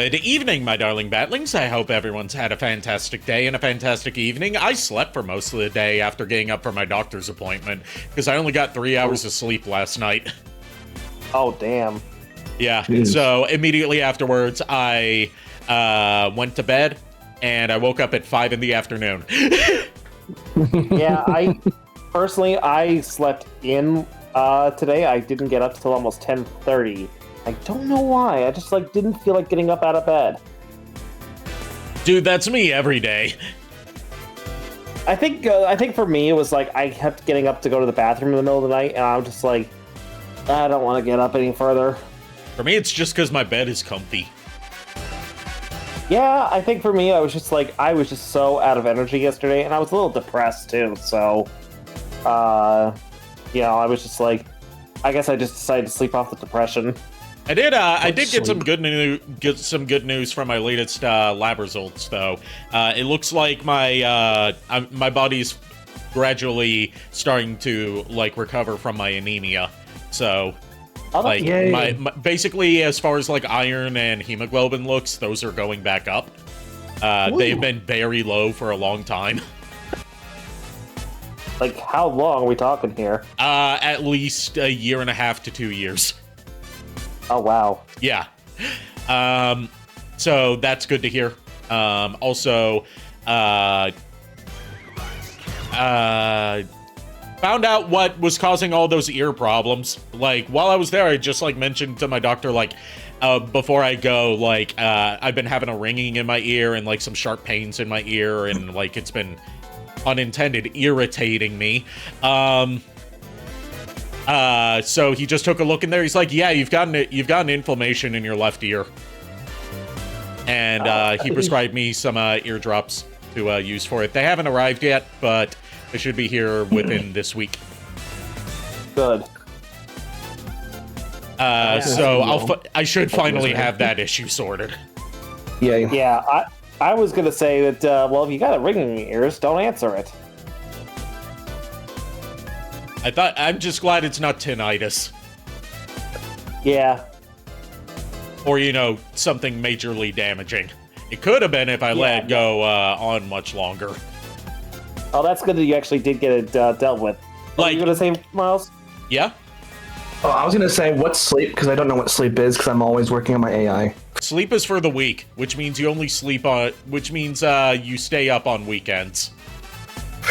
Good evening, my darling batlings. I hope everyone's had a fantastic day and a fantastic evening. I slept for most of the day after getting up for my doctor's appointment, because I only got 3 hours of sleep last night. Oh, damn. Yeah, so immediately afterwards, I went to bed, and I woke up at 5 in the afternoon. Yeah, I slept in today. I didn't get up till almost 10:30. I don't know why. I just didn't feel like getting up out of bed. Dude, that's me every day. I think for me it was I kept getting up to go to the bathroom in the middle of the night, and I'm just I don't want to get up any further. For me, it's just because my bed is comfy. Yeah, I think for me, I was just so out of energy yesterday, and I was a little depressed too. So, I was just I guess I just decided to sleep off the depression. I did get some good news from my latest lab results, though. It looks like my body's gradually starting to recover from my anemia. So, basically, as far as iron and hemoglobin looks, those are going back up. They've been very low for a long time. How long are we talking here? At least a year and a half to 2 years. Oh, wow. Yeah. So that's good to hear. Also, found out what was causing all those ear problems. While I was there, I just mentioned to my doctor, before I go, I've been having a ringing in my ear and some sharp pains in my ear, and it's been unintended irritating me. So he just took a look in there. He's like, yeah, you've got an inflammation in your left ear. And he prescribed me some eardrops to use for it. They haven't arrived yet, but they should be here within this week. Good. So I should finally have that issue sorted. Yeah. Yeah, I was going to say that, if you got a ringing in your ears, don't answer it. I'm just glad it's not tinnitus. Yeah. Or, something majorly damaging. It could have been if I let it go on much longer. Oh, that's good that you actually did get it dealt with. What were you going to say, Miles? Yeah? Oh, I was going to say, what's sleep? Because I don't know what sleep is, because I'm always working on my AI. Sleep is for the weak, which means you only sleep on... Which means you stay up on weekends.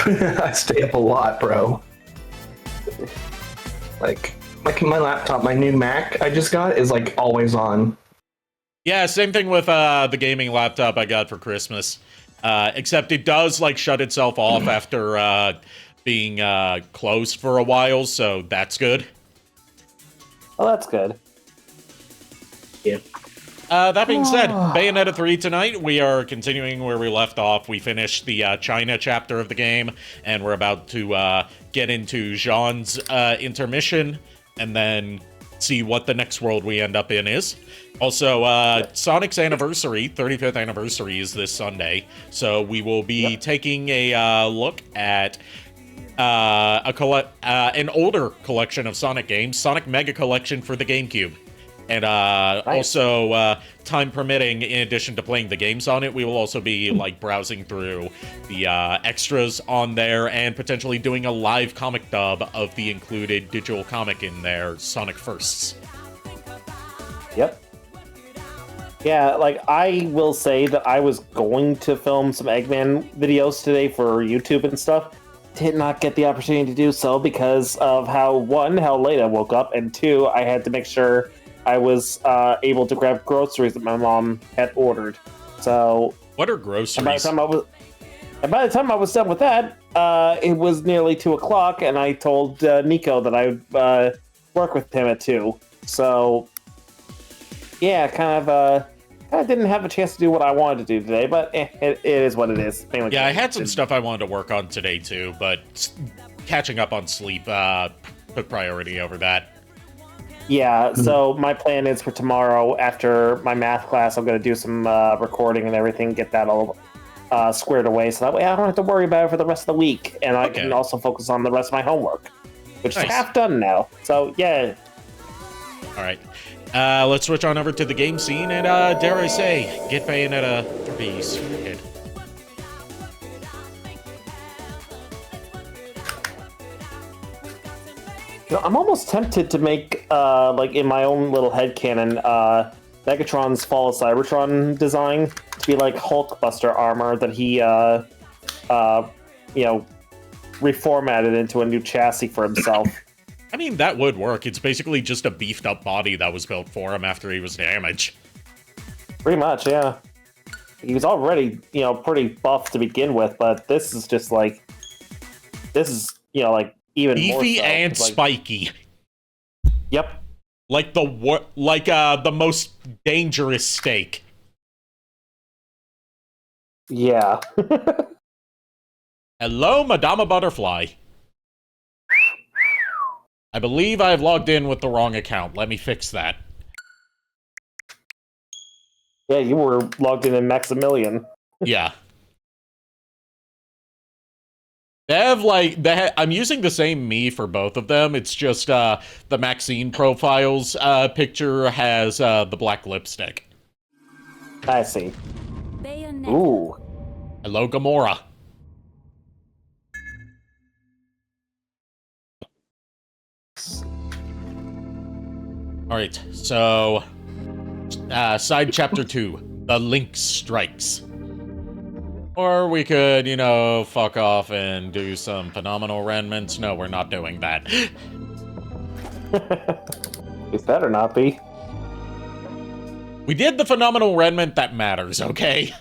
I stay up a lot, bro. My laptop, my new Mac I just got is always on. Yeah, same thing with the gaming laptop I got for Christmas. Except it does shut itself off after being closed for a while, so that's good. Oh, that's good. Yeah. That being said, Bayonetta 3 tonight, we are continuing where we left off. We finished the China chapter of the game, and we're about to get into Jean's intermission, and then see what the next world we end up in is. Also, Sonic's anniversary, 35th anniversary, is this Sunday, so we will be taking a look at an older collection of Sonic games, Sonic Mega Collection for the GameCube. And also, time permitting, in addition to playing the games on it, we will also be browsing through the extras on there and potentially doing a live comic dub of the included digital comic in there, Sonic Firsts. Yep. Yeah, I will say that I was going to film some Eggman videos today for YouTube and stuff. Did not get the opportunity to do so because of how late I woke up, and two, I had to make sure I was able to grab groceries that my mom had ordered. So, what are groceries? By the time I was done with that, it was nearly 2:00, and I told Nico that I would work with him at 2. So, yeah, kind of didn't have a chance to do what I wanted to do today, but it is what it is. Mainly yeah, I had some stuff I wanted to work on today too, but catching up on sleep took priority over that. Yeah, so my plan is for tomorrow, after my math class, I'm going to do some recording and everything, get that all squared away, so that way I don't have to worry about it for the rest of the week, and I can also focus on the rest of my homework, which is half done now. So, yeah. All right. Let's switch on over to the game scene and, dare I say, get Bayonetta 3 started. You know, I'm almost tempted to make, like, in my own little headcanon, Megatron's Fall of Cybertron design to be like Hulkbuster armor that he, you know, reformatted into a new chassis for himself. I mean, that would work. It's basically just a beefed up body that was built for him after he was damaged. Pretty much, yeah. He was already, you know, pretty buff to begin with, but this is just like, this is, you know, like, even more beefy so. and Like, spiky. yep. Like the most dangerous steak. Yeah. Hello, Madama Butterfly. I believe I've logged in with the wrong account. Let me fix that. Yeah, you were logged in Maximilian. Yeah. They have, like, I'm using the same me for both of them. It's just, the Maxine profiles, picture has, the black lipstick. I see. Bayonetta. Ooh. Hello, Gamora. Alright, so... side chapter 2. The Link Strikes. Or we could, you know, fuck off and do some phenomenal remnants. No, we're not doing that. It better not be. We did the phenomenal remnant that matters, okay?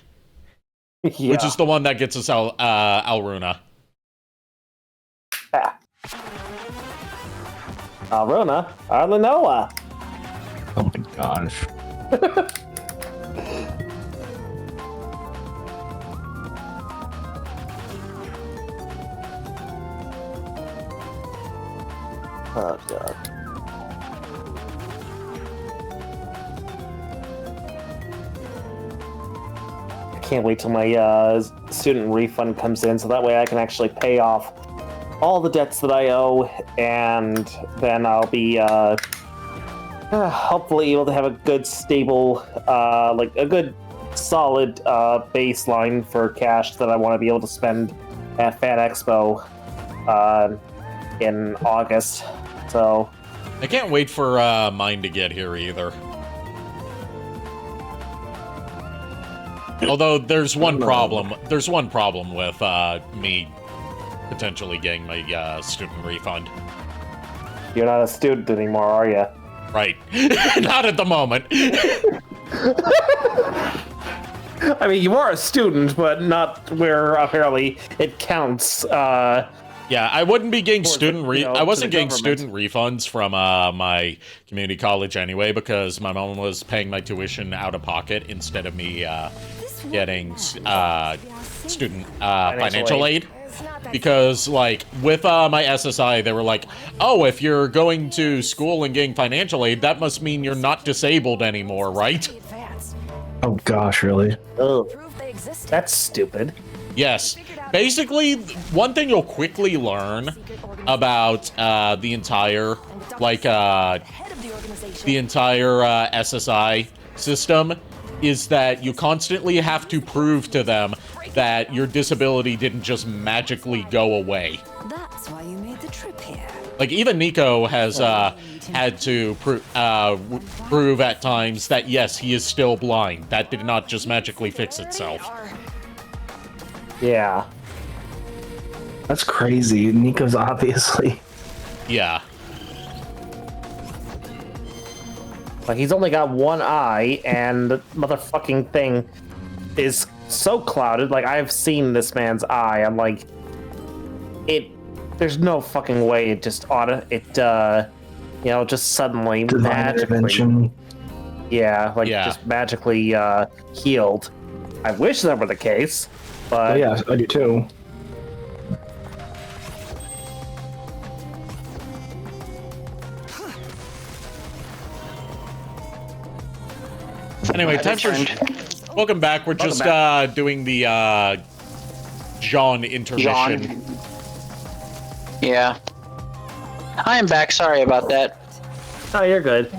Yeah. Which is the one that gets us Alruna. Ah. Aruna, Arlenoa. Oh my gosh. Oh god. I can't wait till my student refund comes in so that way I can actually pay off all the debts that I owe, and then I'll be hopefully able to have a good stable, like a good solid baseline for cash that I want to be able to spend at Fan Expo in August. So I can't wait for mine to get here either. Although there's one problem. There's one problem with me potentially getting my student refund. you're not a student anymore, are you? Right. Not at the moment. I mean, you are a student, but not where apparently it counts. Yeah, I wouldn't be getting I wasn't getting government. student refunds from my community college anyway because my mom was paying my tuition out of pocket instead of me getting student financial aid. Because, like, with my SSI, they were like, oh, if you're going to school and getting financial aid, that must mean you're not disabled anymore, right? Oh gosh, really? Ugh, that's stupid. Yes. Basically, one thing you'll quickly learn about the entire, like, the entire SSI system is that you constantly have to prove to them that your disability didn't just magically go away. That's why you made the trip here. Like, even Nico has had to prove at times that, yes, he is still blind. That did not just magically fix itself. Yeah. That's crazy. Nico's obviously. Yeah. Like, he's only got one eye, and the motherfucking thing is so clouded. Like, I've seen this man's eye. I'm like, there's no fucking way it just you know, just suddenly Divine magically. intervention. Yeah, like, Yeah. just magically healed. I wish that were the case, but Oh, yeah, I do too. Anyway, time for... Welcome back. We're just doing the Jean intermission. Jean. Yeah. I am back. Sorry about that. oh, you're good.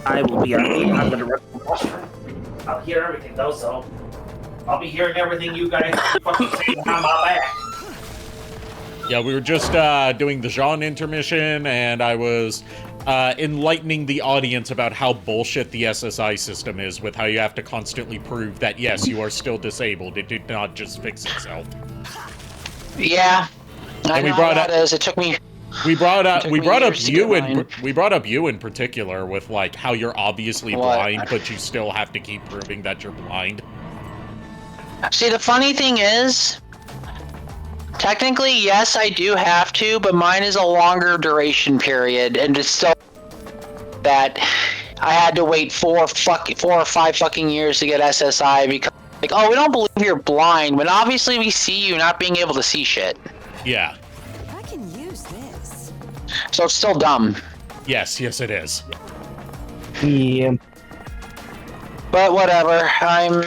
I will be on me. I'm gonna run the washroom. I'll hear everything though, so I'll be hearing everything you guys fucking say behind my back. Yeah, we were just doing the Jean intermission, and I was enlightening the audience about how bullshit the SSI system is, with how you have to constantly prove that, yes, you are still disabled. It did not just fix itself. Yeah. I know how that is. It took me... We brought up you in in particular with like how you're obviously What? blind, but you still have to keep proving that you're blind. See, the funny thing is, technically, yes, I do have to, but mine is a longer duration period, and it's still that I had to wait 4 or 5 fucking years to get SSI because, like, oh, we don't believe you're blind, when obviously we see you not being able to see shit. Yeah. I can use this. So it's still dumb. Yes, it is. Yeah. But whatever, I'm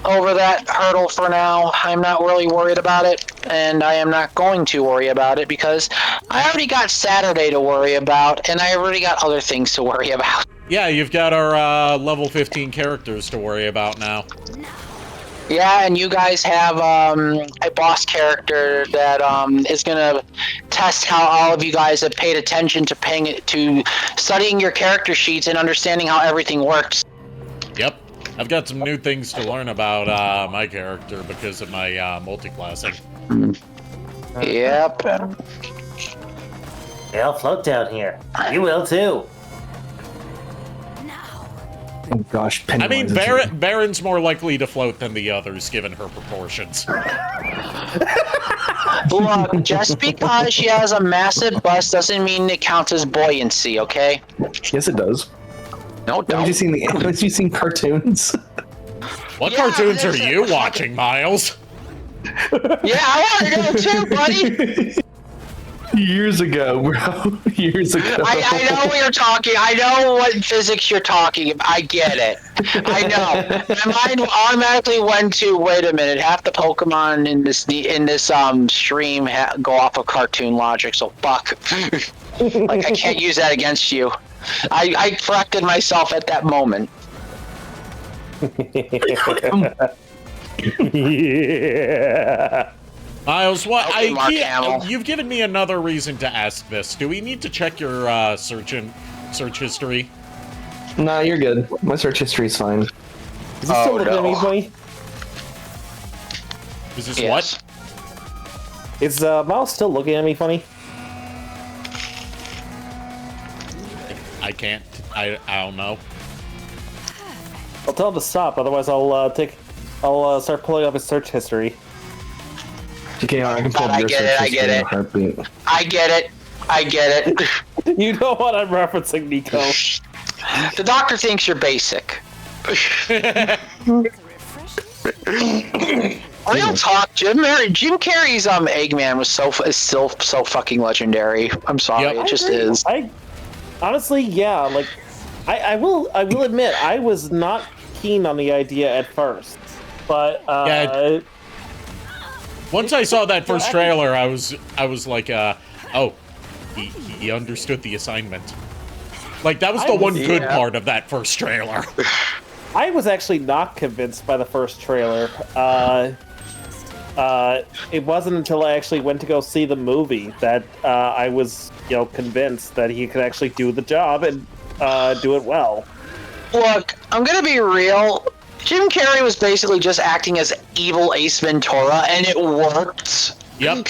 over that hurdle for now. I'm not really worried about it, and I am not going to worry about it because I already got Saturday to worry about, and I already got other things to worry about. Yeah, you've got our level 15 characters to worry about now. Yeah, and you guys have a boss character that is gonna test how all of you guys have paid attention to studying your character sheets and understanding how everything works. Yep. I've got some new things to learn about my character because of my multi-classing. Yep. I'll float down here. You will too. Oh gosh, I mean, Pennywise is here. Baron's more likely to float than the others, given her proportions. Look, just because she has a massive bust doesn't mean it counts as buoyancy, okay? Yes, it does. No, Haven't don't. you seen cartoons? What Yeah, cartoons are there's you a- watching, Miles? Yeah, I want to know too, buddy. Years ago, bro. Years ago. I know what you're talking. I know what physics you're talking about. I get it. I know. My mind automatically went to, wait a minute, half the Pokemon in this stream go off of cartoon logic, so fuck. Like, I can't use that against you. I corrected myself at that moment. Yeah. Miles, what? Okay, Mark Hamill. You've given me another reason to ask this. Do we need to check your search history? Nah, you're good. My search history's fine. Is he still looking at me no. funny? Is this Yes. what? Is Miles still looking at me funny? I can't. I don't know. I'll tell him to stop. Otherwise, I'll start pulling up his search history. Okay, I can pull up I your get search it, I history get in a it. heartbeat. I get it. You know what I'm referencing, Nico. The doctor thinks you're basic. Real talk, Jim Carrey's Eggman is still so fucking legendary. I'm sorry, Yep. it just I agree. is. Honestly, yeah. Like, I will admit I was not keen on the idea at first, but Yeah. Once I saw that first trailer, I was like, oh, he understood the assignment. Like, that was the one good part of that first trailer. I was actually not convinced by the first trailer. It wasn't until I actually went to go see the movie that I was, convinced that he could actually do the job and do it well. Look, I'm gonna be real. Jim Carrey was basically just acting as evil Ace Ventura, and it worked. Yep.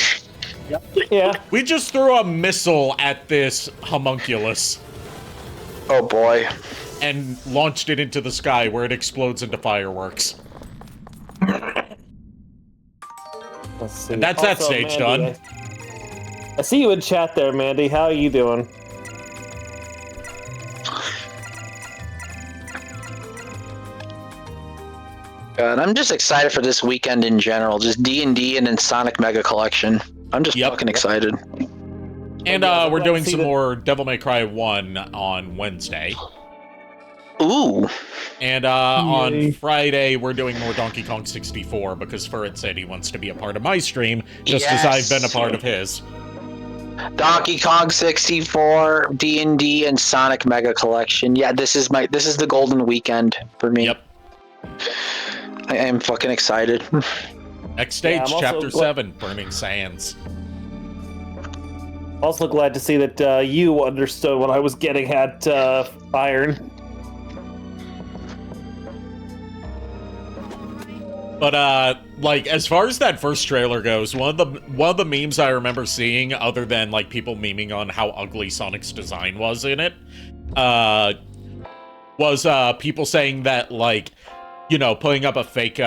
Yeah. We just threw a missile at this homunculus Oh boy. and launched it into the sky where it explodes into fireworks. Let's see. And that's that Also, stage Mandy, done. I see you in chat there, Mandy. How are you doing? God, I'm just excited for this weekend in general. Just D&D and then Sonic Mega Collection. I'm just Yep. fucking excited. And I'm we're glad doing to see some that- more Devil May Cry 1 on Wednesday. Ooh. And on Friday, we're doing more Donkey Kong 64 because Furret said he wants to be a part of my stream, just as I've been a part of his. Donkey Kong 64, D&D, and Sonic Mega Collection. Yeah, this is the golden weekend for me. Yep. I am fucking excited. Next stage, I'm also Chapter glad- 7, Burning Sands. Also glad to see that you understood what I was getting at, Iron. But like as far as that first trailer goes, one of the memes I remember seeing, other than like people memeing on how ugly Sonic's design was in it, was people saying that, like, you know, putting up a fake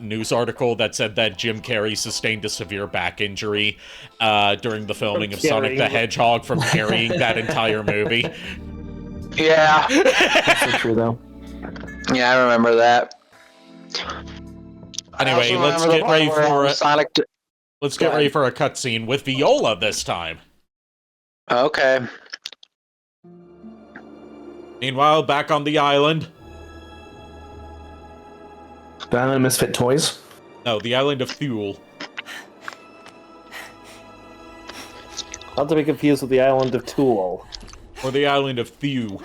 news article that said that Jim Carrey sustained a severe back injury during the filming of Sonic the Hedgehog from carrying that entire movie. Yeah. That's so true, though. Yeah, I remember that. Anyway, I let's also remember get the part ready where, for Sonic. let's get ready for a cutscene with Viola this time. Okay. Meanwhile, back on the island. The Island of Misfit Toys. No, the island of Thule. Not to be confused with the island of Tool. Or the island of Thule.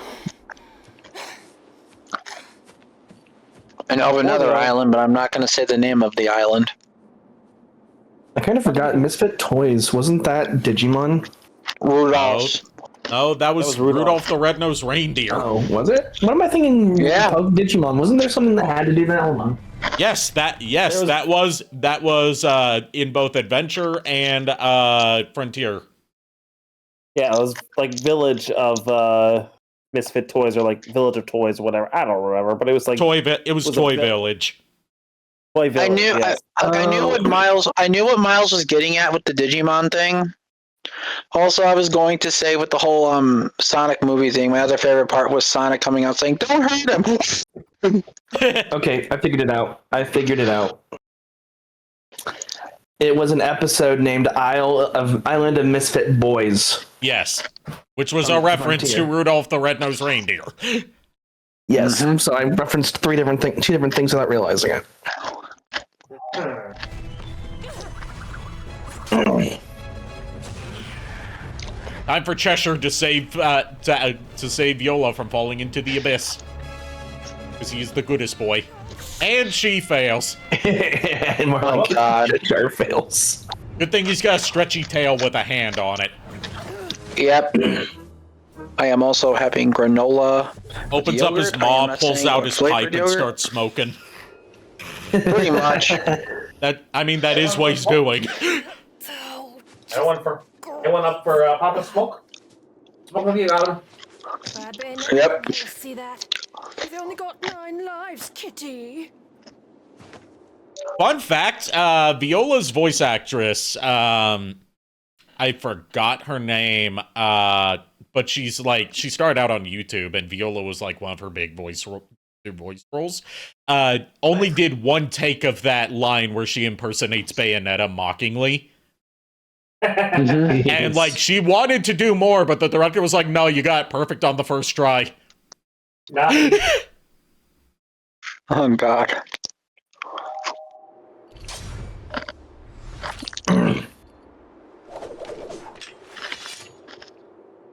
I know of another island, but I'm not going to say the name of the island. I kind of forgot Misfit Toys. Wasn't that Digimon? Rudolph. No, that was Rudolph. Rudolph the Red-Nosed Reindeer. Oh, was it? What am I thinking? Yeah. Of Digimon. Wasn't there something that had to do that? Hold on. Yes, that was in both Adventure and Frontier. Yeah, it was like Village of Misfit Toys, or like Village of Toys, or whatever. I don't remember, but it was like It was Was it Toy Vi- Village. Toy Village. I knew yes. I knew what Miles was getting at with the Digimon thing. Also, I was going to say with the whole Sonic movie thing, my other favorite part was Sonic coming out saying, "Don't hurt him." Okay, I figured it out. It was an episode named Island of Misfit Boys. Yes, which was From a reference Frontier. to Rudolph the Red-Nosed Reindeer. Yes, so I referenced two different things without realizing it. Time for Cheshire to save to save Viola from falling into the abyss, because he's the goodest boy, and she fails. And we're like, God. Cheshire fails. Good thing he's got a stretchy tail with a hand on it. Yep. I am also having granola. Opens up his Yogurt? I am maw, not pulls saying out what his flavored pipe, and yogurt. starts smoking. Pretty much. That is what he's doing. Anyone up for Papa Smoke? Smoke with you, Adam. Bad Ben. Yep. You'll see that. You've only got 9 lives, kitty. Fun fact, Viola's voice actress, I forgot her name, but she started out on YouTube, and Viola was like one of her big voice roles. Only did one take of that line where she impersonates Bayonetta mockingly. And like she wanted to do more, but the director was like, "No, you got it perfect on the first try." Oh God.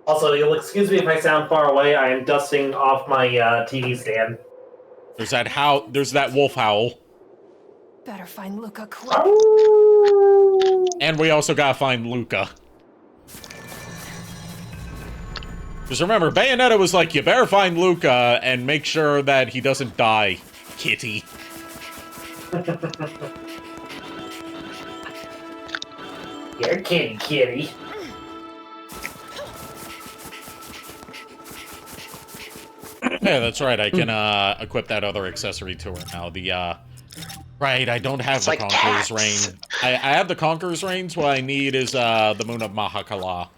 Also, you'll excuse me if I sound far away. I am dusting off my TV stand. There's that wolf howl, Better find Luca quick. and we also gotta find Luca. Because remember, Bayonetta was like, "You better find Luca and make sure that he doesn't die, kitty." You're kitty. Yeah, that's right. I can equip that other accessory to her now. Right, I don't have the like Conqueror's cats. Reign. I have the Conqueror's Reigns. What I need is the Moon of Mahakala,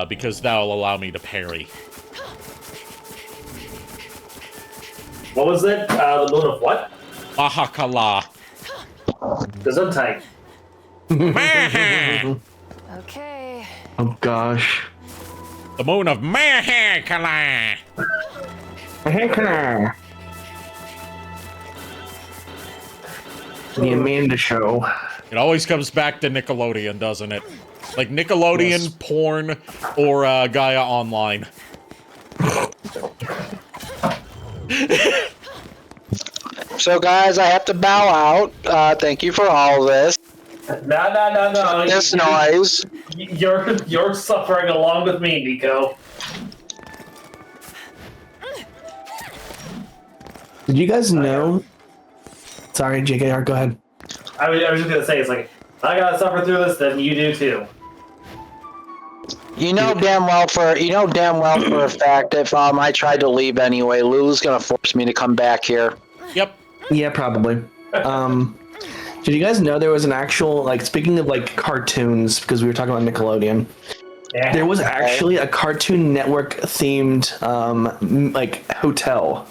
because that'll allow me to parry. What was it? The moon of what? Mahakala. Gesundheit. Okay. Oh gosh. The Moon of Mahakala. The Amanda Show. It always comes back to Nickelodeon, doesn't it? Like Nickelodeon, Yes. porn, or Gaia Online. So, guys, I have to bow out. Thank you for all this. No. This noise. You're suffering along with me, Nico. Did you guys know? Sorry, JKR, go ahead. I was just gonna say, it's like, I gotta suffer through this, then you do too. You know damn well for a fact if I tried to leave anyway, Lulu's gonna force me to come back here. Yep. Yeah, probably. Did you guys know there was an actual, like, speaking of, like, cartoons, because we were talking about Nickelodeon, Yeah. there was actually a Cartoon Network themed, like, hotel.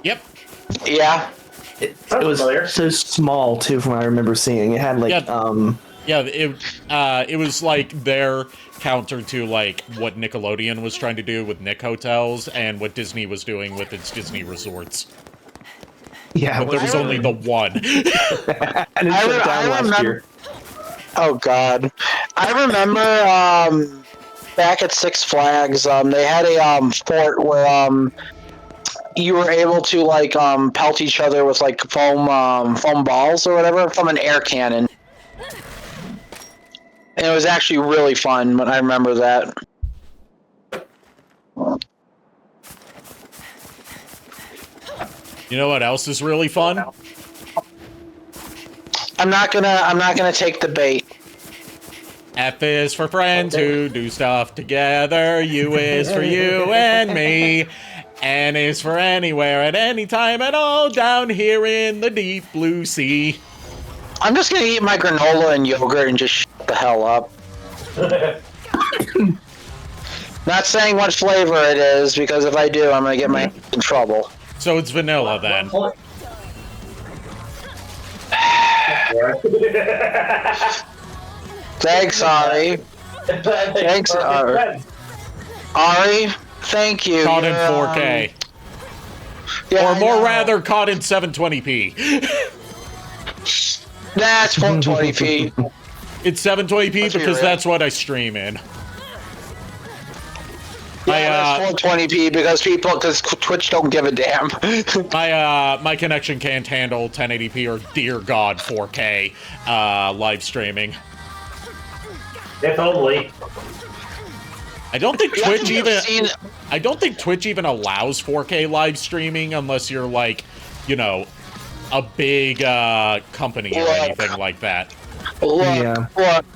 Yep. Yeah. It Sounds was familiar. so small, too, from what I remember seeing. It had, like, Yeah. It was like their counter to like what Nickelodeon was trying to do with Nick Hotels and what Disney was doing with its Disney resorts. yeah, But there was only the one. and it shut down last remember- year. Oh God, I remember back at Six Flags, they had a fort where you were able to like pelt each other with like foam balls or whatever from an air cannon. And it was actually really fun, but I remember that. You know what else is really fun? I'm not gonna take the bait. F is for friends who do stuff together. U is for you and me. N is for anywhere at any time at all down here in the deep blue sea. I'm just gonna eat my granola and yogurt and just shut the hell up. Not saying what flavor it is, because if I do, I'm gonna get my in trouble. So it's vanilla then. Thanks, Ari. Thanks, Ari. Ari, thank you. Caught in You're, 4K. Yeah, Or I more know. rather, caught in 720p. That's 420p. It's 720p Let's be because real. that's what I stream in. Yeah, that's 420p because Twitch don't give a damn. My connection can't handle 1080p or dear God 4K live streaming. If only. I don't think You have Twitch to have even seen- I don't think Twitch even allows 4K live streaming unless you're like, you know, a big company or Look. anything like that. Look, Yeah.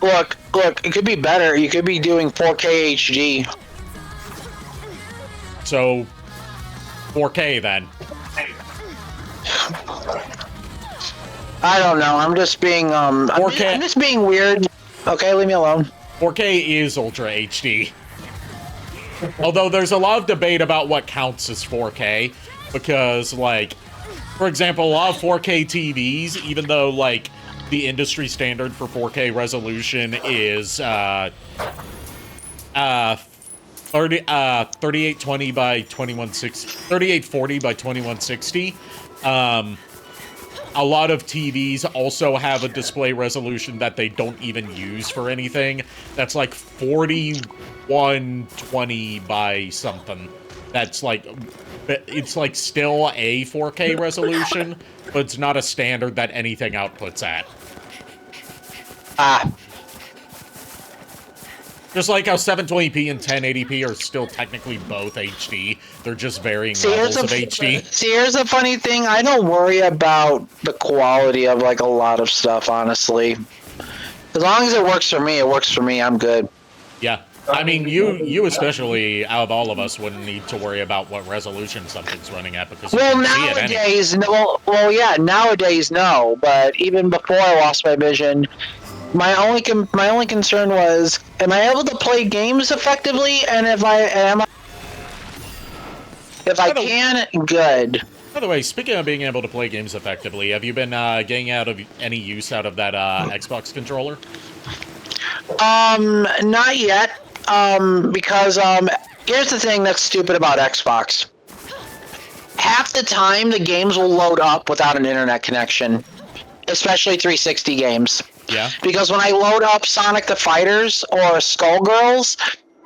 look. It could be better. You could be doing 4K HD. So 4K then. I don't know. I'm just being I'm 4K. just being weird. Okay, leave me alone. 4K is Ultra HD. Although there's a lot of debate about what counts as 4K, because, like, for example, a lot of 4K TVs, even though, like, the industry standard for 4K resolution is 3820 by 2160, 3840 by 2160. A lot of TVs also have a display resolution that they don't even use for anything. That's like 4120 by something. That's like, it's like still a 4K resolution, but it's not a standard that anything outputs at. Ah, Just like how 720p and 1080p are still technically both HD. They're just varying levels of HD. See, here's a funny thing. I don't worry about the quality of like a lot of stuff, honestly. As long as it works for me, it works for me. I'm good. Yeah. I mean, you especially, out of all of us, wouldn't need to worry about what resolution something's running at because you Well, can see it anyway. nowadays, no. Well, yeah, nowadays, no. But even before I lost my vision, my only concern was, am I able to play games effectively? And if I can, good. By the way, speaking of being able to play games effectively, have you been getting out of any use out of that Xbox controller? Not yet. Because here's the thing that's stupid about Xbox. Half the time, the games will load up without an internet connection, especially 360 games. Yeah. Because when I load up Sonic the Fighters or Skullgirls,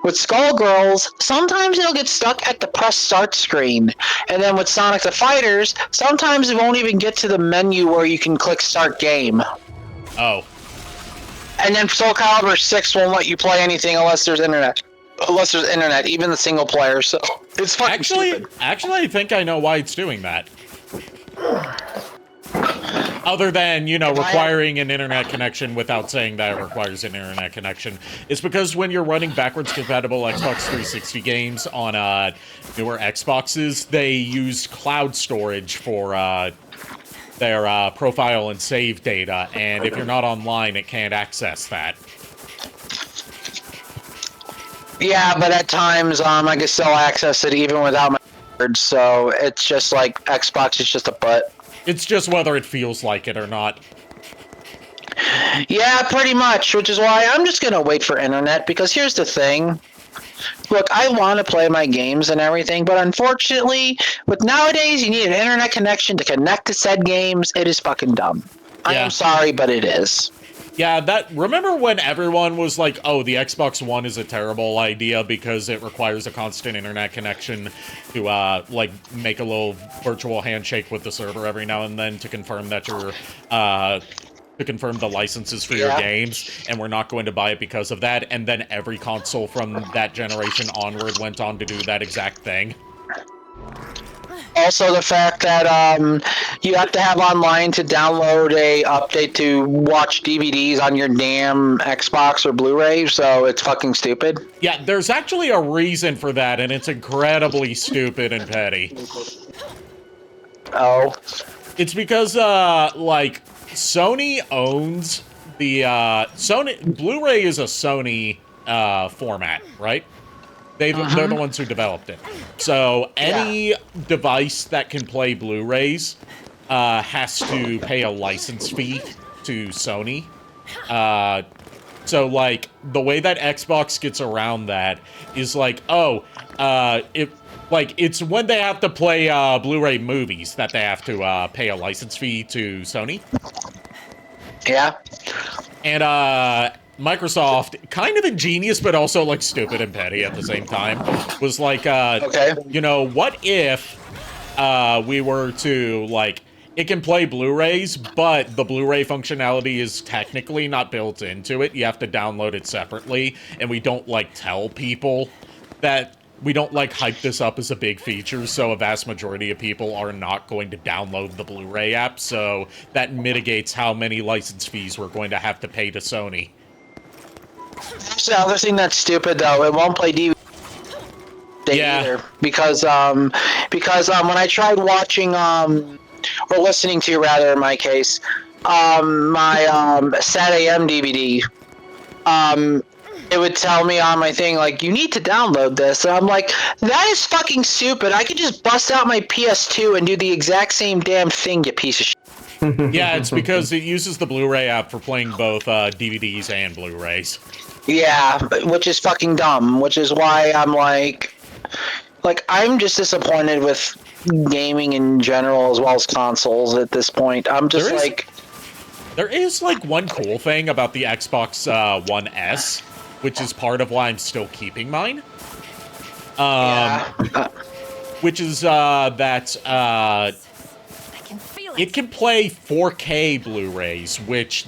with Skullgirls, sometimes it'll get stuck at the press start screen. And then with Sonic the Fighters, sometimes it won't even get to the menu where you can click start game. Oh. And then Soul Calibur 6 won't let you play anything unless there's internet. Even the single player. So it's fucking stupid. Actually, I think I know why it's doing that. Other than, requiring an internet connection without saying that it requires an internet connection. It's because when you're running backwards compatible Xbox 360 games on newer Xboxes, they use cloud storage for their profile and save data, and if you're not online, it can't access that. Yeah, but at times I can still access it even without my words, so it's just like Xbox is just a butt. It's just whether it feels like it or not. Yeah, pretty much, which is why I'm just gonna wait for internet, because here's the thing. Look, I want to play my games and everything, but unfortunately, with nowadays, you need an internet connection to connect to said games. It is fucking dumb. I am sorry, but it is. Yeah, remember when everyone was like, oh, the Xbox One is a terrible idea because it requires a constant internet connection to, make a little virtual handshake with the server every now and then to confirm that you're, to confirm the licenses for your games, and we're not going to buy it because of that, and then every console from that generation onward went on to do that exact thing. Also, the fact that you have to have online to download a update to watch DVDs on your damn Xbox or Blu-ray, so it's fucking stupid. Yeah, there's actually a reason for that, and it's incredibly stupid and petty. Oh. It's because, Sony owns the, Blu-ray is a Sony, format, right? They're the ones who developed it. So any device that can play Blu-rays has to pay a license fee to Sony. So, the way that Xbox gets around that is it's when they have to play Blu-ray movies that they have to pay a license fee to Sony. Yeah. And, Microsoft, kind of ingenious, but also, stupid and petty at the same time, was what if we were to, it can play Blu-rays, but the Blu-ray functionality is technically not built into it. You have to download it separately, and we don't, tell people that we don't, hype this up as a big feature, so a vast majority of people are not going to download the Blu-ray app, so that mitigates how many license fees we're going to have to pay to Sony. That's the other thing that's stupid, though. It won't play DVD either. Because when I tried watching, or listening to, rather, in my case, my Sat AM DVD, it would tell me on my thing, you need to download this. And I'm like, that is fucking stupid. I could just bust out my PS2 and do the exact same damn thing, you piece of shit. Yeah, it's because it uses the Blu-ray app for playing both DVDs and Blu-rays. Yeah, which is fucking dumb, which is why I'm I'm just disappointed with gaming in general as well as consoles at this point. I'm just There is one cool thing about the Xbox One S, which is part of why I'm still keeping mine. Which is that it can play 4K Blu-rays, which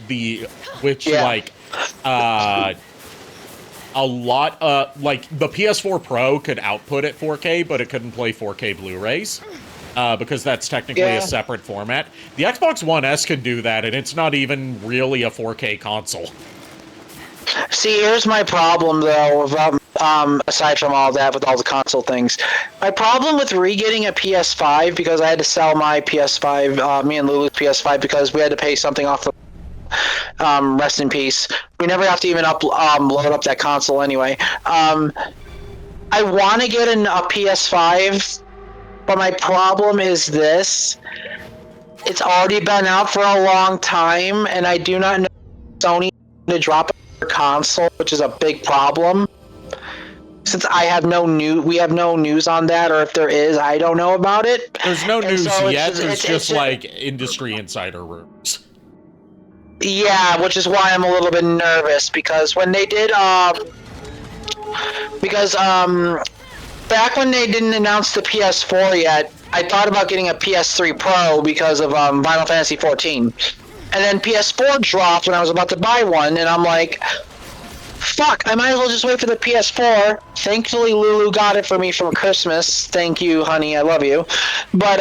a lot the PS4 Pro could output at 4K, but it couldn't play 4K Blu-rays because that's technically a separate format. The Xbox One S can do that, and it's not even really a 4K console. See, here's my problem, though, aside from all that, with all the console things. My problem with re-getting a PS5, because I had to sell my PS5, me and Lulu's PS5, because we had to pay something off the rest in peace. We never have to even load up that console anyway. I want to get a PS5, but my problem is this. It's already been out for a long time, and I do not know Sony to drop a console, which is a big problem. Since we have no news on that, or if there is, I don't know about it. There's no news yet. There's just industry insider rumors. Yeah, which is why I'm a little bit nervous because when they did, back when they didn't announce the PS4 yet, I thought about getting a PS3 Pro because of Final Fantasy 14. And then PS4 dropped when I was about to buy one, and I'm like, fuck, I might as well just wait for the PS4. Thankfully, Lulu got it for me for Christmas. Thank you, honey, I love you. But,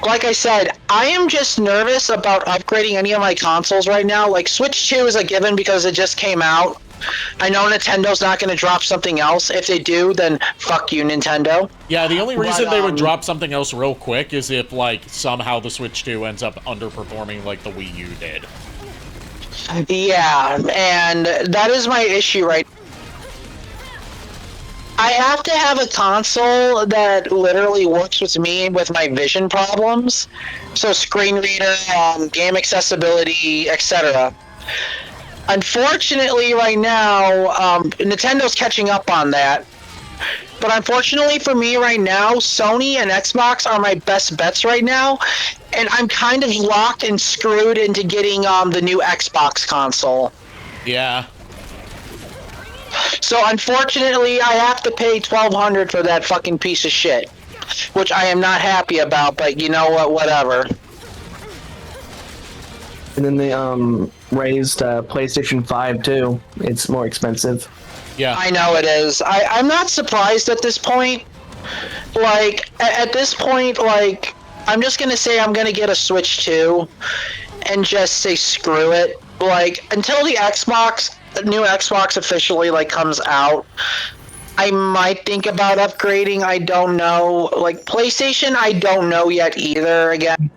like I said, I am just nervous about upgrading any of my consoles right now. Like, Switch 2 is a given because it just came out. I know Nintendo's not going to drop something else. If they do, then fuck you, Nintendo. Yeah, the only reason they would drop something else real quick is if, like, somehow the Switch 2 ends up underperforming like the Wii U did. Yeah, and that is my issue right now. I have to have a console that literally works with me with my vision problems. So screen reader, game accessibility, etc. Unfortunately, right now, Nintendo's catching up on that. But unfortunately for me right now, Sony and Xbox are my best bets right now. And I'm kind of locked and screwed into getting the new Xbox console. Yeah. So unfortunately, I have to pay $1,200 for that fucking piece of shit. Which I am not happy about, but you know what, whatever. And then they raised PlayStation 5 too. It's more expensive. Yeah. I know it is. I'm not surprised at this point. Like, at this point, like, I'm just gonna say I'm gonna get a Switch 2 and just say screw it. Like, until the new Xbox officially, like, comes out, I might think about upgrading. I don't know. Like, PlayStation, I don't know yet either, again.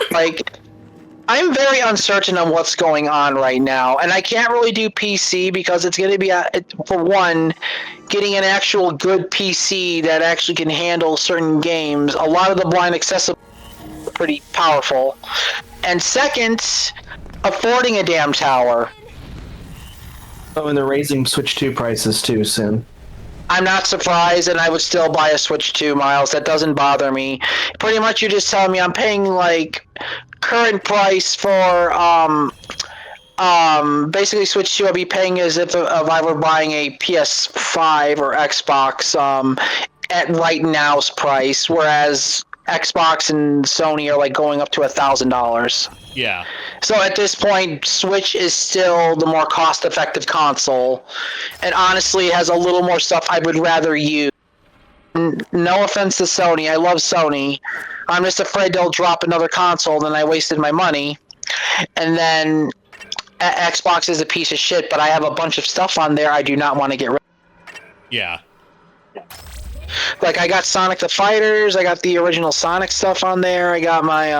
Like, I'm very uncertain on what's going on right now, and I can't really do PC because it's going to be, for one, getting an actual good PC that actually can handle certain games. A lot of the blind accessible are pretty powerful. And second, affording a damn tower. Oh, and they're raising Switch 2 prices too soon. I'm not surprised, and I would still buy a Switch 2, Miles. That doesn't bother me. Pretty much you're just telling me I'm paying, like, current price for, basically Switch 2 I'll be paying as if I were buying a PS5 or Xbox, at right now's price, whereas Xbox and Sony are, like, going up to $1,000. Yeah. So at this point, Switch is still the more cost-effective console, and honestly, it has a little more stuff I would rather use. No offense to Sony, I love Sony. I'm just afraid they'll drop another console, and I wasted my money. And then Xbox is a piece of shit, but I have a bunch of stuff on there I do not want to get rid of. Yeah. Like, I got Sonic the Fighters, I got the original Sonic stuff on there, I got my,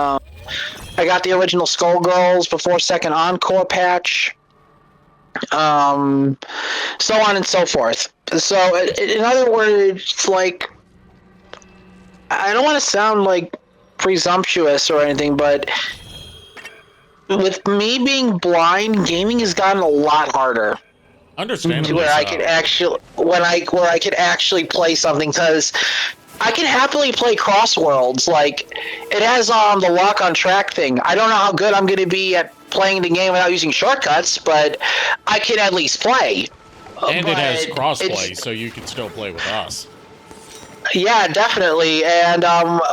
I got the original Skullgirls before Second Encore patch, so on and so forth. So, in other words, like, I don't want to sound, like, presumptuous or anything, but with me being blind, gaming has gotten a lot harder. Understandably Where so. I could actually, where I could actually play something, because I can happily play Crossworlds. Like, it has the lock on track thing. I don't know how good I'm going to be at playing the game without using shortcuts, but I can at least play. And it has crossplay, so you can still play with us. Yeah, definitely. And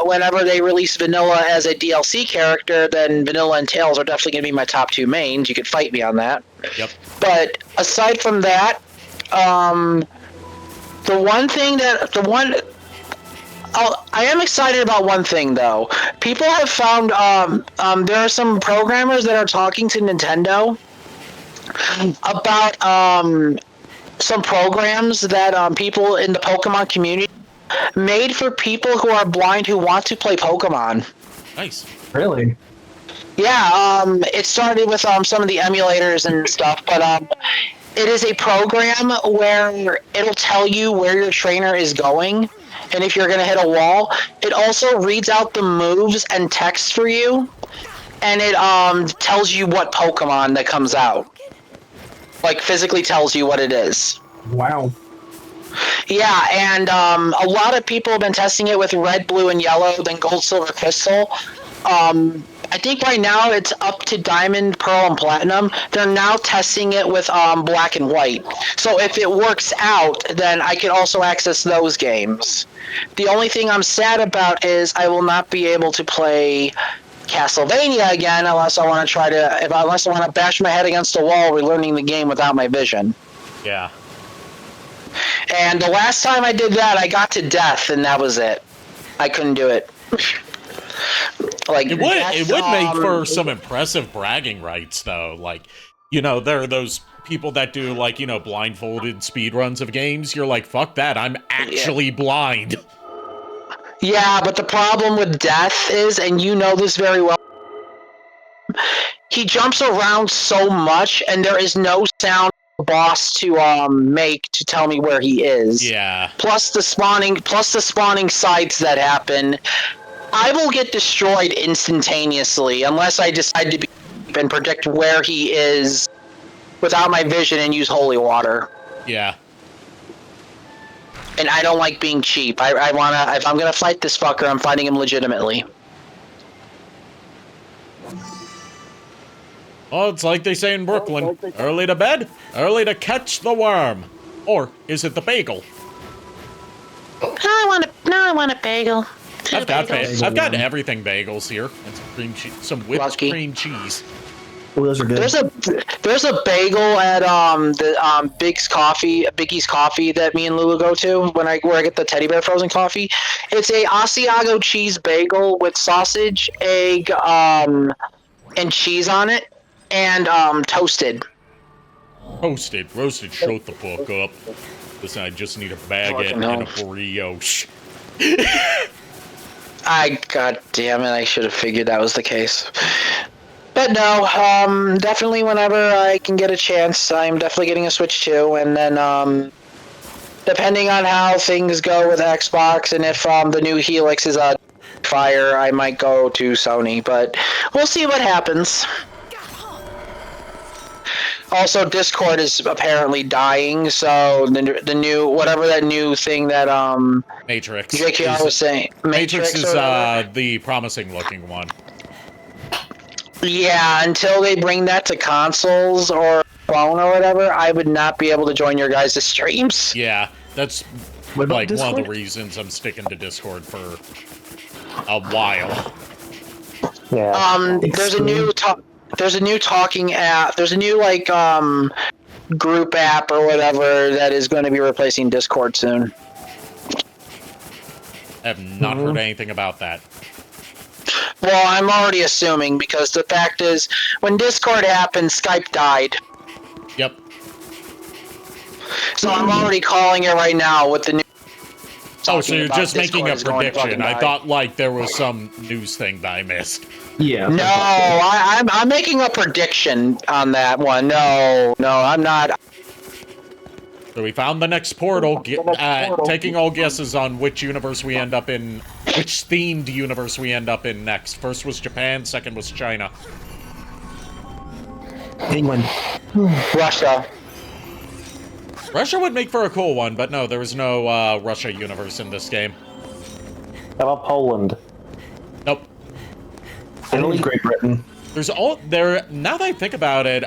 whenever they release Vanilla as a DLC character, then Vanilla and Tails are definitely going to be my top two mains. You could fight me on that. Yep. But aside from that, I am excited about one thing, though. People have found there are some programmers that are talking to Nintendo about some programs that people in the Pokemon community made for people who are blind who want to play Pokemon. Nice. Really? Yeah, it started with some of the emulators and stuff, but it is a program where it'll tell you where your trainer is going, and if you're going to hit a wall. It also reads out the moves and text for you, and it tells you what Pokemon that comes out. Like, physically tells you what it is. Wow. Yeah, and a lot of people have been testing it with Red, Blue, and Yellow, then Gold, Silver, Crystal. I think right now it's up to Diamond, Pearl, and Platinum. They're now testing it with Black and White. So if it works out, then I can also access those games. The only thing I'm sad about is I will not be able to play Castlevania again unless I want to bash my head against a wall relearning the game without my vision. Yeah. And the last time I did that, I got to death, and that was it. I couldn't do it. Like It would make for some impressive bragging rights, though. Like, you know, there are those people that do, like, you know, blindfolded speedruns of games. You're like, fuck that, I'm actually blind. Yeah, but the problem with death is, and you know this very well, he jumps around so much, and there is no sound for the boss to make to tell me where he is. Yeah. Plus the spawning sites that happen. I will get destroyed instantaneously unless I decide to be and predict where he is without my vision and use holy water. Yeah. And I don't like being cheap. I wanna, if I'm gonna fight this fucker, I'm fighting him legitimately. Well, it's like they say in Brooklyn, early to bed, early to catch the worm. Or is it the bagel? Now I want a bagel. I've got everything bagels here. And some cream cheese, some whipped cream cheese. Oh, those are good. There's a bagel at the Biggie's Coffee that me and Lulu go to where I get the teddy bear frozen coffee. It's a Asiago cheese bagel with sausage, egg, and cheese on it, and toasted. Roasted, shut the fuck up. Listen, I just need a baguette and a brioche. God damn it, I should have figured that was the case. But no, definitely whenever I can get a chance, I'm definitely getting a Switch 2, and then, depending on how things go with Xbox, and if, the new Helix is on fire, I might go to Sony, but we'll see what happens. Also, Discord is apparently dying, so the new, whatever that new thing that, Matrix. JKR was saying. Matrix is, the promising looking one. Yeah, until they bring that to consoles or phone or whatever, I would not be able to join your guys' streams. Yeah, that's like Discord? one of the reasons I'm sticking to Discord for a while. Yeah. There's a new talking app. There's a new group app or whatever that is going to be replacing Discord soon. I have not heard anything about that. Well, I'm already assuming because the fact is, when Discord happened, Skype died. Yep. So I'm already calling it right now with the new. Oh, so you're just making a Discord is going to prediction. I fucking thought like there was some news thing that I missed. Yeah. No, I'm making a prediction on that one. No, I'm not. So we found the next portal, taking all guesses on which universe we end up in, which themed universe we end up in next. First was Japan, second was China. England. Russia. Russia would make for a cool one, but no, there was no Russia universe in this game. How about Poland? Nope. Italy, Great Britain. Now that I think about it,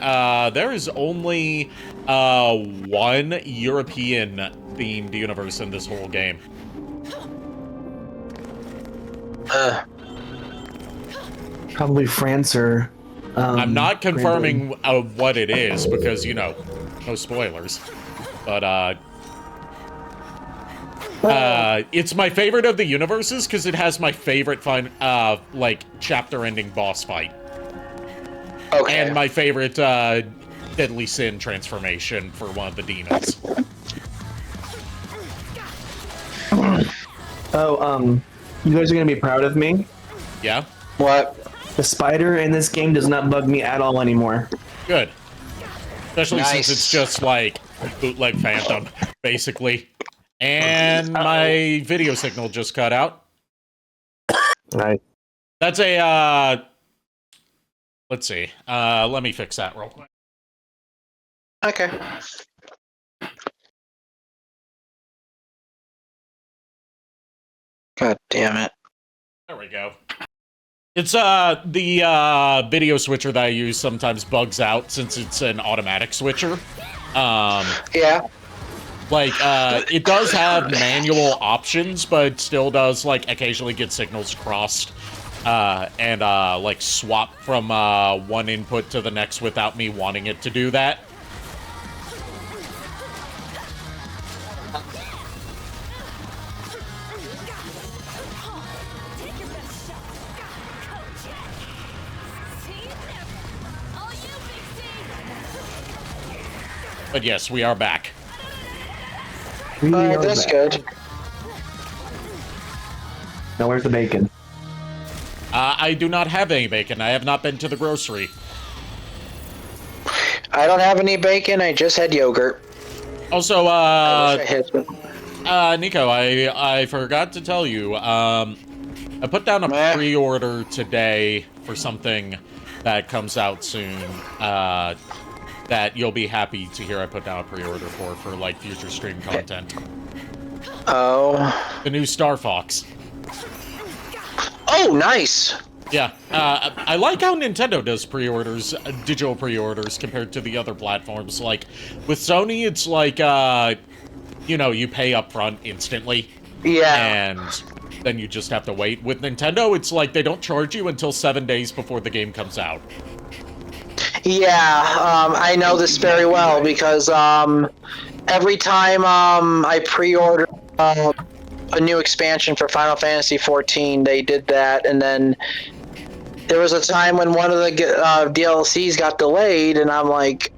there is only one European themed universe in this whole game. Probably France or. I'm not confirming what it is because, you know, no spoilers. But it's my favorite of the universes because it has my favorite chapter-ending boss fight. Okay. And my favorite Deadly Sin transformation for one of the demons. Oh, you guys are gonna be proud of me. Yeah? What? The spider in this game does not bug me at all anymore. Good. Especially Nice. since it's just like bootleg Phantom, basically. And my video signal just cut out. Nice. That's a, let's see. Let me fix that real quick. Okay. God damn it. There we go. It's the video switcher that I use sometimes bugs out since it's an automatic switcher. Yeah. Like it does have manual options, but it still does like occasionally get signals crossed and like swap from one input to the next without me wanting it to do that. But yes, we are back. Alright, that's good. Now where's the bacon? I do not have any bacon. I have not been to the grocery. I don't have any bacon, I just had yogurt. Also, Nico, I forgot to tell you, I put down a pre-order today for something that comes out soon, that you'll be happy to hear I put down a pre-order for like future stream content. Oh. The new Star Fox. Oh, nice! Yeah, I like how Nintendo does pre-orders, digital pre-orders, compared to the other platforms. Like, with Sony, it's like, you know, you pay up front instantly. Yeah. And then you just have to wait. With Nintendo, it's like they don't charge you until 7 days before the game comes out. Yeah, I know this very well because every time I pre-order a new expansion for Final Fantasy XIV, they did that, and then there was a time when one of the DLCs got delayed, and I'm like,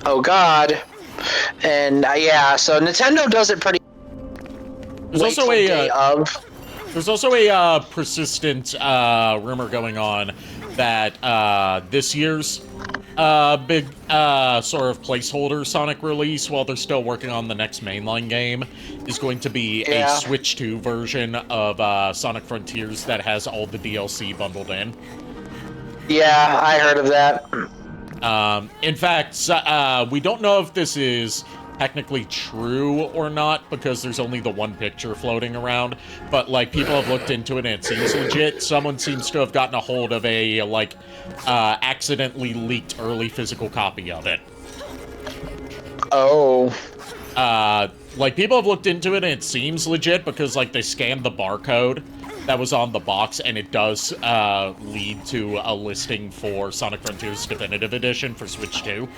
oh god. And yeah, so Nintendo does it pretty. There's also a persistent rumor going on that this year's big sort of placeholder Sonic release, while they're still working on the next mainline game, is going to be a Switch 2 version of Sonic Frontiers that has all the DLC bundled in. Yeah, I heard of that. In fact, we don't know if this is technically true or not, because there's only the one picture floating around, but like people have looked into it and it seems legit. Someone seems to have gotten a hold of a like accidentally leaked early physical copy of it. Oh. Like people have looked into it and it seems legit because like they scanned the barcode that was on the box, and it does lead to a listing for Sonic Frontiers Definitive Edition for Switch 2.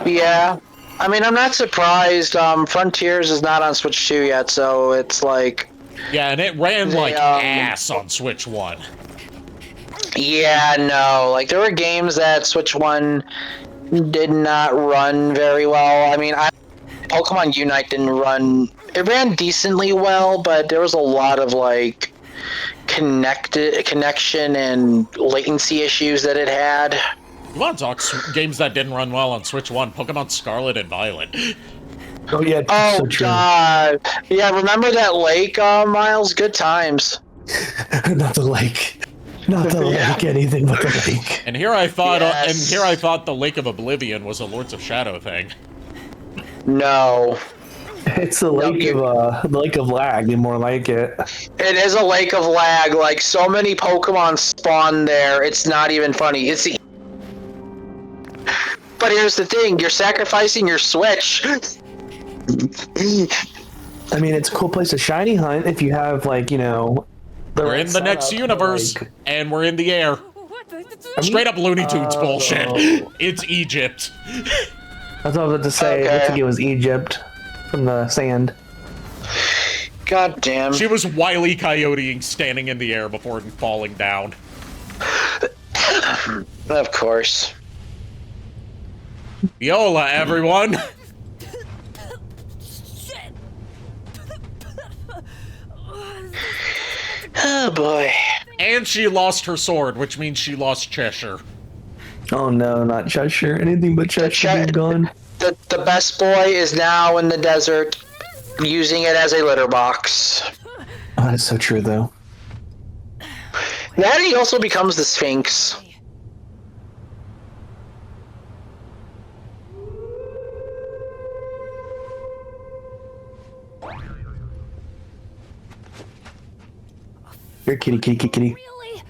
Yeah. I mean, I'm not surprised. Frontiers is not on Switch 2 yet, so it's like... Yeah, and it ran like ass on Switch 1. Yeah, no. Like, there were games that Switch 1 did not run very well. I mean, Pokemon Unite didn't run... It ran decently well, but there was a lot of, like, connection and latency issues that it had. You want to talk games that didn't run well on Switch 1? Pokemon Scarlet and Violet. Oh yeah, oh so true. god. Yeah, remember that lake, Miles? Good times. Not the lake. Not the lake, anything but the lake. And here I thought the Lake of Oblivion was a Lords of Shadow thing. No. It's the lake of lag, and more like it. It is a lake of lag. Like, so many Pokemon spawn there, it's not even funny. It's But here's the thing, you're sacrificing your Switch. I mean, it's a cool place to shiny hunt if you have, like, you know... We're in the next universe, and we're in the air. Straight up Looney Tunes bullshit. It's Egypt. That's what I was about to say. Okay. It looks like it was Egypt from the sand. God damn. She was Wile E. Coyoteing, standing in the air before falling down. Of course. Viola, everyone! Oh boy. And she lost her sword, which means she lost Cheshire. Oh no, not Cheshire. Anything but Cheshire being gone. The best boy is now in the desert, using it as a litter box. Oh, that's so true, though. That he also becomes the Sphinx. Here, kitty. Really?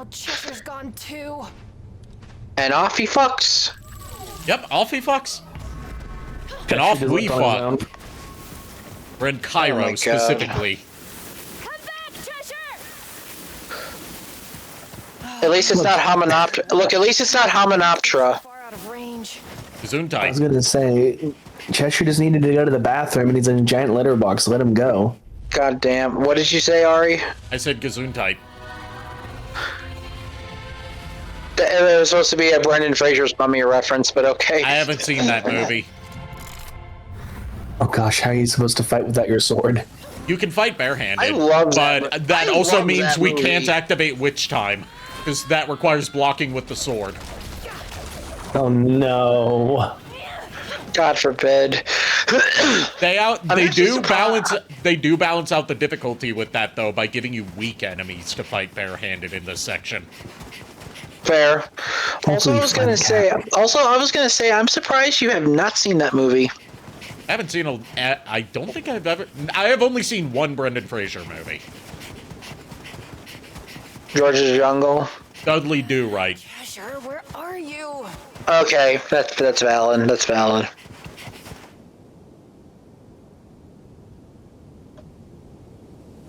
Now Cheshire's gone too. And off he fucks. Yep, off he fucks. And Cheshire off just we left on his own. fuck. We're in Cairo, Oh my God. specifically. Come back, Cheshire! At least it's not Hymenoptera. Look, at least it's not Hymenoptera. Far out of range. I was Gesundheit. gonna say, Cheshire just needed to go to the bathroom and he's in a giant litter box. Let him go. God damn. What did you say, Ari? I said Gesundheit. There was supposed to be a Brendan Fraser's Mummy reference, but okay. I haven't seen that movie. Oh gosh, how are you supposed to fight without your sword? You can fight barehanded, I love that but mo- that I also love means that we movie. can't activate Witch Time, because that requires blocking with the sword. Oh no. God forbid. They actually do surprised- balance out the difficulty with that though by giving you weak enemies to fight barehanded in this section. Fair. Also, Hopefully I was gonna say, I'm surprised you have not seen that movie. I haven't seen I don't think I have only seen one Brendan Fraser movie. George's Jungle. Dudley Do Right. Cheshire, where are you? Okay, that's valid. That's valid.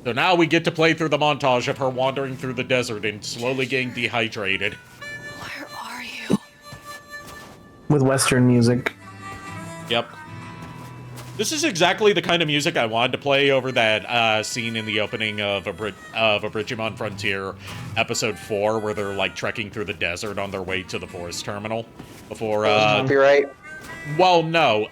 So now we get to play through the montage of her wandering through the desert and slowly getting dehydrated. Where are you? With Western music. Yep. This is exactly the kind of music I wanted to play over that scene in the opening of Abridgment Frontier, episode 4, where they're like trekking through the desert on their way to the forest terminal. Before, Copyright. well, no,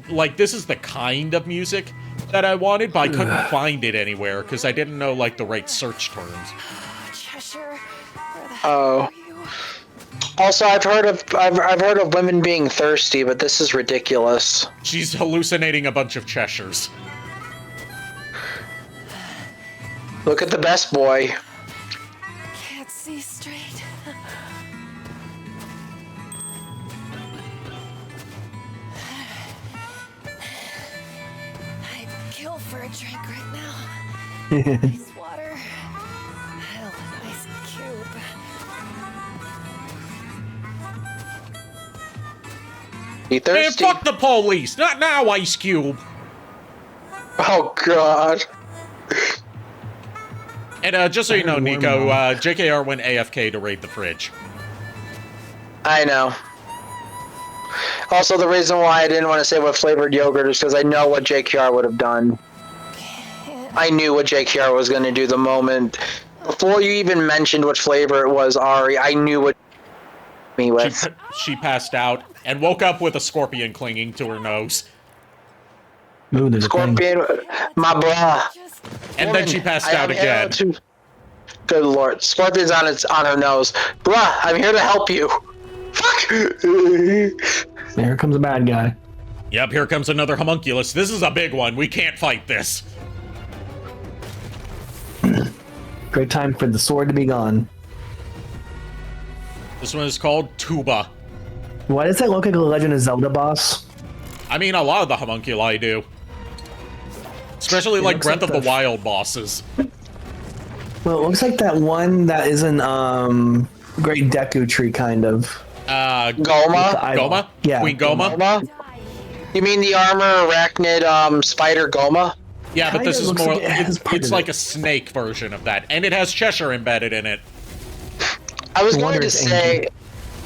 like this is the kind of music that I wanted, but I couldn't find it anywhere because I didn't know like the right search terms. Cheshire, where the Oh. hell are you? Also, I've heard of women being thirsty, but this is ridiculous. She's hallucinating a bunch of Cheshires. Look at the best boy. Can't see straight. I'd kill for a drink right now. Nice water. Hell, a nice cube. You Man, thirsty? fuck the police! Not now, Ice Cube! Oh God. And just so you know, Nico, JKR went AFK to raid the fridge. I know. Also, the reason why I didn't want to say what flavored yogurt is because I know what JKR would have done. I knew what JKR was going to do the moment. Before you even mentioned what flavor it was, Ari, I knew what me with. She passed out and woke up with a scorpion clinging to her nose. Ooh, there's a thing. Scorpion, my bra. Just And then she passed out I'm here again. to- Good lord, Scorpion's on her nose. Bruh, I'm here to help you. Fuck. There comes a bad guy. Yep, here comes another homunculus. This is a big one. We can't fight this. Great time for the sword to be gone. This one is called Tuba. Why does that look like a Legend of Zelda boss? I mean, a lot of the homunculi do. Especially like looks Breath like of the the- Wild bosses. Well, it looks like that one that is in Great Deku Tree, kind of. Goma? Eyeball. Goma? Yeah. Queen Goma? Goma? You mean the armor arachnid spider Goma? Yeah, but this Kinda is looks more. like it has part It's of like it. a snake version of that, and it has Cheshire embedded in it. I was No going wonder to it's say, angry.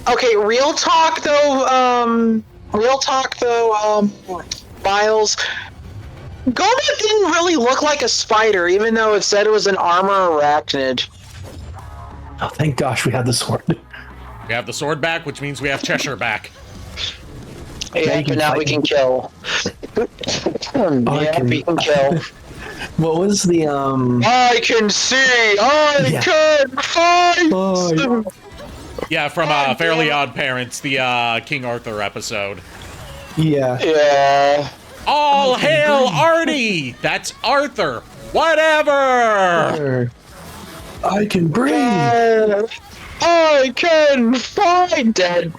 okay, real talk though, Miles, Goma didn't really look like a spider, even though it said it was an armor arachnid. Oh, thank gosh we have the sword. We have the sword back, which means we have Cheshire back. Yeah, you can but now fight we can him. kill. Yeah, can- we can kill. What was the I can see! I Yeah. can fight! Oh, Yeah, from God Fairly damn. Odd Parents, the King Arthur episode. yeah. Yeah. All hail Artie! That's Arthur! Whatever! I can breathe. I can fight! Dead.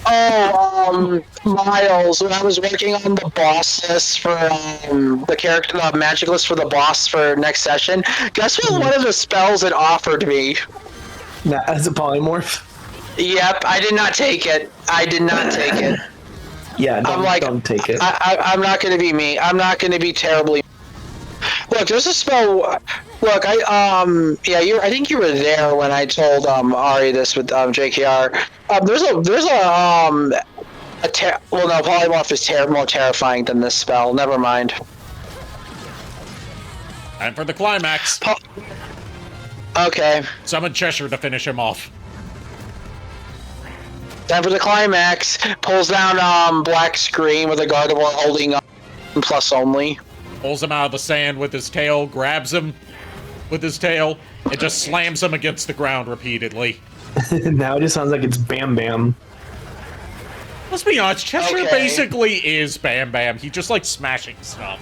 Oh, Miles, when I was working on the boss list for the magic list for the boss for next session, guess what one of the spells it offered me? Nah, as a polymorph. Yep, I did not take it. I did not take it. Yeah, don't take it. I'm not going to be me. I'm not going to be terribly. Look, there's a spell. Look, I think you were there when I told Ari this with JKR. There's a polymorph is more terrifying than this spell. Never mind. Time for the climax. Okay. Summon Cheshire to finish him off. Time for the climax. Pulls down Black Scream with a Gardevoir holding plus only. Pulls him out of the sand with his tail, grabs him with his tail, and just slams him against the ground repeatedly. Now it just sounds like it's Bam Bam. Let's be honest, Cheshire Okay. basically is Bam Bam. He just likes smashing stuff.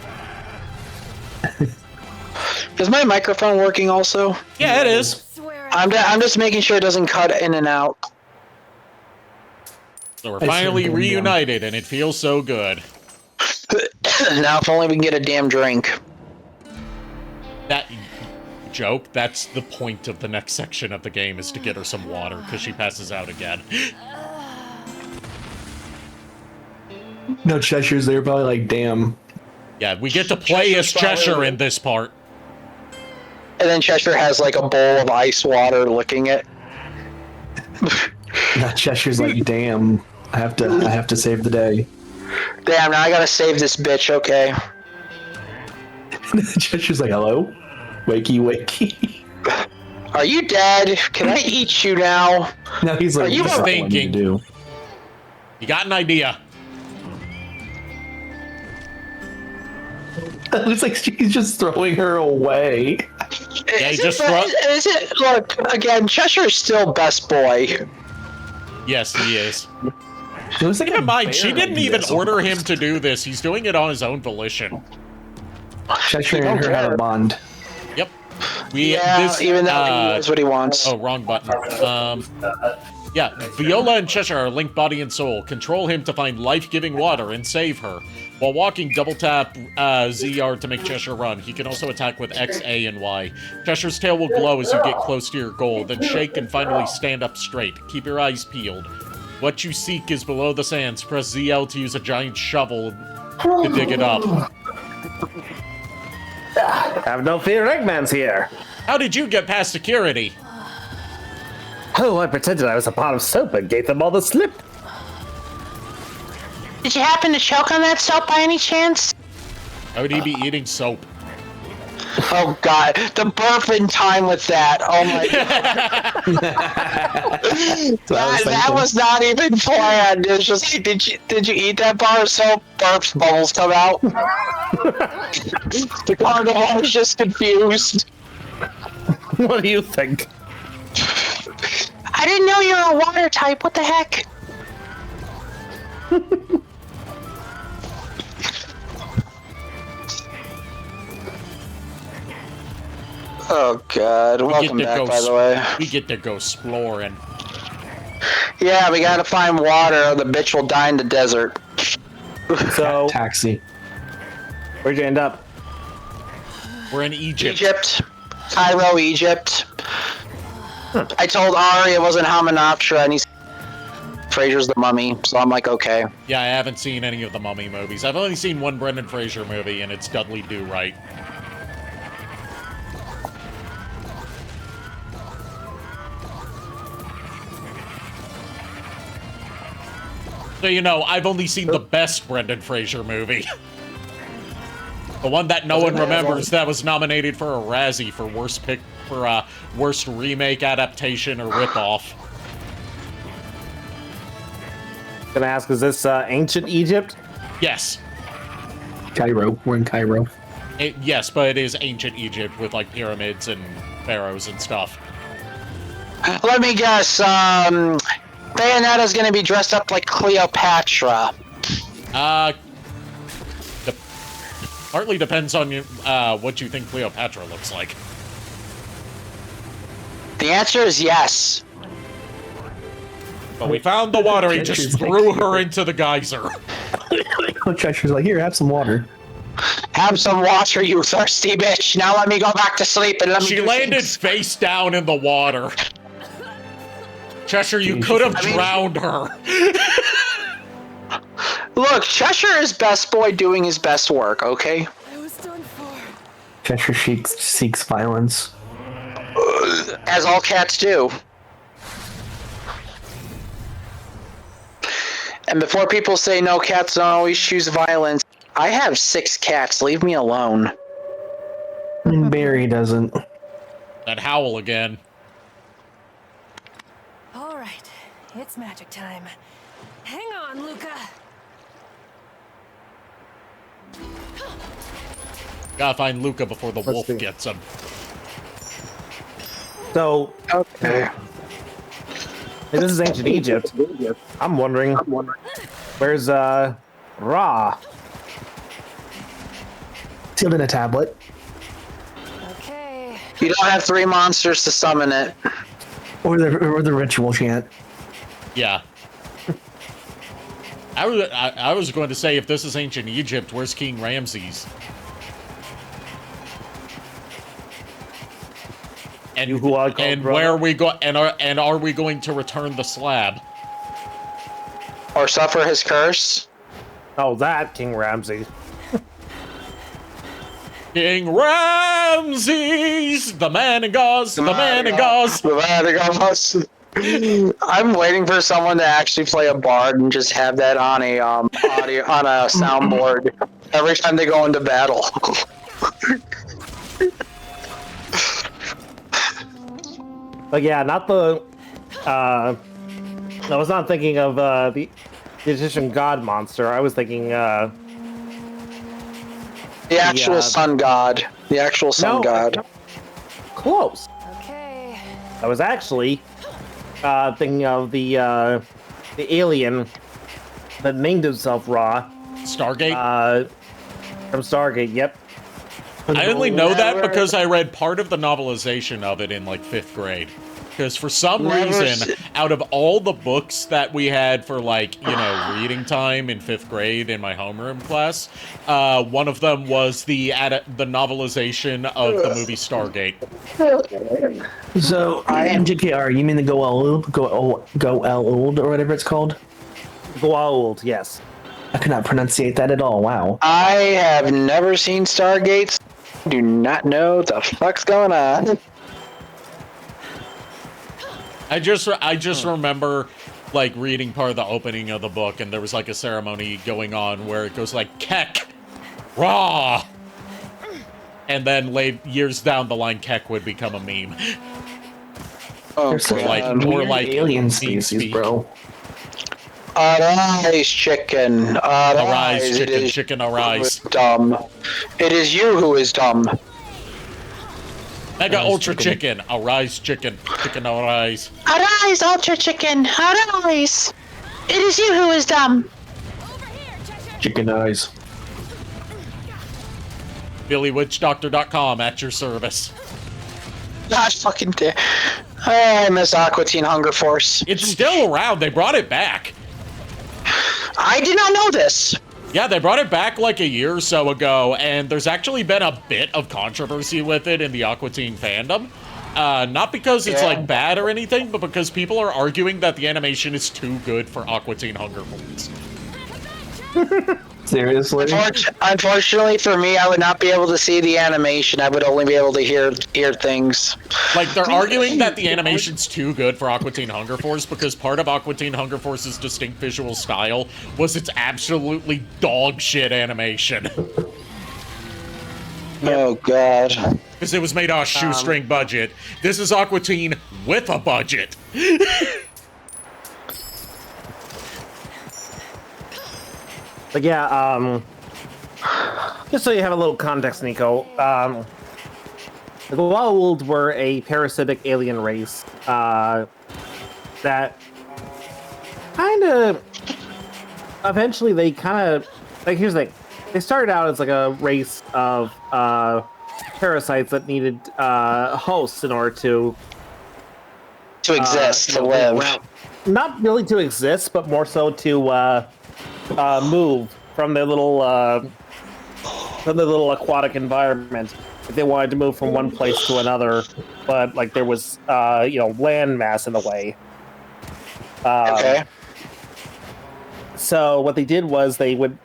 Is my microphone working also? Yeah, it is. Swear I'm just making sure it doesn't cut in and out. So we're I finally sure Bam Bam. reunited, and it feels so good. Now if only we can get a damn drink. That joke, that's the point of the next section of the game, is to get her some water, because she passes out again. No, Cheshire's there, probably like, damn. Yeah, we get to play as Cheshire's Cheshire probably- in this part. And then Cheshire has like a bowl of ice water licking it. Now Cheshire's like, damn. I have to save the day. Damn, now I gotta save this bitch, okay. Cheshire's like, hello? Wakey, wakey. Are you dead? Can I eat you now? Now he's like, Are you "What's that one you thinking?" do?" You got an idea. It looks like she's just throwing her away. Yeah, he Is just it, look, again, Cheshire's still best boy. Yes, he is. It looks like Keep in a mind, she bear didn't like even this order him almost. to do this. He's doing it on his own volition. Cheshire and her have a bond. Yep. We Yeah, this, even though he knows what he wants. Oh, wrong button. Yeah, Viola and Cheshire are linked body and soul. Control him to find life-giving water and save her. While walking, double tap ZR to make Cheshire run. He can also attack with X, A, and Y. Cheshire's tail will glow as you get close to your goal, then shake and finally stand up straight. Keep your eyes peeled. What you seek is below the sands. Press ZL to use a giant shovel to dig it up. Have no fear, Eggman's here. How did you get past security? Oh, I pretended I was a pot of soap and gave them all the slip. Did you happen to choke on that soap by any chance? How would he be eating soap? Oh god, the burping time with that. Oh my god. that was not even planned. It's just like, did you eat that bar of soap? Burps, bubbles come out. The carnivore is just confused. What do you think? I didn't know you were a water type. What the heck? Oh god, welcome back, by the way. We get to go exploring. Yeah, we gotta find water or the bitch will die in the desert. So, Taxi. where'd you end up? We're in Egypt. Egypt. Cairo, Egypt. I told Ari it wasn't Hamanoptera and he's Fraser's the Mummy, so I'm like, okay. Yeah, I haven't seen any of the Mummy movies. I've only seen one Brendan Fraser movie, and it's Dudley Do Right. So you know, I've only seen the best Brendan Fraser movie. The one that no one remembers that was nominated for a Razzie for worst remake, adaptation, or ripoff. Gonna ask, is this ancient Egypt? Yes. Cairo. We're in Cairo. Yes, but it is ancient Egypt with like pyramids and pharaohs and stuff. Let me guess, Bayonetta's gonna be dressed up like Cleopatra. Partly depends on you, what you think Cleopatra looks like. The answer is yes. But we found the water. He just threw her into the geyser. Cheshire's like, here, have some water. Have some water, you thirsty bitch. Now let me go back to sleep and let me She do landed things. face down in the water. Cheshire, you could have drowned her. Look, Cheshire is best boy doing his best work, okay? I was done for. Cheshire seeks violence. As all cats do. And before people say no, cats don't always choose violence, I have 6 cats. Leave me alone. Barry doesn't. That howl again. All right, it's magic time. Hang on, Luca. Gotta find Luca before the wolf see. gets him. So, Okay. if this is ancient Egypt. I'm wondering, where's Ra? Sealed in a tablet. Okay. You don't have 3 monsters to summon it. Or the ritual chant. Yeah. I was going to say, if this is ancient Egypt, where's King Ramses? And, who I call and brother? where we go and are we going to return the slab? Or suffer his curse. Oh, that King Ramses. King Ramses, the man in gauze, the man in gauze. The man in gauze. I'm waiting for someone to actually play a bard and just have that on a audio on a soundboard every time they go into battle. But yeah, not the. I was not thinking of the Egyptian god monster. I was thinking. The actual sun god. The actual sun god. Close. Okay. I was actually thinking of the alien that named himself Ra. Stargate? From Stargate. Yep. I only know that because I read part of the novelization of it in like 5th grade. Because for some reason, out of all the books that we had for like, you know, reading time in 5th grade in my homeroom class, one of them was the novelization of the movie Stargate. So, MJKR, you mean the Goa'uld or whatever it's called? Goa'uld, yes. I could not pronunciate that at all. Wow. I have never seen Stargates. Do not know what the fuck's going on. I just remember like reading part of the opening of the book, and there was like a ceremony going on where it goes like Kek, Ra, and then years down the line, Kek would become a meme. Oh, There's such God. or like alien team species, speak. bro. Arise, chicken. Arise, It chicken, is chicken, you who arise. is dumb. It is you who is dumb. Mega Ultra Chicken, arise, chicken, chicken, arise. Arise, Ultra Chicken. Arise. It is you who is dumb. Chicken eyes. BillyWitchDoctor.com at your service. Gosh fucking damn. I miss Aqua Teen Hunger Force. It's still around. They brought it back. I did not know this. Yeah, they brought it back like a year or so ago, and there's actually been a bit of controversy with it in the Aqua Teen fandom. Not because it's like bad or anything, but because people are arguing that the animation is too good for Aqua Teen Hunger Force. Seriously? Unfortunately for me, I would not be able to see the animation. I would only be able to hear things. Like, they're arguing that the animation's too good for Aqua Teen Hunger Force because part of Aqua Teen Hunger Force's distinct visual style was its absolutely dog shit animation. Oh god. Because it was made on a shoestring budget. This is Aqua Teen with a budget. But yeah, just so you have a little context, Nico, the Goa'uld were a parasitic alien race that kind of eventually they here's the thing. They started out as like a race of parasites that needed hosts in order to To exist, to live. not really to exist, but more so to move from their little aquatic environment. If they wanted to move from one place to another, but like there was land mass in the way. Okay. So what they did was they would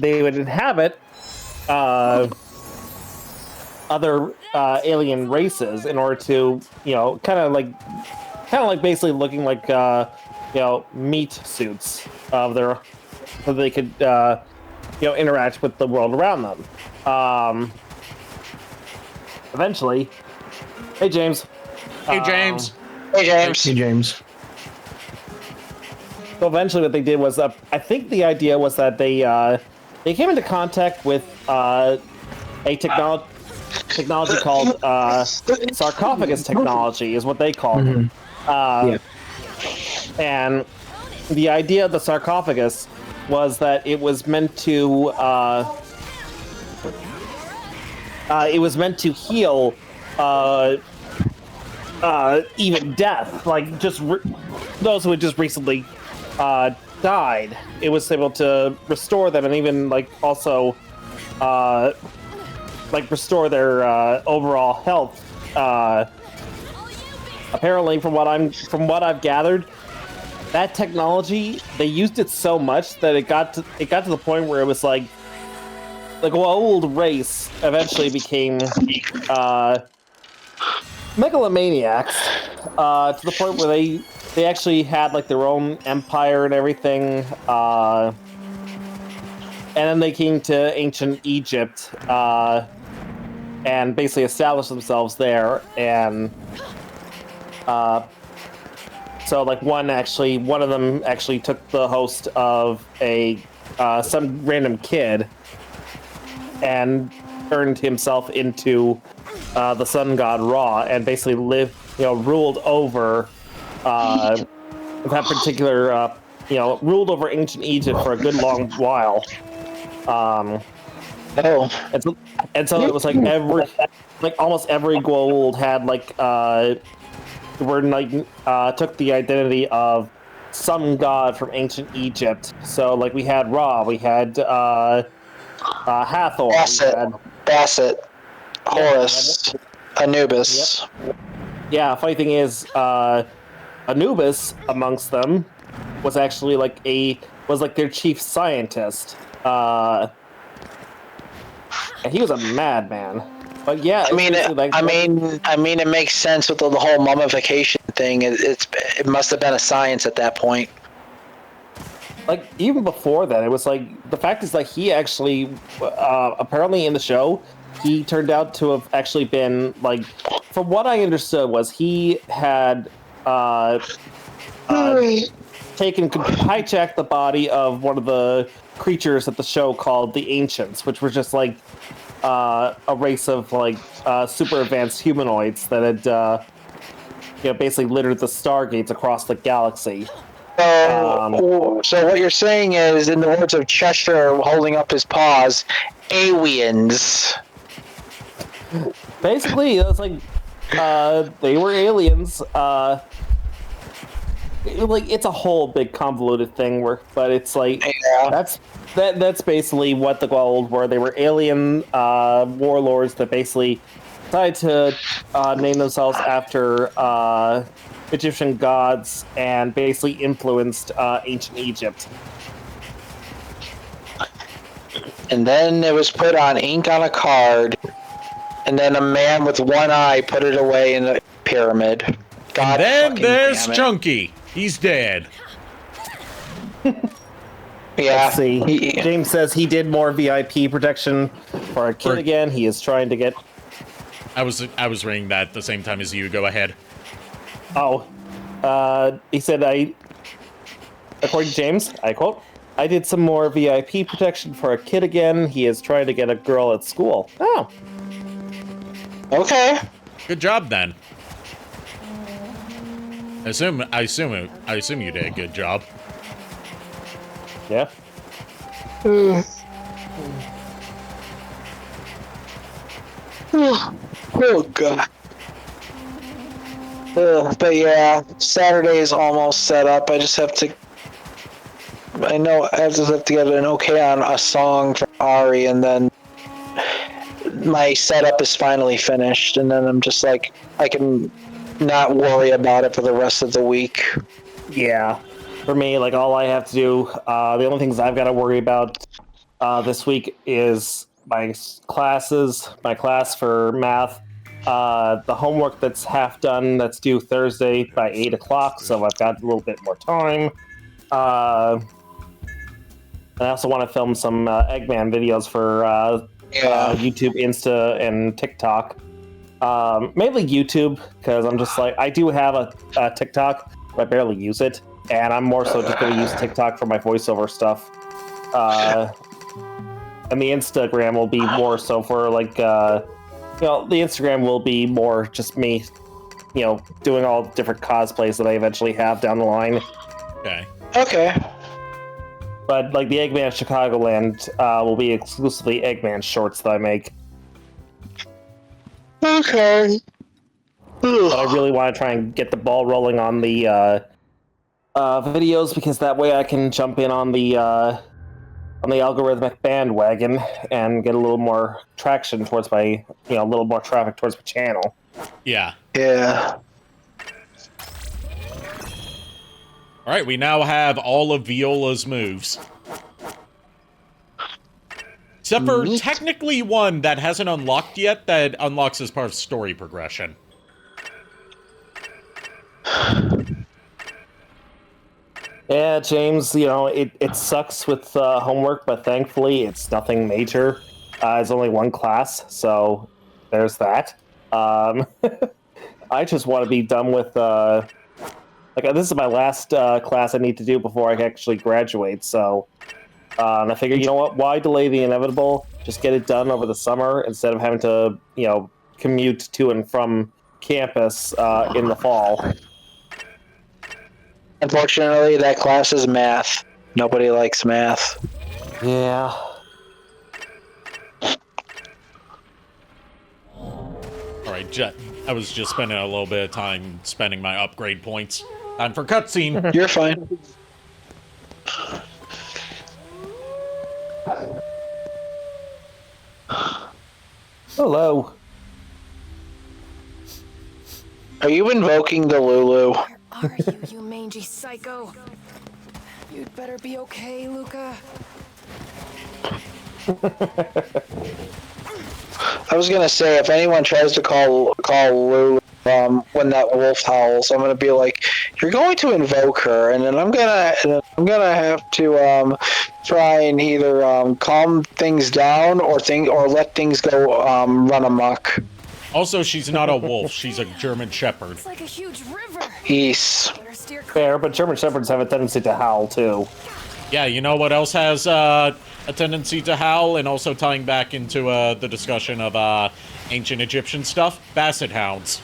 inhabit other alien races in order to kind of like basically looking like meat suits of their, so they could interact with the world around them. Eventually, hey James. Hey, James. Hey, James. Hey, James. So eventually, what they did was, I think the idea was that they came into contact with a technology called sarcophagus technology, is what they called it. And the idea of the sarcophagus was that it was meant to heal even death, like just those who had just recently died. It was able to restore them, and even like also restore their overall health. Apparently, from what I've gathered, that technology, they used it so much that it got to the point where it was like an old race eventually became megalomaniacs, to the point where they actually had like their own empire and everything. And then they came to ancient Egypt and basically established themselves there. And so like one of them actually took the host of some random kid and turned himself into the sun god Ra, and basically ruled over that particular ruled over ancient Egypt for a good long while. And so it was like almost every gold had took the identity of some god from ancient Egypt. So like we had Ra, we had Hathor, Basset, Horus, Anubis. Yep. Yeah, funny thing is, Anubis amongst them was actually their chief scientist. And he was a madman. But yeah, I mean, it makes sense with the whole mummification thing. It must have been a science at that point. Like even before that, it was like the fact is like he actually apparently in the show he turned out to have actually been like, from what I understood was he had hijacked the body of one of the creatures at the show called the Ancients, which were just like a race of like super advanced humanoids that had basically littered the stargates across the galaxy. So what you're saying is, in the words of Cheshire holding up his paws, aliens. Basically, it's like they were aliens. It's a whole big convoluted thing, but it's like that's basically what the gold were. They were alien warlords that basically decided to name themselves after Egyptian gods and basically influenced ancient Egypt. And then it was put on ink on a card, and then a man with one eye put it away in a pyramid. God, then there's Chunky. He's dead. Yeah. Let's see. James says he did more VIP protection for a kid again. He is trying to get. I was reading that at the same time as you. Go ahead. Oh, he said according to James, I quote, "I did some more VIP protection for a kid again. He is trying to get a girl at school." Oh. Okay. Good job then. I assume you did a good job. Yeah. Oh God. But yeah, Saturday is almost set up. I just have to. I know I just have to get an okay on a song from Ari, and then my setup is finally finished, and then I'm just like, I can not worry about it for the rest of the week. Yeah. For me, like, all I have to do, the only things I've got to worry about this week is my classes, my class for math, the homework that's half done, that's due Thursday by 8 o'clock, so I've got a little bit more time. And I also want to film some Eggman videos for YouTube, Insta, and TikTok. Mainly YouTube, because I'm just like, I do have a TikTok, but I barely use it. And I'm more so just going to use TikTok for my voiceover stuff. And the Instagram will be more so for, like, the Instagram will be more just me, doing all different cosplays that I eventually have down the line. Okay. But, like, the Eggman Chicagoland will be exclusively Eggman shorts that I make. Okay. But I really want to try and get the ball rolling on the videos, because that way I can jump in on the algorithmic bandwagon and get a little more traction towards my, a little more traffic towards my channel. Yeah. Yeah. All right, we now have all of Viola's moves. Except for technically one that hasn't unlocked yet, that unlocks as part of story progression. Yeah, James, it sucks with homework, but thankfully it's nothing major. It's only one class, so there's that. I just want to be done with... this is my last class I need to do before I actually graduate, so... and I figured, you know what, why delay the inevitable? Just get it done over the summer instead of having to, commute to and from campus in the fall. Unfortunately, that class is math. Nobody likes math. Yeah. Alright, I was just spending a little bit of time spending my upgrade points. Time for cutscene. You're fine. Hello. Are you invoking the Lulu? Where are you, you mangy psycho? You'd better be okay, Luca. I was gonna say, if anyone tries to call Lulu when that wolf howls, I'm gonna be like, you're going to invoke her, and then I'm gonna have to try and either calm things down or let things go run amok. Also, she's not a wolf. She's a German Shepherd. It's like a huge river. East. Better steer clear. Fair, but German Shepherds have a tendency to howl, too. Yeah, you know what else has a tendency to howl? And also tying back into the discussion of ancient Egyptian stuff? Basset hounds.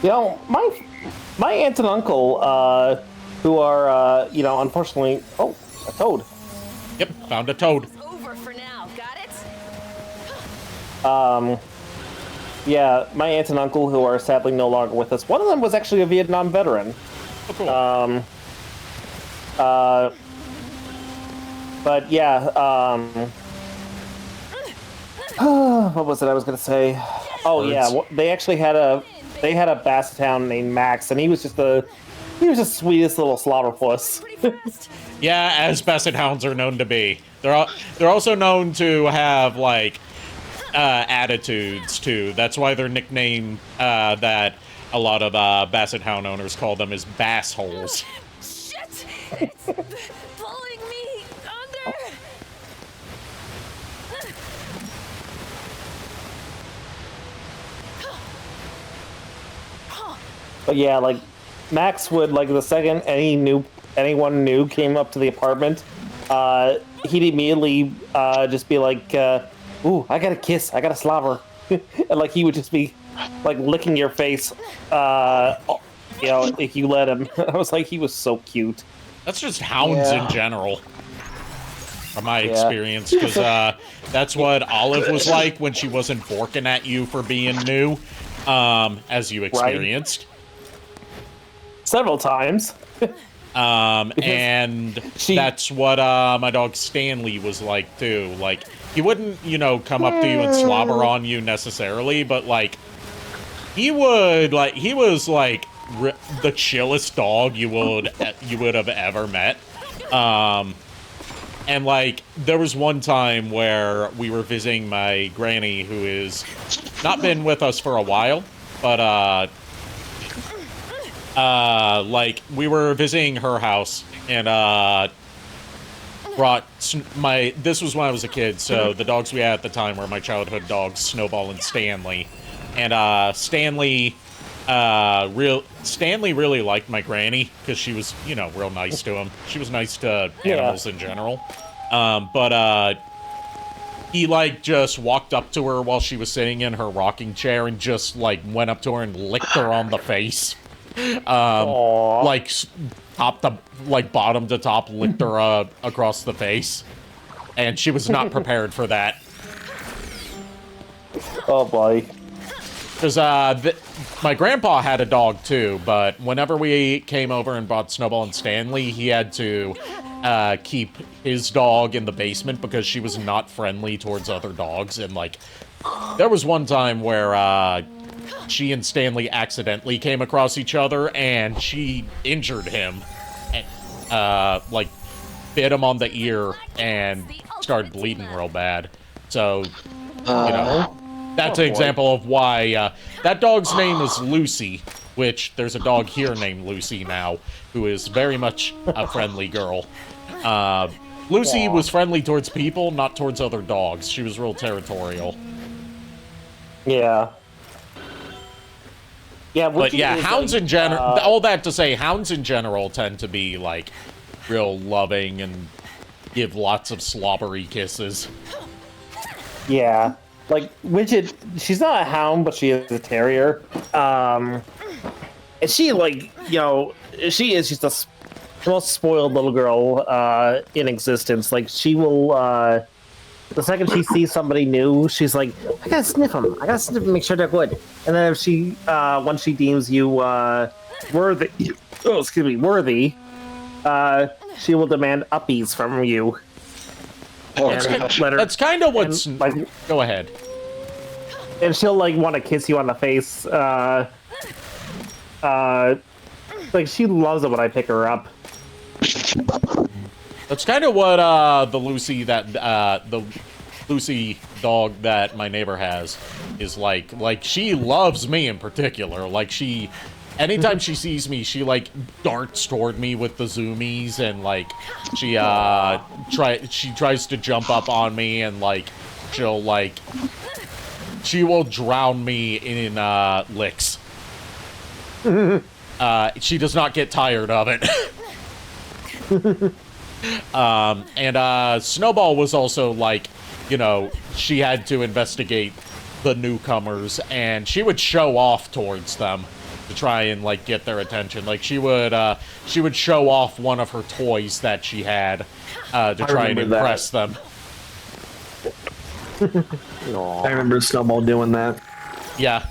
My aunt and uncle, who are, unfortunately... Oh, a toad. Yep, found a toad. It's over for now. Got it? Yeah, my aunt and uncle, who are sadly no longer with us. One of them was actually a Vietnam veteran. Oh, cool. But yeah, what was it I was gonna say? Oh yeah, they actually had a basset hound named Max, and he was just the sweetest little slaughterpuss. Pretty fast. Yeah, as basset hounds are known to be. They're also known to have, like, attitudes, too. That's why their nickname that a lot of basset hound owners call them is bass holes. Shit! It's pulling me under. But yeah, like Max would, like, the second anyone new came up to the apartment, he'd immediately just be like, "Ooh, I got a kiss, I got a slobber," and like he would just be like licking your face, if you let him. I was like, he was so cute. That's just hounds in general. from my experience, because that's what Olive was like when she wasn't borking at you for being new, as you experienced. Several times. And that's what my dog Stanley was like too. Like, he wouldn't, you know, come up to you and slobber on you necessarily, but like, he was like the chillest dog you would have ever met. And like, there was one time where we were visiting my granny, who is not been with us for a while, but like, we were visiting her house, and this was when I was a kid, so the dogs we had at the time were my childhood dogs, Snowball and Stanley. And Stanley really liked my granny, because she was, you know, real nice to him. She was nice to animals in general. But he, like, just walked up to her while she was sitting in her rocking chair and just, like, went up to her and licked her on the face. Like, bottom to top, licked her across the face. And she was not prepared for that. Oh, boy. Because my grandpa had a dog too, but whenever we came over and brought Snowball and Stanley, he had to keep his dog in the basement because she was not friendly towards other dogs. And like, there was one time where she and Stanley accidentally came across each other, and she injured him, and like bit him on the ear and started bleeding real bad. So, you know. That's an example of why that dog's name is Lucy, which there's a dog here named Lucy now, who is very much a friendly girl. Lucy was friendly towards people, not towards other dogs. She was real territorial. Yeah. Yeah, but yeah, hounds in general, all that to say, hounds in general tend to be, like, real loving and give lots of slobbery kisses. Yeah. Like, Widget, she's not a hound, but she is a terrier. And she, like, you know, she is just the most spoiled little girl in existence. Like, she will, the second she sees somebody new, she's like, I gotta sniff them. I gotta sniff them, make sure they're good. And then if she, once she deems you worthy, she will demand uppies from you. That's kind of what's... like, go ahead. And she'll, like, want to kiss you on the face. Like, she loves it when I pick her up. That's kind of what the Lucy dog that my neighbor has is like. Like, she loves me in particular. Like, anytime she sees me, she, like, darts toward me with the zoomies, and, like, she tries to jump up on me, and, like, she will drown me in licks. She does not get tired of it. And Snowball was also, like, you know, she had to investigate the newcomers, and she would show off towards them to try and, like, get their attention. Like, she would show off one of her toys that she had to try and impress them. I remember Snowball doing that. Yeah,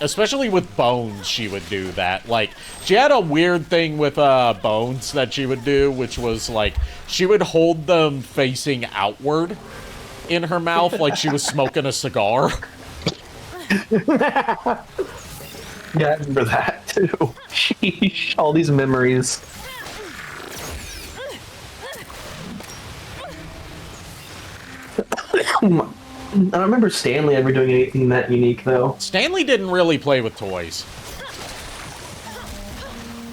especially with Bones, she would do that. Like, she had a weird thing with Bones that she would do, which was, like, she would hold them facing outward in her mouth like she was smoking a cigar. Yeah, I remember that, too. Sheesh, all these memories. I don't remember Stanley ever doing anything that unique, though. Stanley didn't really play with toys.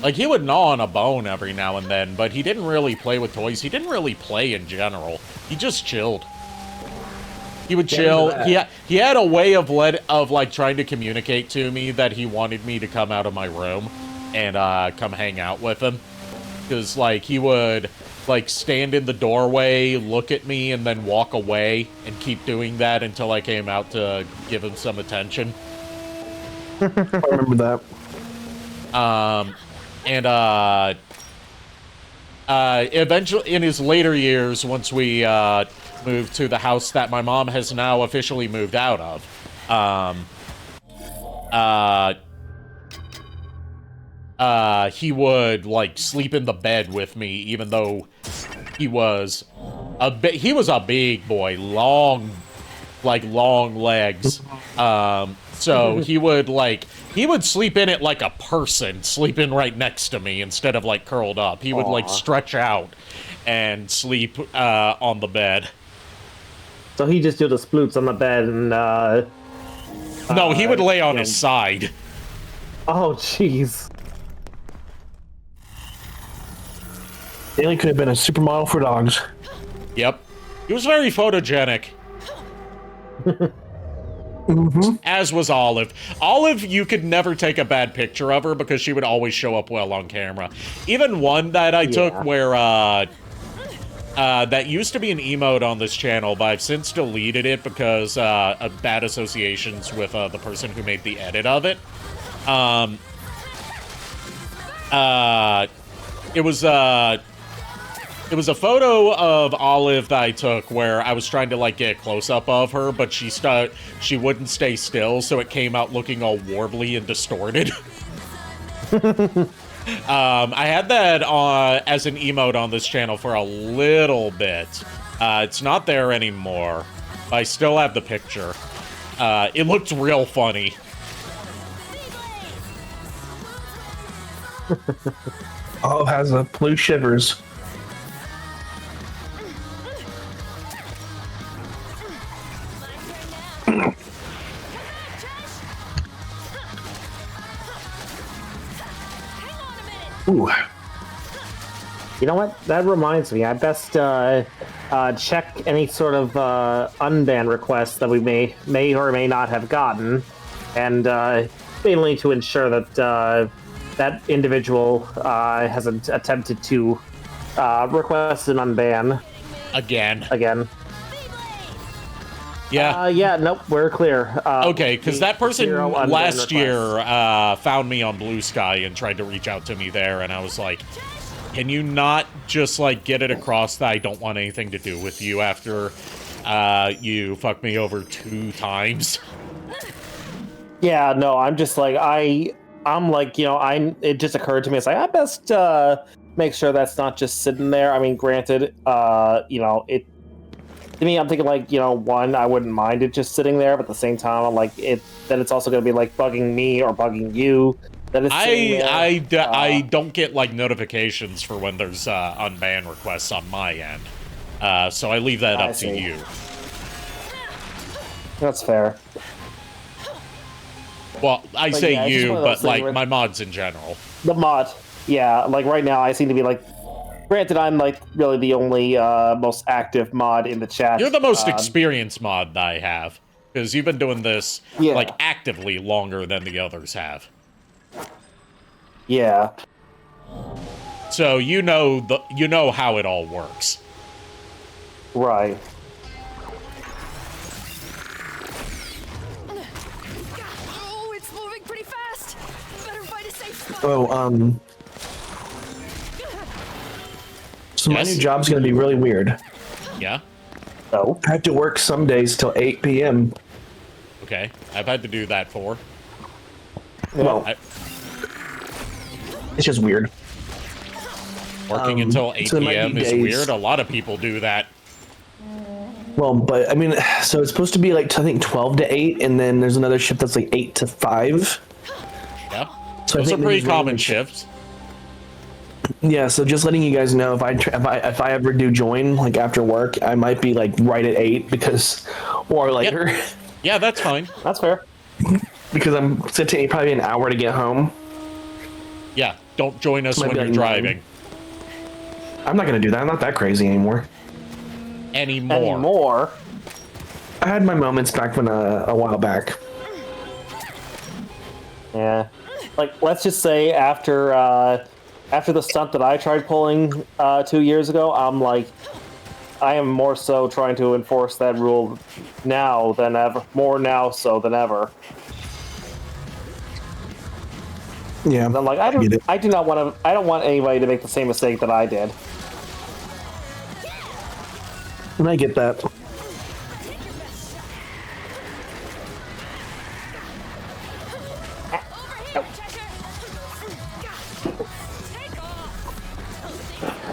Like, he would gnaw on a bone every now and then, but he didn't really play with toys. He didn't really play in general. He just chilled. He would chill. He had a way of like trying to communicate to me that he wanted me to come out of my room and come hang out with him. Because, like, he would, like, stand in the doorway, look at me, and then walk away, and keep doing that until I came out to give him some attention. I remember that. Eventually, in his later years, once we moved to the house that my mom has now officially moved out of, he would like sleep in the bed with me, even though he was a big boy, long legs. So he would sleep in it like a person, sleeping right next to me instead of like curled up. He would like stretch out and sleep on the bed. So he just do the sploots on the bed and no, he would lay on his side. Oh jeez. Daly could have been a supermodel for dogs. Yep. He was very photogenic. As was Olive. Olive, you could never take a bad picture of her because she would always show up well on camera. Even one that I took where, that used to be an emote on this channel, but I've since deleted it because of bad associations with the person who made the edit of it. It was a photo of Olive that I took where I was trying to like get a close-up of her, but she wouldn't stay still, so it came out looking all warbly and distorted. I had that as an emote on this channel for a little bit. It's not there anymore, but I still have the picture. It looked real funny. Olive has the blue shivers. Ooh. You know what? That reminds me. I best check any sort of unban requests that we may or may not have gotten, and mainly to ensure that that individual hasn't attempted to request an unban Again. Yeah. Yeah, nope, we're clear. Okay, because that person zero unban last year requests. found me on Blue Sky and tried to reach out to me there, and I was like, can you not just, like, get it across that I don't want anything to do with you after you fucked me over 2 times? Yeah, no, I'm just like, I'm like, you know, it just occurred to me, it's like, I best make sure that's not just sitting there. I mean, granted, you know, to me, I'm thinking like, you know, one, I wouldn't mind it just sitting there, but at the same time, I'm like, then it's also going to be like bugging me or bugging you. That it's I don't get like notifications for when there's unban requests on my end, so I leave that up to you. That's fair. Well, I say yeah, you, but like my mods in general. The mod, yeah, like right now, I seem to be like. Granted, I'm like really the only most active mod in the chat. You're the most experienced mod that I have, because you've been doing this like actively longer than the others have. Yeah. So you know how it all works. Right. Oh, it's moving pretty fast. Better find a safe spot. Oh, so my new job's gonna be really weird. Yeah? So? I have to work some days till 8 p.m. Okay. I've had to do that for. Well, it's just weird. Working until 8 so it might p.m. be is days. weird. A lot of people do that. Well, but I mean, so it's supposed to be like I think 12 to 8, and then there's another shift that's like 8 to 5. Yeah. So Those I are think pretty these common random shifts. Yeah, so just letting you guys know if I ever do join like after work, I might be like right at 8 or later. Yep. Yeah, that's fine. That's fair. Because I'm it's gonna take me probably an hour to get home. Yeah, don't join us Might when be you're like driving. I'm not gonna do that. I'm not that crazy anymore. Anymore. I had my moments back when a while back. Yeah. Like, let's just say after the stunt that I tried pulling 2 years ago, I'm like, I am more so trying to enforce that rule now than ever. More now so than ever. Yeah, I'm like, I don't want anybody to make the same mistake that I did. And I get that.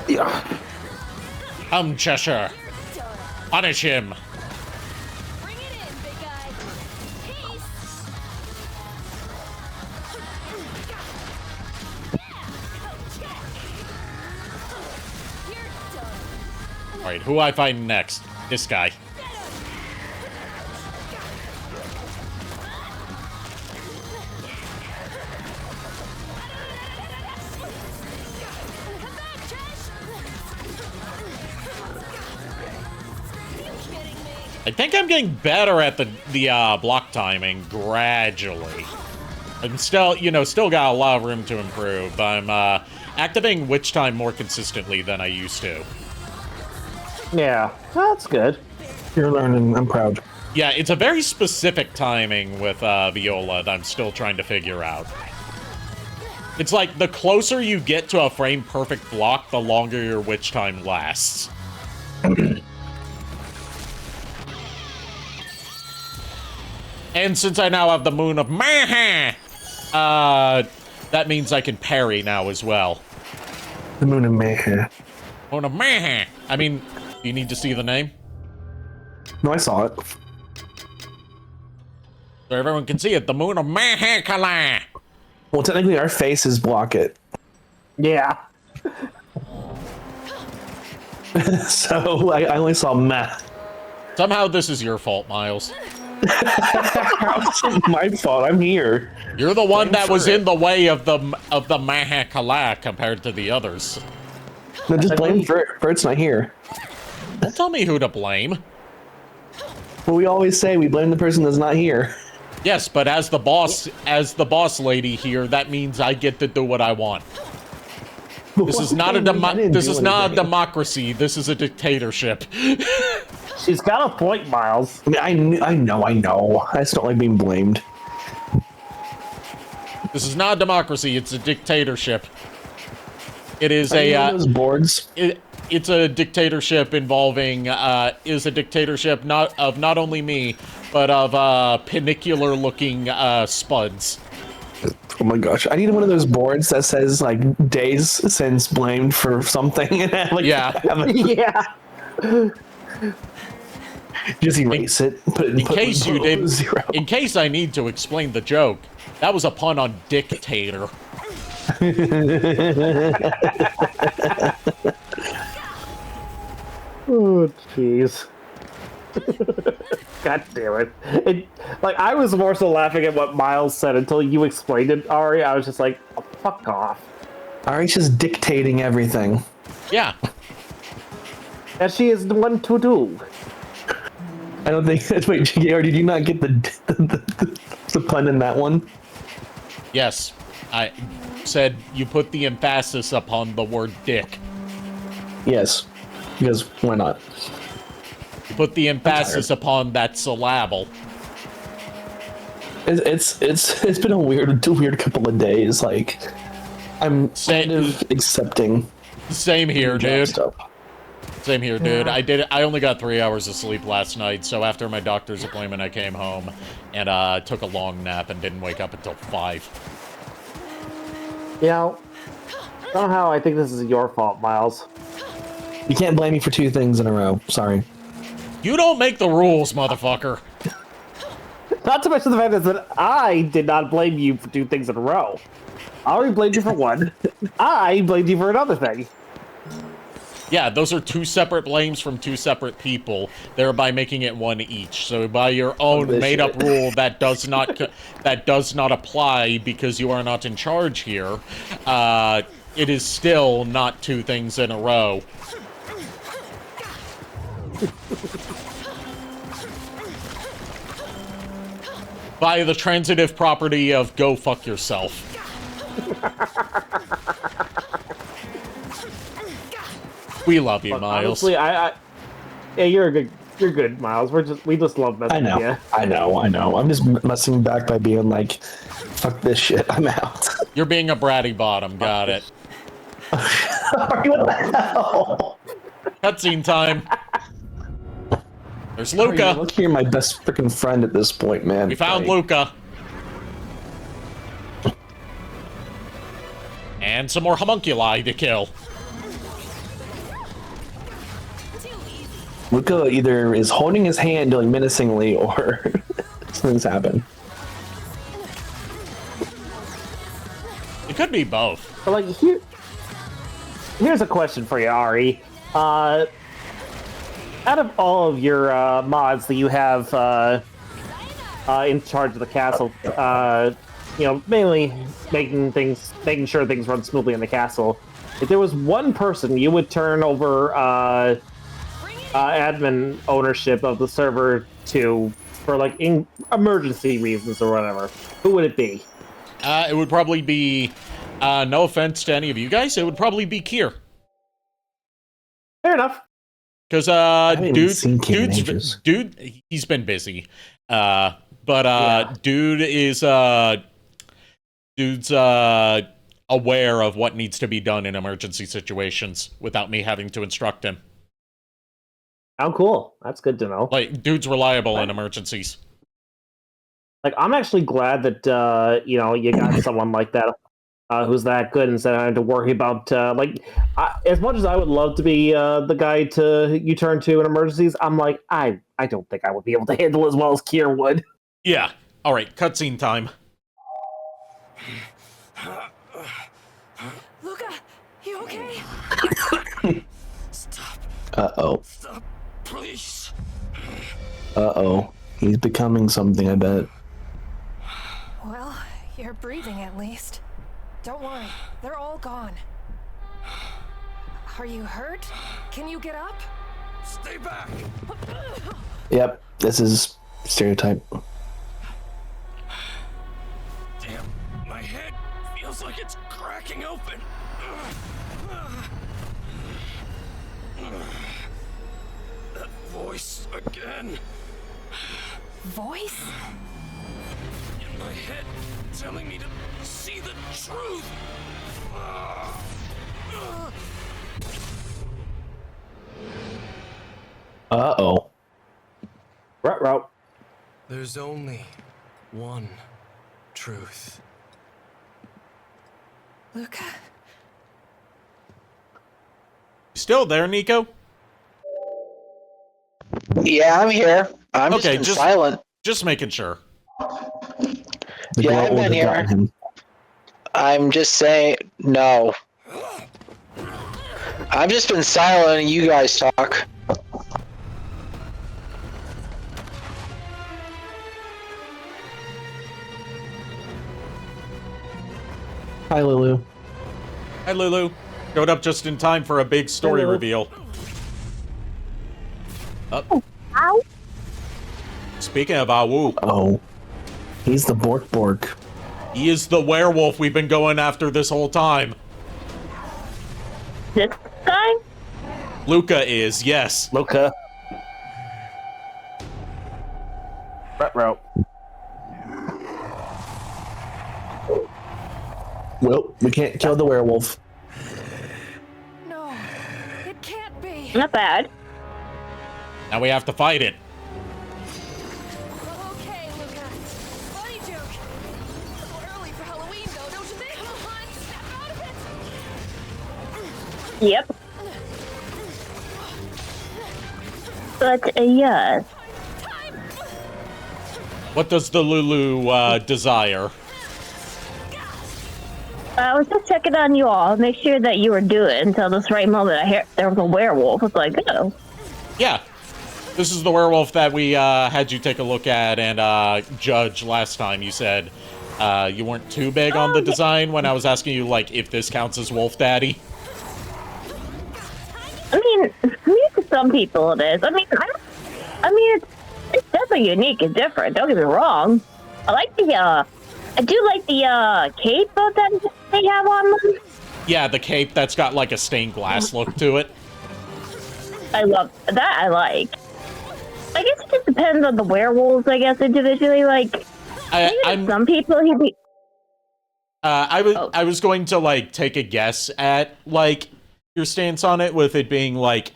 Yeah. Come, Cheshire. Punish him. Bring it in, big guy. Peace. You're done. All right, who I find next? This guy. Come back, Chesh. Are you kidding me? I think I'm getting better at the block timing gradually. I'm still, still got a lot of room to improve. I'm activating witch time more consistently than I used to. Yeah, that's good. You're learning. I'm proud. Yeah, it's a very specific timing with Viola that I'm still trying to figure out. It's like the closer you get to a frame-perfect block, the longer your witch time lasts. And since I now have the Moon of Maha, that means I can parry now as well. The Moon of Mayhem. Moon of Maha. I mean, do you need to see the name? No, I saw it. So everyone can see it. The Moon of Mahakala. Well, technically, our faces block it. Yeah. So I only saw meh. Somehow this is your fault, Miles. It's my fault. I'm here. You're the one that was in the way of the Mahakala compared to the others. No, just blame Bert's not here. Don't tell me who to blame. Well, we always say we blame the person that's not here. Yes, but as the boss lady here, that means I get to do what I want. This is not a democracy. This is a dictatorship. She's got a point, Miles. I mean, I know. I just don't like being blamed. This is not a democracy. It's a dictatorship. It is Those boards. It's a dictatorship involving is a dictatorship not only me, but of panicular-looking spuds. Oh my gosh! I need one of those boards that says like days since blamed for something. Like, Yeah. Yeah. Just erase it. Put it In case you didn't, zero. in case I need to explain the joke, that was a pun on dictator. Oh, jeez. God damn it. Like, I was more so laughing at what Miles said until you explained it, Ari. I was just like, oh, fuck off. Ari's just dictating everything. Yeah. And she is the one to do. I don't think. Wait, JR, did you not get the pun in that one? Yes. I said you put the emphasis upon the word dick. Yes. Because why not? You put the emphasis upon that syllable. It's been a weird couple of days. Like, I'm kind of accepting. Same here, dude. Stuff. Same here, dude. I only got 3 hours of sleep last night, so after my doctor's appointment, I came home and took a long nap and didn't wake up until 5. You know, somehow I think this is your fault, Miles. You can't blame me for 2 things in a row. Sorry. You don't make the rules, motherfucker. Not to mention the fact that I did not blame you for 2 things in a row. I already blamed you for one. I blamed you for another thing. Yeah, those are 2 separate blames from 2 separate people, thereby making it one each. So by your own made-up rule that does not apply because you are not in charge here, it is still not 2 things in a row. By the transitive property of go fuck yourself. We love you, Miles. Honestly, yeah, you're good, Miles. We just love messing with you. I know. I'm just messing back by being like, fuck this shit, I'm out. You're being a bratty bottom, got it. What the hell? Cutscene time. There's Luca. Look, you're my best freaking friend at this point, man. We found Like, Luca. And some more homunculi to kill. Luca either is holding his hand, doing menacingly, or something's happened. It could be both. But like here's a question for you, Ari. Out of all of your mods that you have in charge of the castle, mainly making sure things run smoothly in the castle. If there was one person you would turn over admin ownership of the server to for like emergency reasons or whatever, who would it be? It would probably be, no offense to any of you guys, it would probably be Kier. Fair enough. Because, dude, he's been busy. Dude's aware of what needs to be done in emergency situations without me having to instruct him. Oh, cool. That's good to know. Like, dude's reliable in emergencies. Like, I'm actually glad that you got someone like that who's that good instead of having to worry about as much as I would love to be the guy you turn to in emergencies. I'm like, I don't think I would be able to handle as well as Kier would. Yeah. All right. Cutscene time. Luca, you okay? Stop. Uh-oh. Stop, please. Uh-oh. He's becoming something, I bet. Well, you're breathing at least. Don't worry, they're all gone. Are you hurt? Can you get up? Stay back. Yep, this is stereotype. Damn, my head feels like it's cracking open. That voice again. Voice? In my head, telling me to see the truth. Uh-oh. Ruh-roh. There's only one truth. Luca? Still there, Nico? Yeah, I'm here. I'm Okay, just silent. Just making sure. The Yeah, girl I've been would have here. gotten him. I'm just saying no. I've just been silent and you guys talk. Hi, Lulu. Hi, Lulu. Showed up just in time for a big story Hello. reveal. Ow. Speaking of Awu, Oh. He's the Bork Bork. he is the werewolf we've been going after this whole time. This guy? Luca is, yes. Luca. Ruh-roh. Well, we can't kill the werewolf. No, it can't be. Not bad. Now we have to fight it. Okay, Luca. Funny joke. A little early for Halloween, though, don't you think? Come on, snap out of it. Yep. But, yes. Time. What does the Lulu desire? I was just checking on you all, make sure that you were doing until this right moment I hear there was a werewolf. I was like, oh. Yeah. This is the werewolf that we had you take a look at and judge last time. You said you weren't too big on the design when I was asking you, like, if this counts as Wolf Daddy. I mean, to some people it is. I mean, it's definitely unique and different. Don't get me wrong. I like I do like the cape that they have on them. Yeah, the cape that's got, like, a stained glass look to it. I love that. I like. I guess it just depends on the werewolves. I guess individually, like some people he'd be. I was going to, like, take a guess at, like, your stance on it, with it being, like,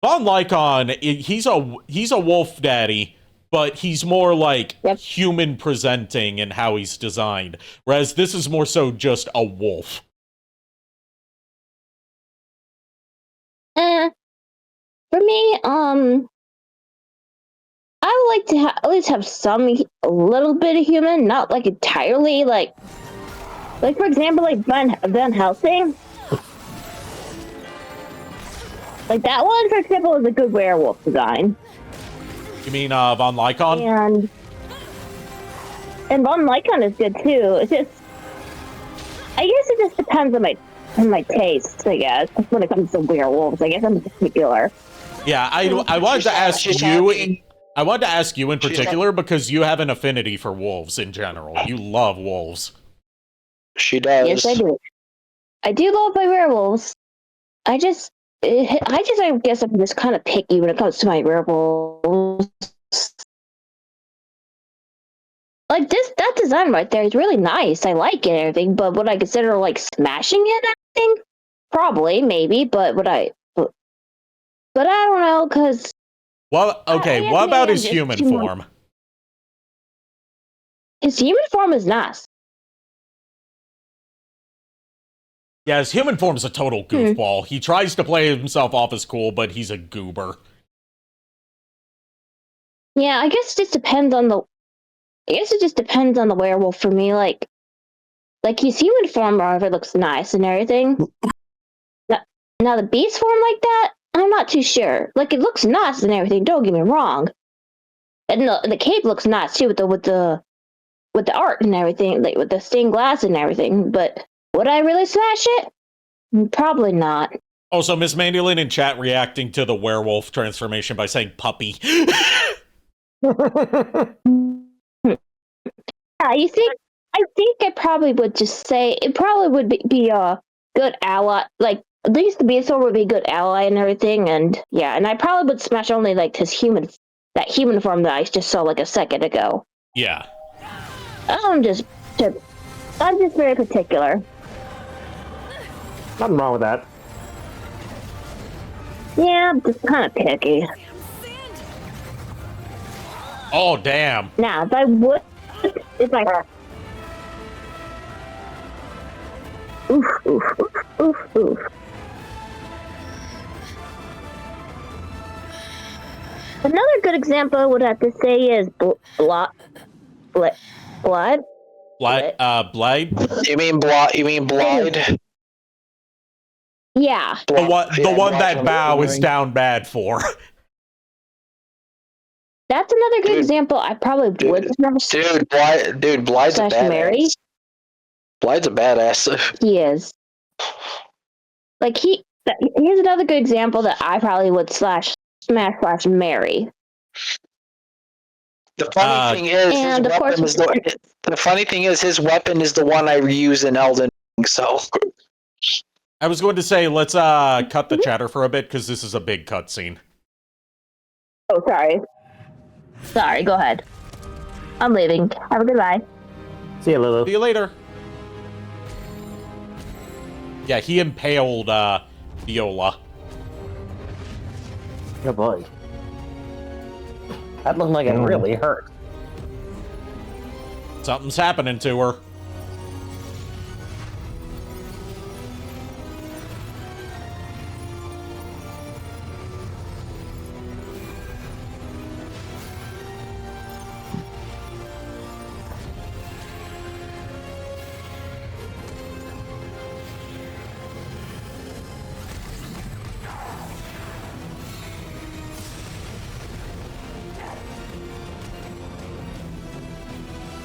Von Lycon, he's a wolf daddy, but he's more like human presenting in how he's designed. Whereas this is more so just a wolf. For me, I would like to at least have a little bit of human, not like entirely, like for example, like Van Helsing. Like that one, for example, is a good werewolf design. You mean Von Lycon? And Von Lycon is good too. It's just, I guess it just depends on my taste. I guess when it comes to werewolves, I guess I'm particular. Yeah, I wanted to ask you. I wanted to ask you in particular because you have an affinity for wolves in general. You love wolves. She does. Yes, I do. I do love my werewolves. I guess I'm just kind of picky when it comes to my werewolves. Like that design right there is really nice. I like it and everything, but would I consider like smashing it and everything? Probably, maybe, but would I? But I don't know, because... Well, okay, what about his human form? His human form is nice. Yeah, his human form is a total goofball. He tries to play himself off as cool, but he's a goober. Yeah, I guess it just depends on the... werewolf for me, like his human form, however, looks nice and everything. Now the beast form like that, I'm not too sure. Like, it looks nice and everything, don't get me wrong. And the cape looks nice too with the art and everything, like with the stained glass and everything, but would I really smash it? Probably not. Also, Miss Mandolin in chat reacting to the werewolf transformation by saying puppy. Yeah, you think? I think I probably would just say it probably would be a good ally. Like, at least the beast form would be a good ally and everything. And yeah, and I probably would smash only like that human form that I just saw like a second ago. Yeah. I'm just very particular. Nothing wrong with that. Yeah, I'm just kind of picky. Oh, damn. Now, if I oof. Another good example I would have to say is blood. You mean Blide? Yeah. The one that Bao is down bad for. That's another good example. I probably would smash. Blide's a badass. Mary. Blide's a badass. He is. Like here's another good example that I probably would smash Mary. The funny thing is, his weapon is the one I use in Elden Ring. So I was going to say, let's cut the chatter for a bit because this is a big cutscene. Oh, sorry. Sorry, go ahead. I'm leaving. Have a good bye. See you, Lulu. See you later. Yeah, he impaled Viola. Oh boy. That looked like it really hurt. Something's happening to her.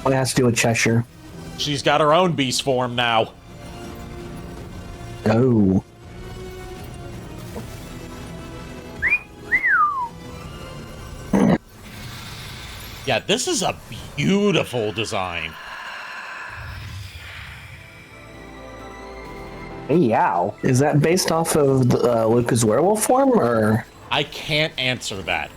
What has to do with Cheshire? She's got her own beast form now. Oh. Yeah, this is a beautiful design. Meow. Is that based off of Luca's werewolf form, or? I can't answer that.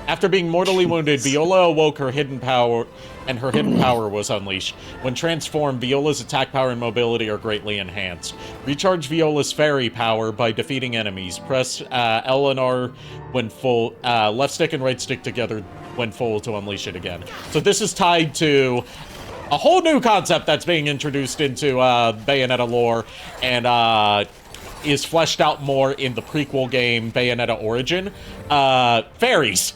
After being mortally wounded, Viola awoke her hidden power, and her hidden power was unleashed. When transformed, Viola's attack power and mobility are greatly enhanced. Recharge Viola's fairy power by defeating enemies. Press L and R when full, left stick and right stick together when full to unleash it again. So this is tied to a whole new concept that's being introduced into Bayonetta lore, and is fleshed out more in the prequel game, Bayonetta Origin. Fairies.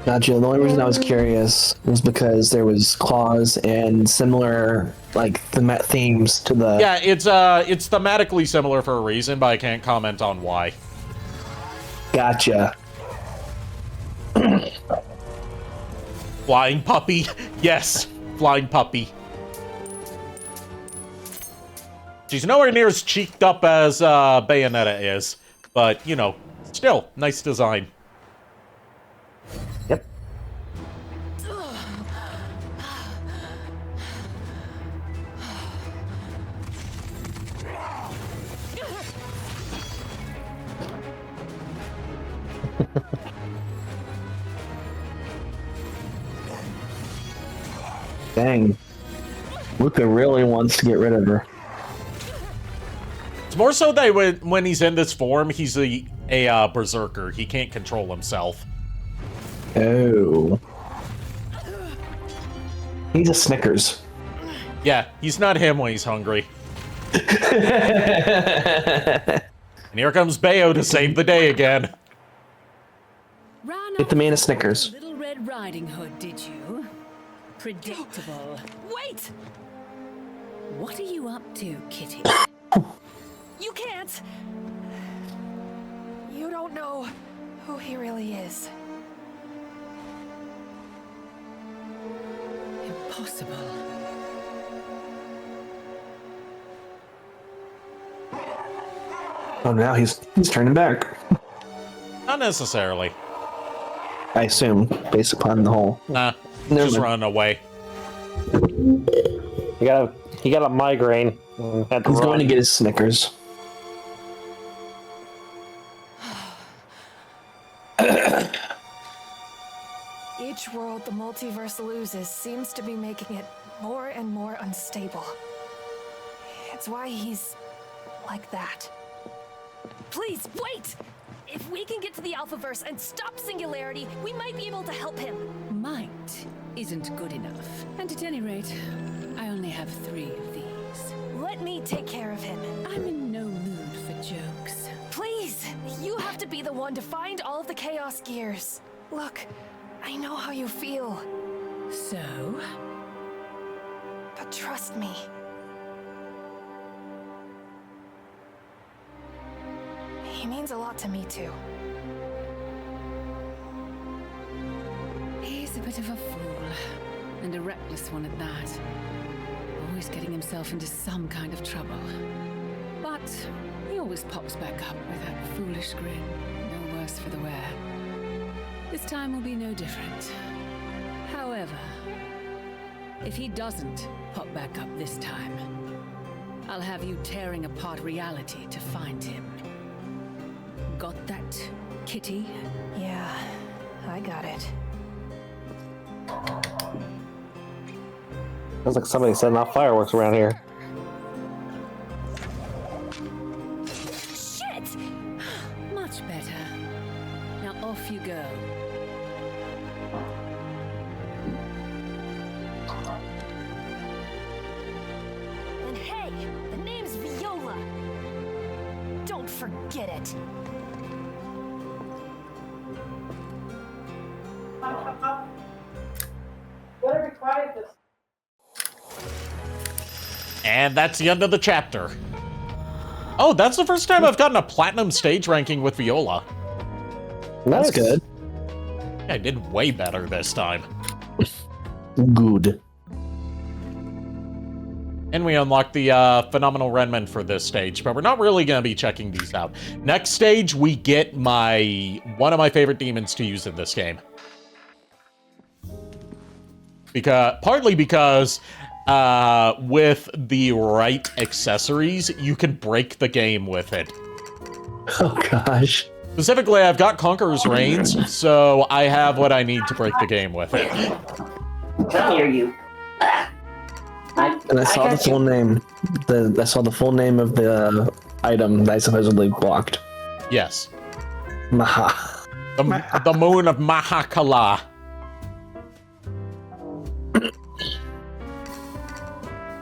Gotcha. The only reason I was curious was because there was claws and similar, like, themes to the... Yeah, it's thematically similar for a reason, but I can't comment on why. Gotcha. Flying puppy. Yes, flying puppy. She's nowhere near as cheeked up as Bayonetta is, but, you know, still, nice design. Yep. Dang. Luca really wants to get rid of her. It's more so that when he's in this form, he's a berserker. He can't control himself. Oh. He's a Snickers. Yeah, he's not him when he's hungry. And here comes Bayo to save the day again. Get the man a Snickers. Little Red Riding Hood, did you? Predictable. Wait! What are you up to, Kitty? You can't! You don't know who he really is. Impossible. Oh, now he's turning back. Not necessarily. I assume, based upon the whole... Nah, Never just mind. run away. He got a migraine. Had to He's run. going to get his Snickers. Each world the multiverse loses seems to be making it more and more unstable. It's why he's like that. Please, wait! If we can get to the Alphaverse and stop Singularity, we might be able to help him. Might isn't good enough. And at any rate, I only have 3 of these. Let me take care of him. I'm in no mood for jokes. Please! You have to be the one to find all of the Chaos Gears. Look, I know how you feel, So? but trust me. He means a lot to me, too. He's a bit of a fool. And a reckless one at that. Always getting himself into some kind of trouble. But he always pops back up with that foolish grin. No worse for the wear. This time will be no different. However, if he doesn't pop back up this time, I'll have you tearing apart reality to find him. Got that, Kitty? Yeah, I got it. Sounds like somebody setting off fireworks around here. Shit! Much better. Now off you go. And hey, the name's Viola. Don't forget it. And that's the end of the chapter. Oh, that's the first time I've gotten a platinum stage ranking with Viola. That's good. I did way better this time. Good. And we unlocked the Phenomenal Renman for this stage, but we're not really going to be checking these out. Next stage, we get one of my favorite demons to use in this game. Partly because with the right accessories, you can break the game with it. Oh gosh. Specifically, I've got Conqueror's Reigns, so I have what I need to break the game with it. Come here, you. And I saw the full name. I saw the full name of the item that I supposedly blocked. Yes. Maha. The moon of Mahakala.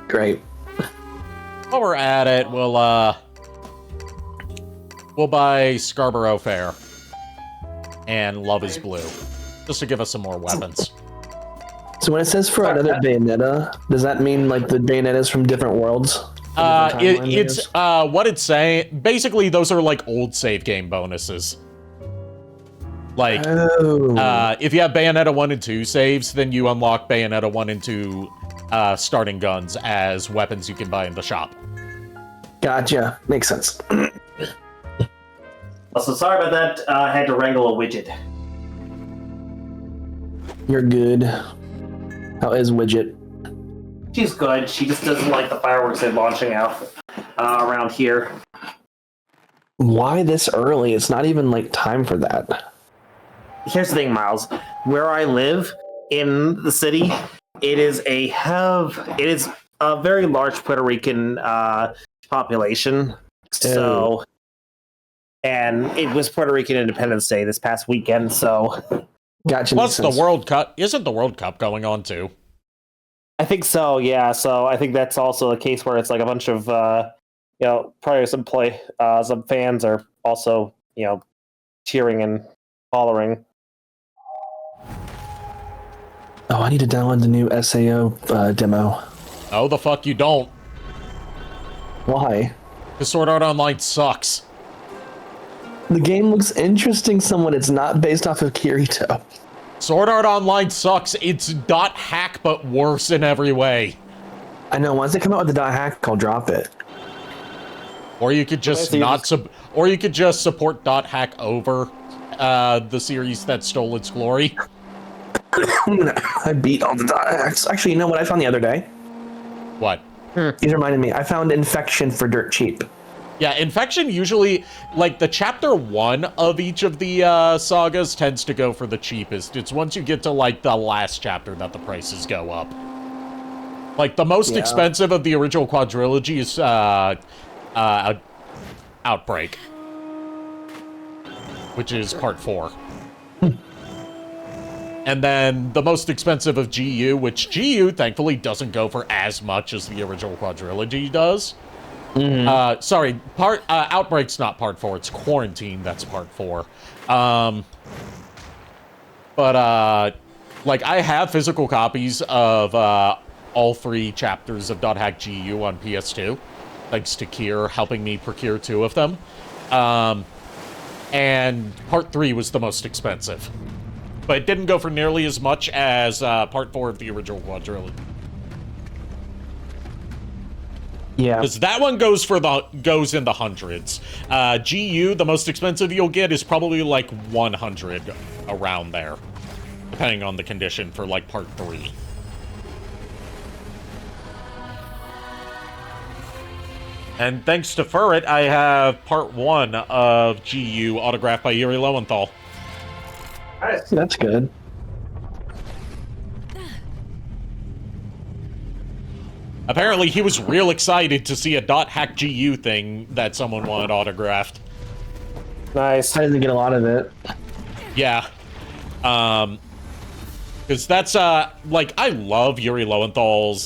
Great. While we're at it, we'll buy Scarborough Fair and Love is Blue, just to give us some more weapons. So when it says for another Bayonetta, does that mean like the Bayonettas from different worlds? It's what it's saying. Basically, those are like old save game bonuses. Like, if you have Bayonetta 1 and 2 saves, then you unlock Bayonetta 1 and 2 starting guns as weapons you can buy in the shop. Gotcha. Makes sense. Also, sorry about that. I had to wrangle a widget. You're good. How is Widget? She's good. She just doesn't like the fireworks they're launching out around here. Why this early? It's not even like time for that. Here's the thing, Miles. Where I live in the city, it is a very large Puerto Rican population. So, and it was Puerto Rican Independence Day this past weekend. So, gotcha. Plus, the World Cup isn't the World Cup going on too? I think so. Yeah. So I think that's also a case where it's like a bunch of probably some fans are also cheering and hollering. Oh, I need to download the new SAO demo. Oh, the fuck you don't. Why? Because Sword Art Online sucks. The game looks interesting somewhat. It's not based off of Kirito. Sword Art Online sucks. It's .hack, but worse in every way. I know. Once they come out with the .hack, I'll drop it. Or you could just support .hack over the series that stole its glory. I beat all the .hacks. Actually, you know what I found the other day? What? He's reminded me. I found Infection for dirt cheap. Yeah, Infection usually, like, the chapter 1 of each of the sagas tends to go for the cheapest. It's once you get to, like, the last chapter that the prices go up. Like, the most expensive of the original quadrilogy is Outbreak, which is part 4. And then the most expensive of GU, which GU thankfully doesn't go for as much as the original quadrilogy does. Sorry, Outbreak's not part 4, it's Quarantine, that's part 4. Like, I have physical copies of all 3 chapters of .hack GU on PS2, thanks to Kier helping me procure 2 of them. And part 3 was the most expensive. But it didn't go for nearly as much as part 4 of the original quadrilogy. Yeah. Because that one goes in the hundreds. GU, the most expensive you'll get is probably like 100 around there, depending on the condition for like part 3. And thanks to Furret, I have part 1 of GU autographed by Yuri Lowenthal. That's good. Apparently, he was real excited to see a .hack GU thing that someone wanted autographed. Nice. I didn't get a lot of it. Yeah. Because that's, like, I love Yuri Lowenthal's,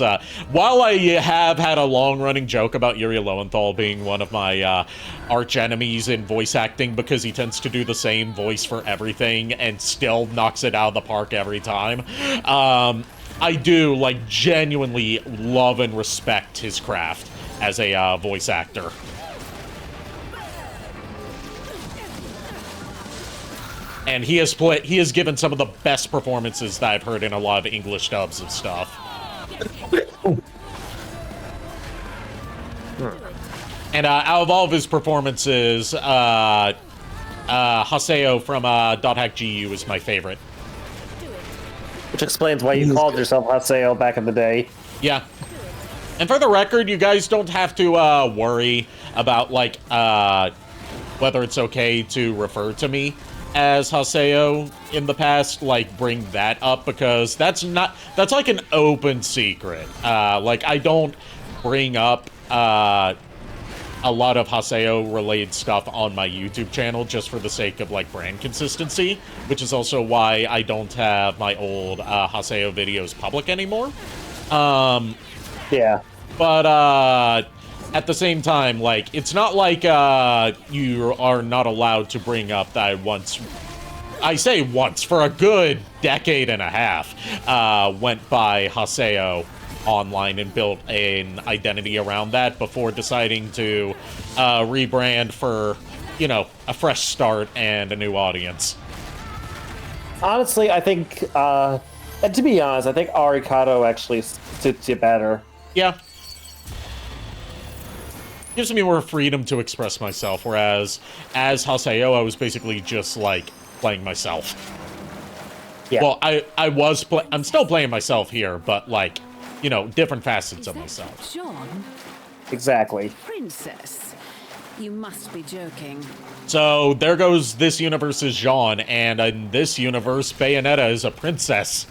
while I have had a long-running joke about Yuri Lowenthal being one of my, arch enemies in voice acting because he tends to do the same voice for everything and still knocks it out of the park every time, I do, like, genuinely love and respect his craft as a, voice actor. And he has given some of the best performances that I've heard in a lot of English dubs of stuff. And out of all of his performances, Haseo from .hack GU is my favorite. Which explains why you called yourself Haseo back in the day. Yeah. And for the record, you guys don't have to worry about, like, whether it's okay to refer to me as Haseo in the past, like, bring that up, because that's like an open secret. Like, I don't bring up, a lot of Haseo-related stuff on my YouTube channel just for the sake of, like, brand consistency, which is also why I don't have my old, Haseo videos public anymore. Yeah. But, at the same time, like, it's not like, you are not allowed to bring up that I say once, for a good decade and a half, went by Haseo online and built an identity around that before deciding to, rebrand for, you know, a fresh start and a new audience. Honestly, I think, and to be honest, I think Arikado actually suits you better. Yeah. Gives me more freedom to express myself, whereas as Haseo, I was basically just, like, playing myself. Yeah. Well, I'm still playing myself here, but, like, you know, different facets of myself. John? Exactly. Princess? You must be joking. So, there goes this universe's Jean, and in this universe, Bayonetta is a princess.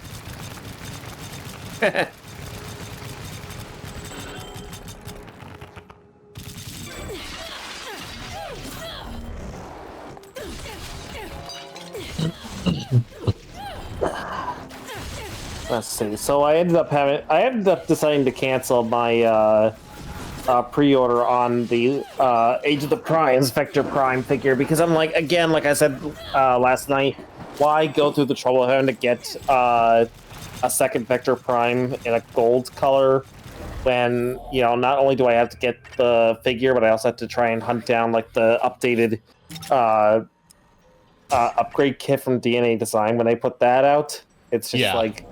Let's see. So I ended up deciding to cancel my pre-order on the Age of the Primes Vector Prime figure because I'm like, again, like I said last night, why go through the trouble of having to get a second Vector Prime in a gold color when, you know, not only do I have to get the figure, but I also have to try and hunt down like the updated upgrade kit from DNA Design when they put that out. It's just like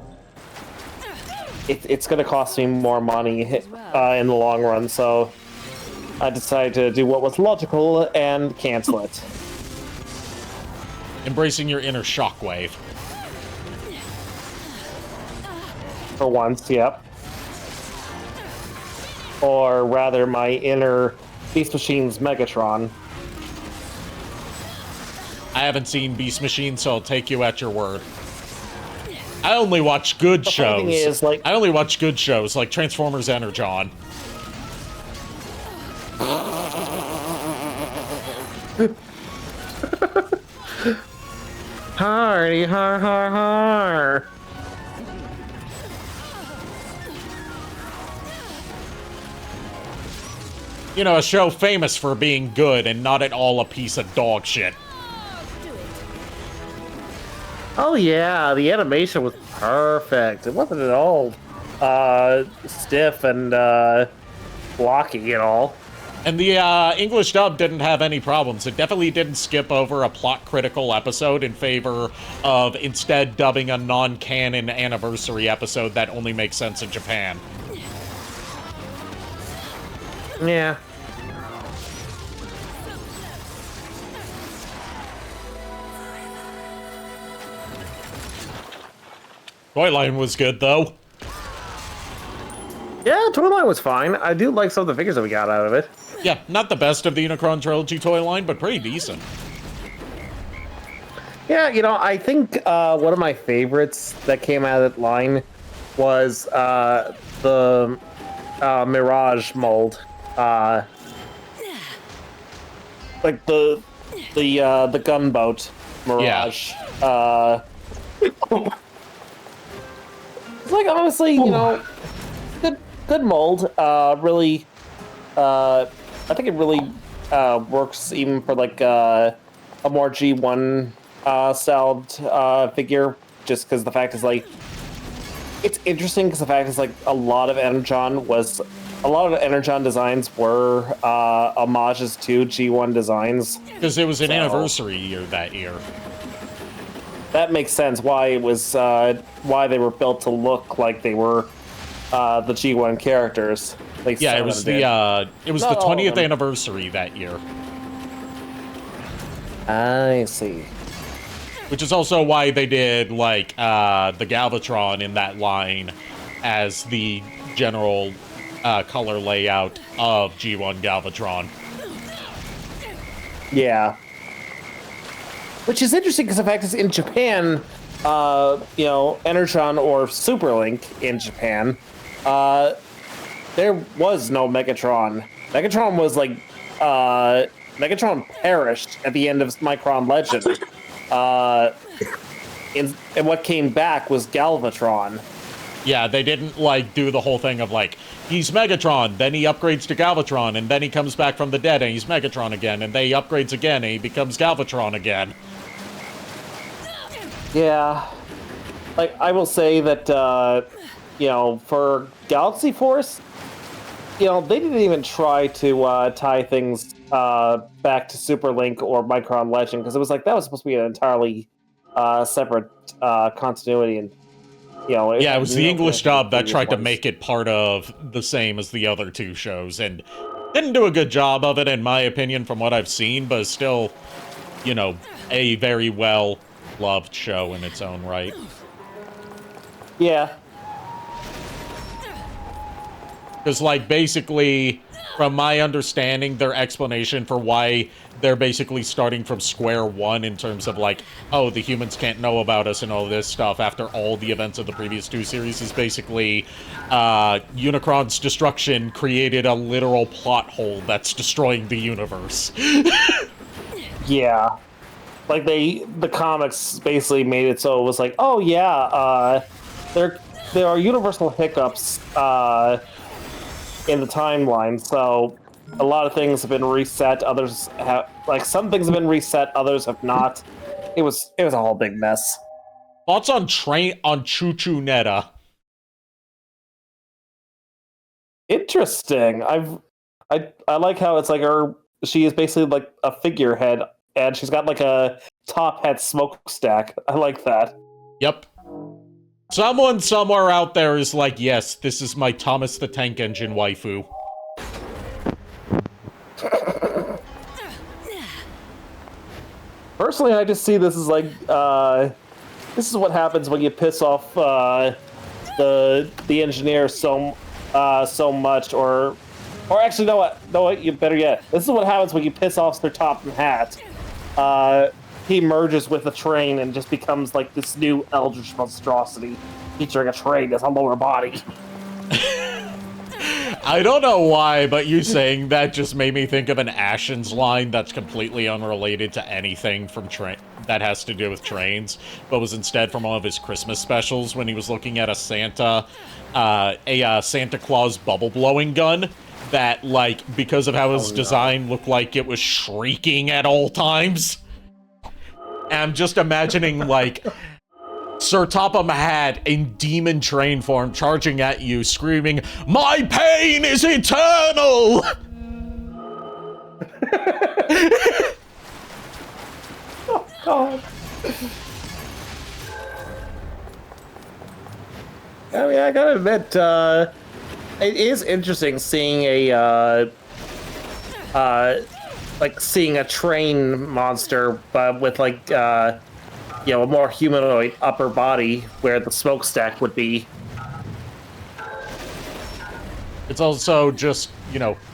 it's going to cost me more money in the long run, so I decided to do what was logical and cancel it. Embracing your inner shockwave. For once, yep. Or rather, my inner Beast Machine's Megatron. I haven't seen Beast Machine, so I'll take you at your word. I only watch good shows. Thing is, like, I only watch good shows like Transformers Energon. Hardy har har har. You know, a show famous for being good and not at all a piece of dog shit. Oh yeah, the animation was perfect. It wasn't at all stiff and blocky at all. And the English dub didn't have any problems. It definitely didn't skip over a plot-critical episode in favor of instead dubbing a non-canon anniversary episode that only makes sense in Japan. Yeah. Toyline was good, though. Yeah, Toyline was fine. I do like some of the figures that we got out of it. Yeah, not the best of the Unicron Trilogy toy line, but pretty decent. Yeah, you know, I think one of my favorites that came out of that line was the Mirage mold. Like the gunboat Mirage. Yeah. It's like, honestly, you know, good mold. Really, I think it really works even for like a more G1 styled figure. Just because the fact is like, it's interesting because the fact is like a lot of Energon designs were homages to G1 designs. Because it was an anniversary year that year. That makes sense why it was why they were built to look like they were the G1 characters. Like yeah, it was the 20th anniversary that year. I see. Which is also why they did like the Galvatron in that line as the general color layout of G1 Galvatron. Yeah. Which is interesting because the fact is in Japan, Energon or Superlink in Japan, there was no Megatron. Megatron was Megatron perished at the end of Micron Legend. And what came back was Galvatron. Yeah, they didn't do the whole thing of he's Megatron, then he upgrades to Galvatron, and then he comes back from the dead and he's Megatron again, and then he upgrades again and he becomes Galvatron again. Yeah. I will say that, for Galaxy Force, they didn't even try to tie things back to Super Link or Micron Legend, because it was that was supposed to be an entirely separate continuity, and it was the English dub that tried to make it part of the same as the other two shows, and didn't do a good job of it, in my opinion, from what I've seen, but it's still, a very well-loved show in its own right. Yeah. Because, basically, from my understanding, their explanation for why they're basically starting from square one in terms of, the humans can't know about us and all this stuff after all the events of the previous two series is basically, Unicron's destruction created a literal plot hole that's destroying the universe. Yeah. The comics basically made it so it was there are universal hiccups, in the timeline, so a lot of things have been reset, others have, some things have been reset, others have not. It was a whole big mess. Thoughts on Choo-Choo Netta? Interesting. I like how it's she is basically a figurehead, and she's got a top hat smokestack. I like that. Yep. Someone somewhere out there is yes, this is my Thomas the Tank Engine waifu. Personally, I just see this as this is what happens when you piss off the engineer so much, or actually, no, you better yet. This is what happens when you piss off their top hat. He merges with a train and just becomes this new eldritch monstrosity, featuring a train as a lower body. I don't know why, but you saying that just made me think of an Ashen's line that's completely unrelated to anything from that has to do with trains, but was instead from one of his Christmas specials when he was looking at a Santa Claus bubble blowing gun that, because of how it was designed, looked like it was shrieking at all times. And I'm just imagining, Sir Topham Hatt in demon train form charging at you, screaming, "My pain is eternal!" Oh, God. I mean, I gotta admit, it is interesting seeing seeing a train monster, but with a more humanoid upper body where the smokestack would be. It's also just,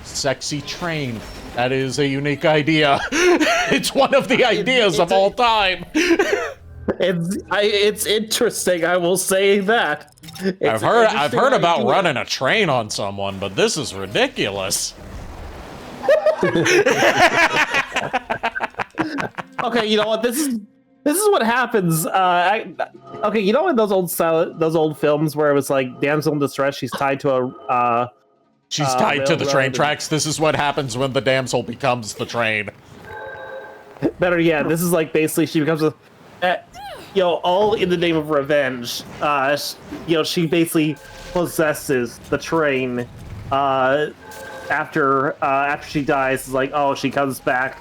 sexy train. That is a unique idea. It's one of the ideas of all time. It's interesting, I will say that. I've heard about running a train on someone, but this is ridiculous. Okay, you know what? This is what happens. Okay, you know in those old films where it was damsel in distress, she's tied to a she's tied to the train tracks. This is what happens when the damsel becomes the train. Better yet, this is basically she becomes all in the name of revenge. She basically possesses the train. After she dies, it's she comes back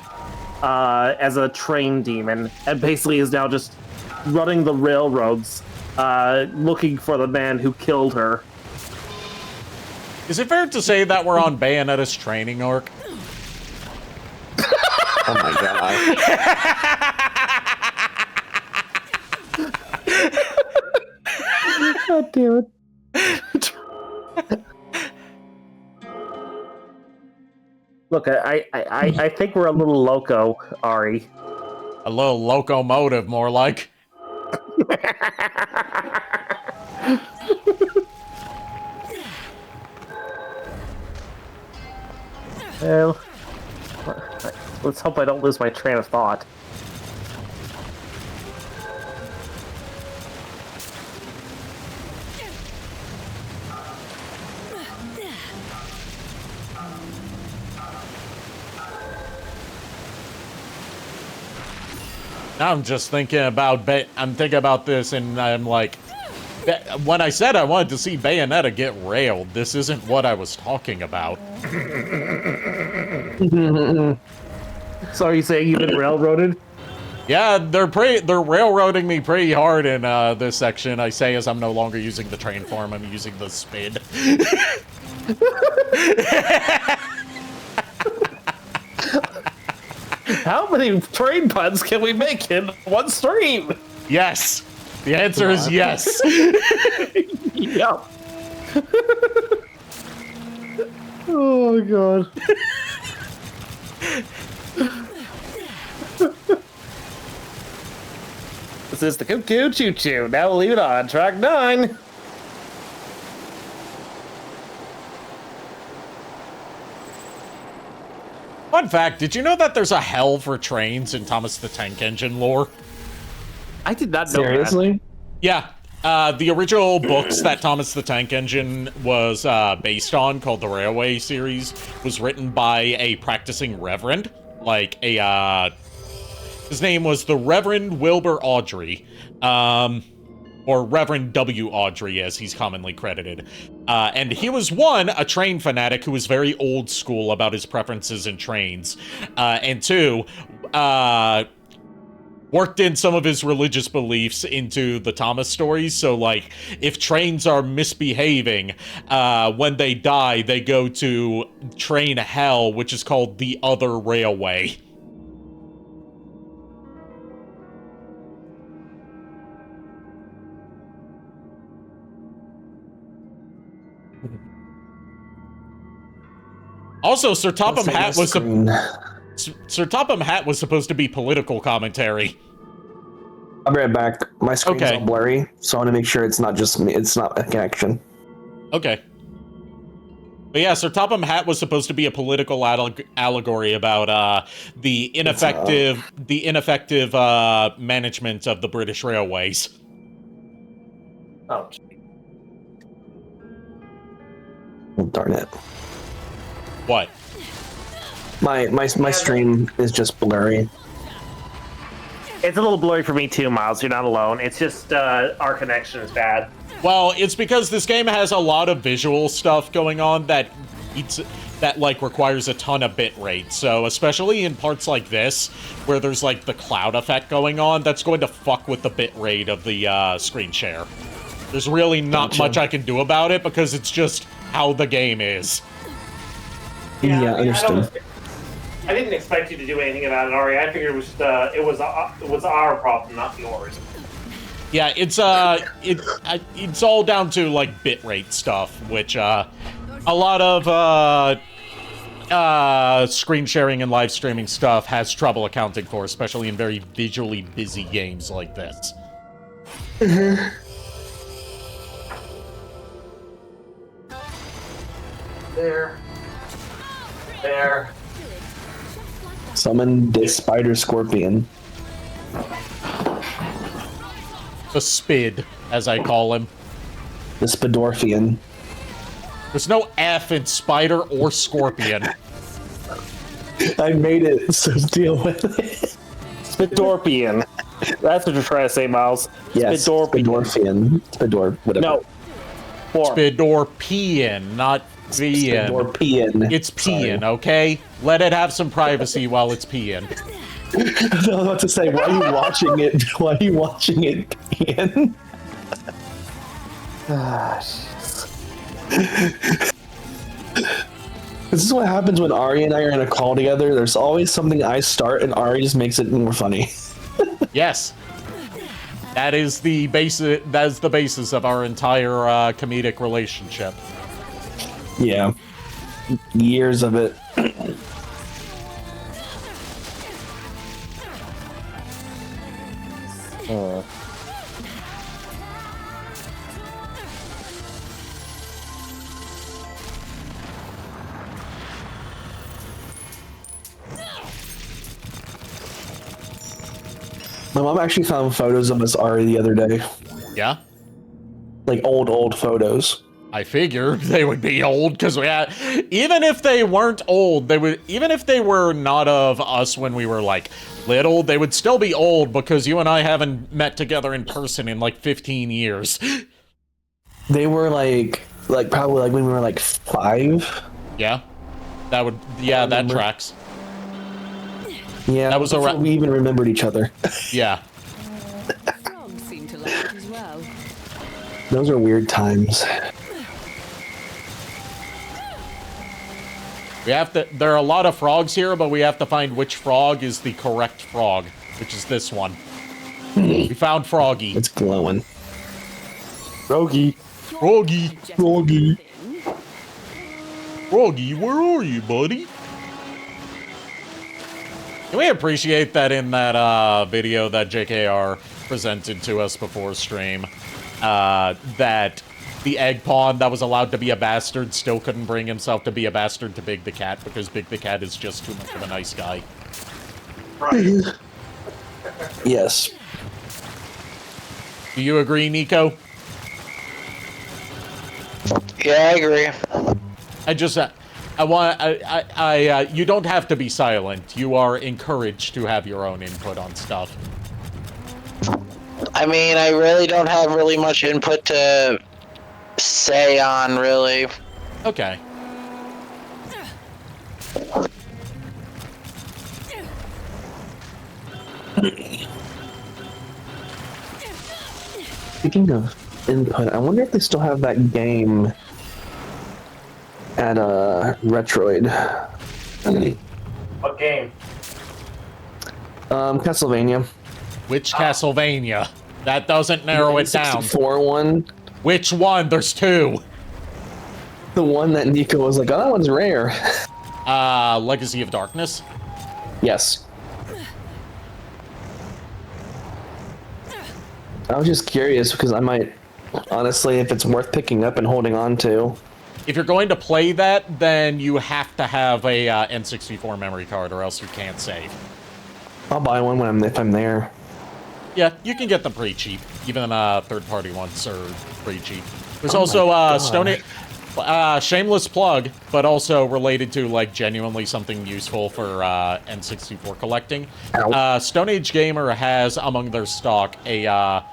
as a train demon, and basically is now just running the railroads, looking for the man who killed her. Is it fair to say that we're on Bayonetta's training arc? Oh my god. God damn it. Look, I think we're a little loco, Ari. A little locomotive, more like. Well, let's hope I don't lose my train of thought. I'm just thinking about I'm thinking about this, and I'm like, when I said I wanted to see Bayonetta get railed, this isn't what I was talking about. So are you saying you've been railroaded? Yeah, they're railroading me pretty hard in this section. I say as I'm no longer using the train form, I'm using the spid. How many train puns can we make in one stream? Yes. The answer is yes. Yep. Oh, God. This is the Cuckoo Choo Choo. Now we'll leave it on track 9. Fun fact, did you know that there's a hell for trains in Thomas the Tank Engine lore? I did not know Seriously? Yeah. The original books that Thomas the Tank Engine was based on, called the Railway series, was written by a practicing reverend. Like his name was the Reverend Wilbur Awdry. Or Reverend W. Awdry, as he's commonly credited. And he was, one, a train fanatic who was very old school about his preferences in trains. And two, worked in some of his religious beliefs into the Thomas stories. So, like, if trains are misbehaving, when they die, they go to train hell, which is called the Other Railway. Also, Sir Topham Hatt was Sir Topham Hatt was supposed to be political commentary. I'll be right back. My screen's Okay. all blurry, so I want to make sure it's not just me. It's not a connection. Okay. But yeah, Sir Topham Hatt was supposed to be a political allegory about the ineffective management of the British railways. Oh, Oh, darn it. What? My stream is just blurry. it's a little blurry for me too, Miles. You're not alone. It's just our connection is bad. Well, it's because this game has a lot of visual stuff going on that requires a ton of bitrate. So especially in parts like this, where there's like the cloud effect going on, that's going to fuck with the bitrate of the screen share. There's really not much I can do about it because it's just how the game is. Yeah, I mean, understood. I didn't expect you to do anything about it, Ari. I figured it was just, it was our problem, not yours. Yeah, it's all down to like bitrate stuff, which a lot of screen sharing and live streaming stuff has trouble accounting for, especially in very visually busy games like this. There. Summon this spider scorpion. The Spid, as I call him. The Spidorfian. There's no F in spider or scorpion. I made it, so deal with it. Spidorpian. That's what you're trying to say, Miles. Yes, Spidorpian. Spidor, whatever. No. Four. Spidorpian, not Vian. Spidorpian. It's peeing, okay? Let it have some privacy while it's peeing. I was about to say, why are you watching it? Why are you watching it, Ian? This is what happens when Ari and I are in a call together. There's always something I start and Ari just makes it more funny. Yes. That is the basis of our entire comedic relationship. Yeah. Years of it. My mom actually found photos of us Ari the other day. Yeah? Like old photos. I figured they would be old because we had, even if they weren't old, they would, even if they were not of us when we were like little, they would still be old because you and I haven't met together in person in like 15 years. They were like probably like when we were like 5. Yeah, that would, yeah, that tracks. Yeah, that was before we even remembered each other. Yeah. Frogs seem to like it as well. Those are weird times. We have to, there are a lot of frogs here, but we have to find which frog is the correct frog, which is this one. We found Froggy. It's glowing. Froggy. Froggy. Froggy. Froggy, where are you, buddy? Can we appreciate that in that video that JKR presented to us before stream, that the egg pawn that was allowed to be a bastard still couldn't bring himself to be a bastard to Big the Cat because Big the Cat is just too much of a nice guy. Right. Yes. Do you agree, Nico? Yeah, I agree. I just, you don't have to be silent. You are encouraged to have your own input on stuff. I mean, I really don't have really much input to say on, really. Okay. Speaking of input, I wonder if they still have that game at Retroid. What game? Castlevania. Which Castlevania? That doesn't narrow it down. 64 one. Which one? There's 2. The one that Nico was like, oh, that one's rare. Legacy of Darkness? Yes. I was just curious because I might, honestly, if it's worth picking up and holding on to. If you're going to play that, then you have to have a N64 memory card or else you can't save. I'll buy one if I'm there. Yeah, you can get them pretty cheap. Even third-party ones are pretty cheap. There's also Stone shameless plug, but also related to like genuinely something useful for N64 collecting. Stone Age Gamer has among their stock a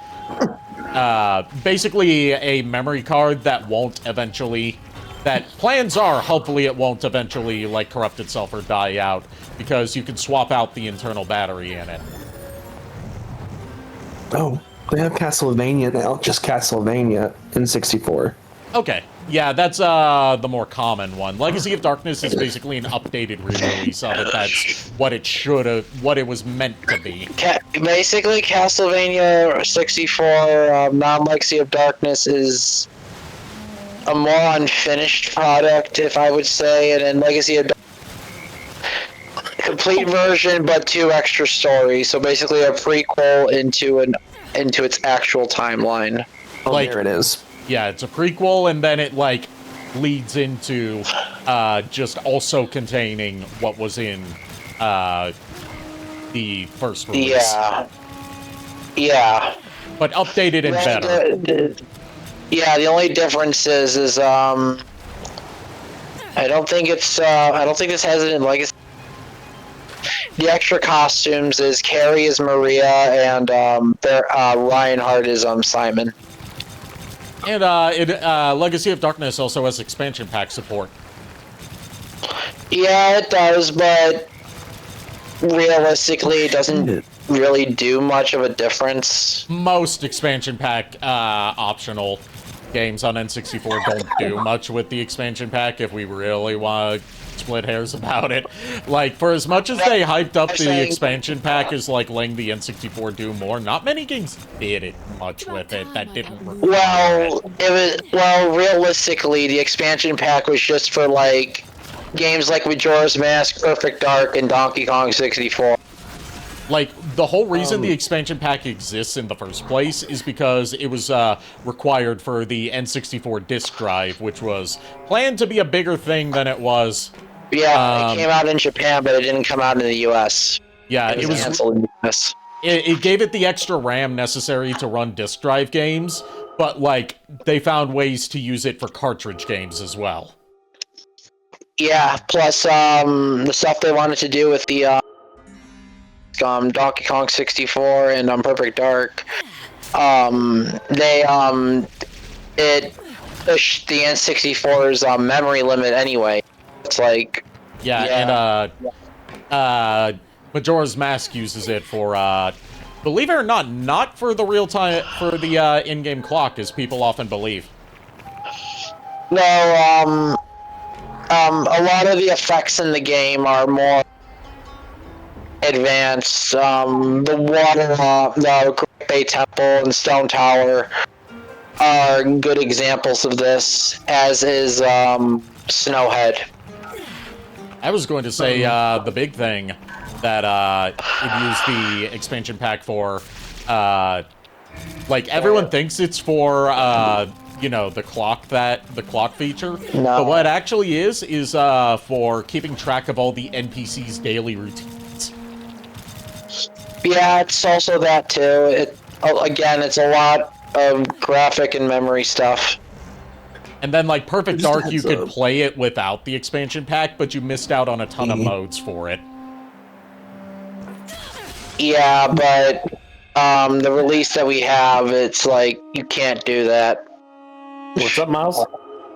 basically a memory card that won't eventually. That plans are hopefully it won't eventually like corrupt itself or die out because you can swap out the internal battery in it. Oh, they have Castlevania now, just Castlevania in 64. Okay, yeah, that's the more common one. Legacy of Darkness is basically an updated re-release of it. That's what it should have, what it was meant to be. Basically, Castlevania 64 non-Legacy of Darkness is a more unfinished product, if I would say, and then Legacy of complete version, but 2 extra stories. So basically, a prequel into its actual timeline. Oh, like, there it is. Yeah, it's a prequel, and then it like leads into just also containing what was in the first release. Yeah. Yeah. But updated and better. Yeah, the only difference is I don't think this has it in Legacy. The extra costumes is Carrie is Maria and Reinhardt is Simon. And Legacy of Darkness also has expansion pack support. Yeah, it does, but realistically, it doesn't really do much of a difference. Most expansion pack optional games on N64 don't do much with the expansion pack if we really want to split hairs about it. Like, for as much as they hyped up the expansion pack as like letting the N64 do more, not many games did it much with it that didn't Well, realistically, the expansion pack was just for like games like Majora's Mask, Perfect Dark, and Donkey Kong 64. Like, the whole reason the expansion pack exists in the first place is because it was required for the N64 disk drive, which was planned to be a bigger thing than it was. Yeah, it came out in Japan, but it didn't come out in the US. Yeah, it was canceled in the US. it gave it the extra RAM necessary to run disk drive games, but like they found ways to use it for cartridge games as well. Yeah, plus the stuff they wanted to do with the Donkey Kong 64 and Perfect Dark, they it pushed the N64's memory limit anyway. It's like and Majora's Mask uses it for believe it or not for the real time for the in-game clock, as people often believe. No, a lot of the effects in the game are more advanced. The water, the Great Bay Temple and Stone Tower are good examples of this, as is Snowhead. I was going to say the big thing that it used the expansion pack for, like everyone thinks it's for the clock feature. No. But what it actually is for keeping track of all the NPC's daily routines. Yeah, it's also that too. Again, it's a lot of graphic and memory stuff. And then, like, Perfect Dark, you could play it without the expansion pack, but you missed out on a ton of modes for it. Yeah, but the release that we have, it's like, you can't do that. What's up, Miles?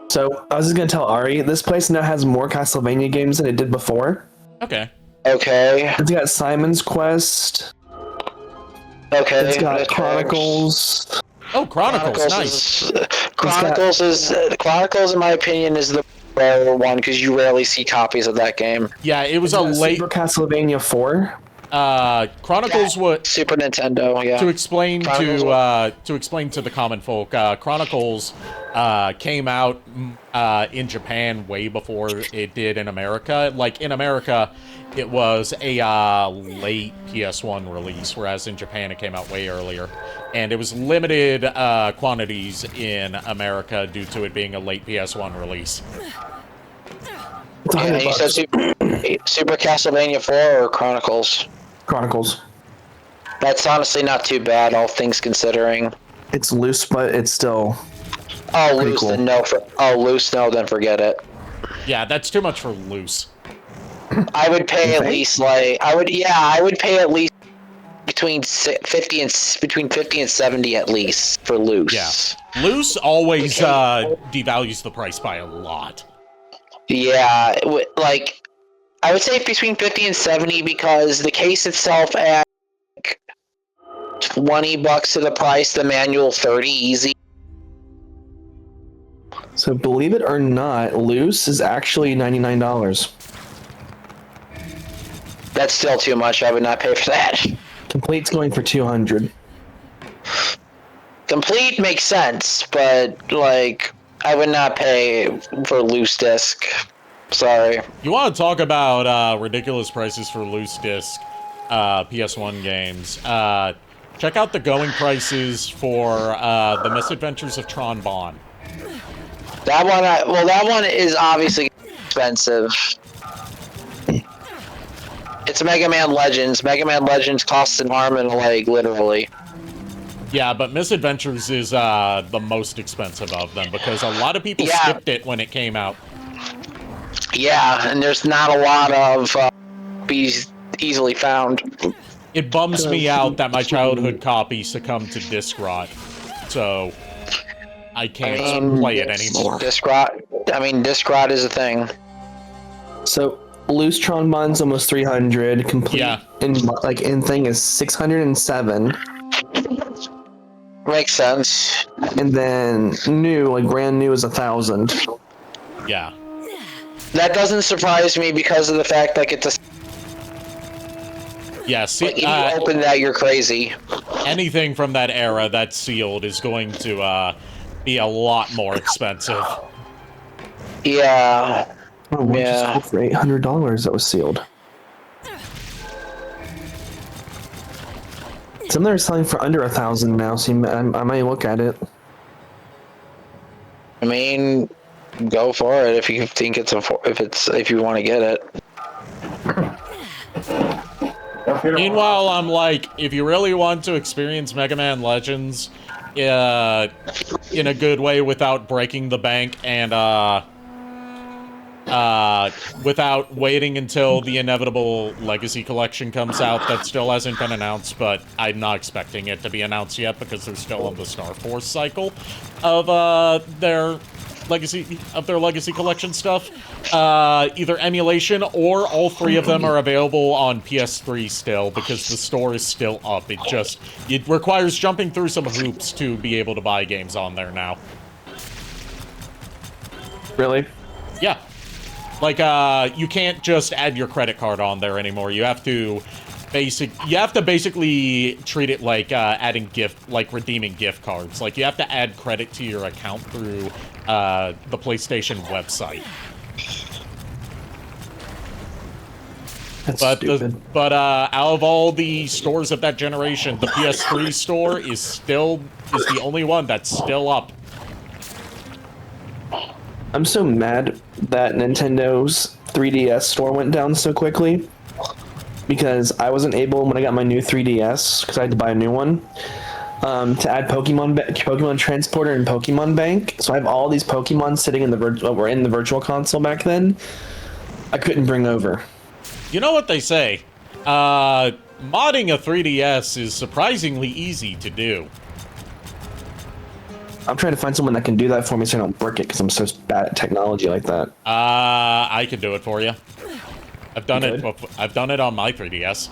So, I was just gonna tell Ari, this place now has more Castlevania games than it did before. Okay. Okay. It's got Simon's Quest. Okay. It's got Chronicles. Oh, Chronicles, nice. Chronicles, in my opinion, is the rare one, because you rarely see copies of that game. Yeah, it was a late... Super Castlevania 4. Chronicles what Super Nintendo, yeah. To explain to the common folk, Chronicles came out in Japan way before it did in America. Like in America, it was a late PS1 release, whereas in Japan it came out way earlier, and it was limited quantities in America due to it being a late PS1 release. Yeah, you said Super Castlevania 4 or Chronicles? Chronicles. That's honestly not too bad, all things considering. It's loose, but it's still. Oh, loose, cool. then no. Loose, no, then forget it. Yeah, that's too much for loose. I would pay at least I would pay at least between 50 and 70 at least for loose. Yeah, loose always devalues the price by a lot. Yeah, like I would say between 50 and 70 because the case itself at $20 to the price, the manual 30 easy. So believe it or not, loose is actually $99. That's still too much. I would not pay for that. Complete's going for $200. Complete makes sense, but like I would not pay for loose disc. Sorry. You want to talk about ridiculous prices for loose disc PS1 games? Check out the going prices for the Misadventures of Tron Bonne. That one is obviously expensive. It's Mega Man Legends. Mega Man Legends costs an arm and a leg, literally. Yeah, but Misadventures is the most expensive of them because a lot of people skipped it when it came out. Yeah, and there's not a lot of copies easily found. It bums me out that my childhood copy succumbed to disc rot, so I can't play it anymore. Disc rot is a thing. So loose Tron Bonne's almost $300. Complete in thing is $607. Makes sense. And then new, like brand new, is $1,000. Yeah. That doesn't surprise me because of the fact like it's a. Yeah, see, like, if you open that, you're crazy. Anything from that era that's sealed is going to be a lot more expensive. Yeah. Oh, one just sold for $800 that was sealed. Some of them are selling for under $1,000 now, so I might look at it. I mean, go for it if you think if you want to get it. Meanwhile, I'm like, if you really want to experience Mega Man Legends in a good way without breaking the bank and without waiting until the inevitable Legacy Collection comes out, that still hasn't been announced, but I'm not expecting it to be announced yet because they're still on the Star Force cycle of their Legacy Collection stuff. Either emulation or all three of them are available on PS3 still because the store is still up. It requires jumping through some hoops to be able to buy games on there now. Really? Yeah. Like, you can't just add your credit card on there anymore. You have to basically treat it like redeeming gift cards. Like, you have to add credit to your account through the PlayStation website. That's stupid. But out of all the stores of that generation, the PS3 store is the only one that's still up. I'm so mad that Nintendo's 3DS store went down so quickly because I wasn't able, when I got my new 3DS, because I had to buy a new one, to add Pokemon Transporter and Pokemon Bank. So I have all these Pokemon sitting in the virtual console back then. I couldn't bring over. You know what they say? Modding a 3DS is surprisingly easy to do. I'm trying to find someone that can do that for me so I don't break it because I'm so bad at technology like that. I can do it for you. I've done it. I've done it on my 3DS.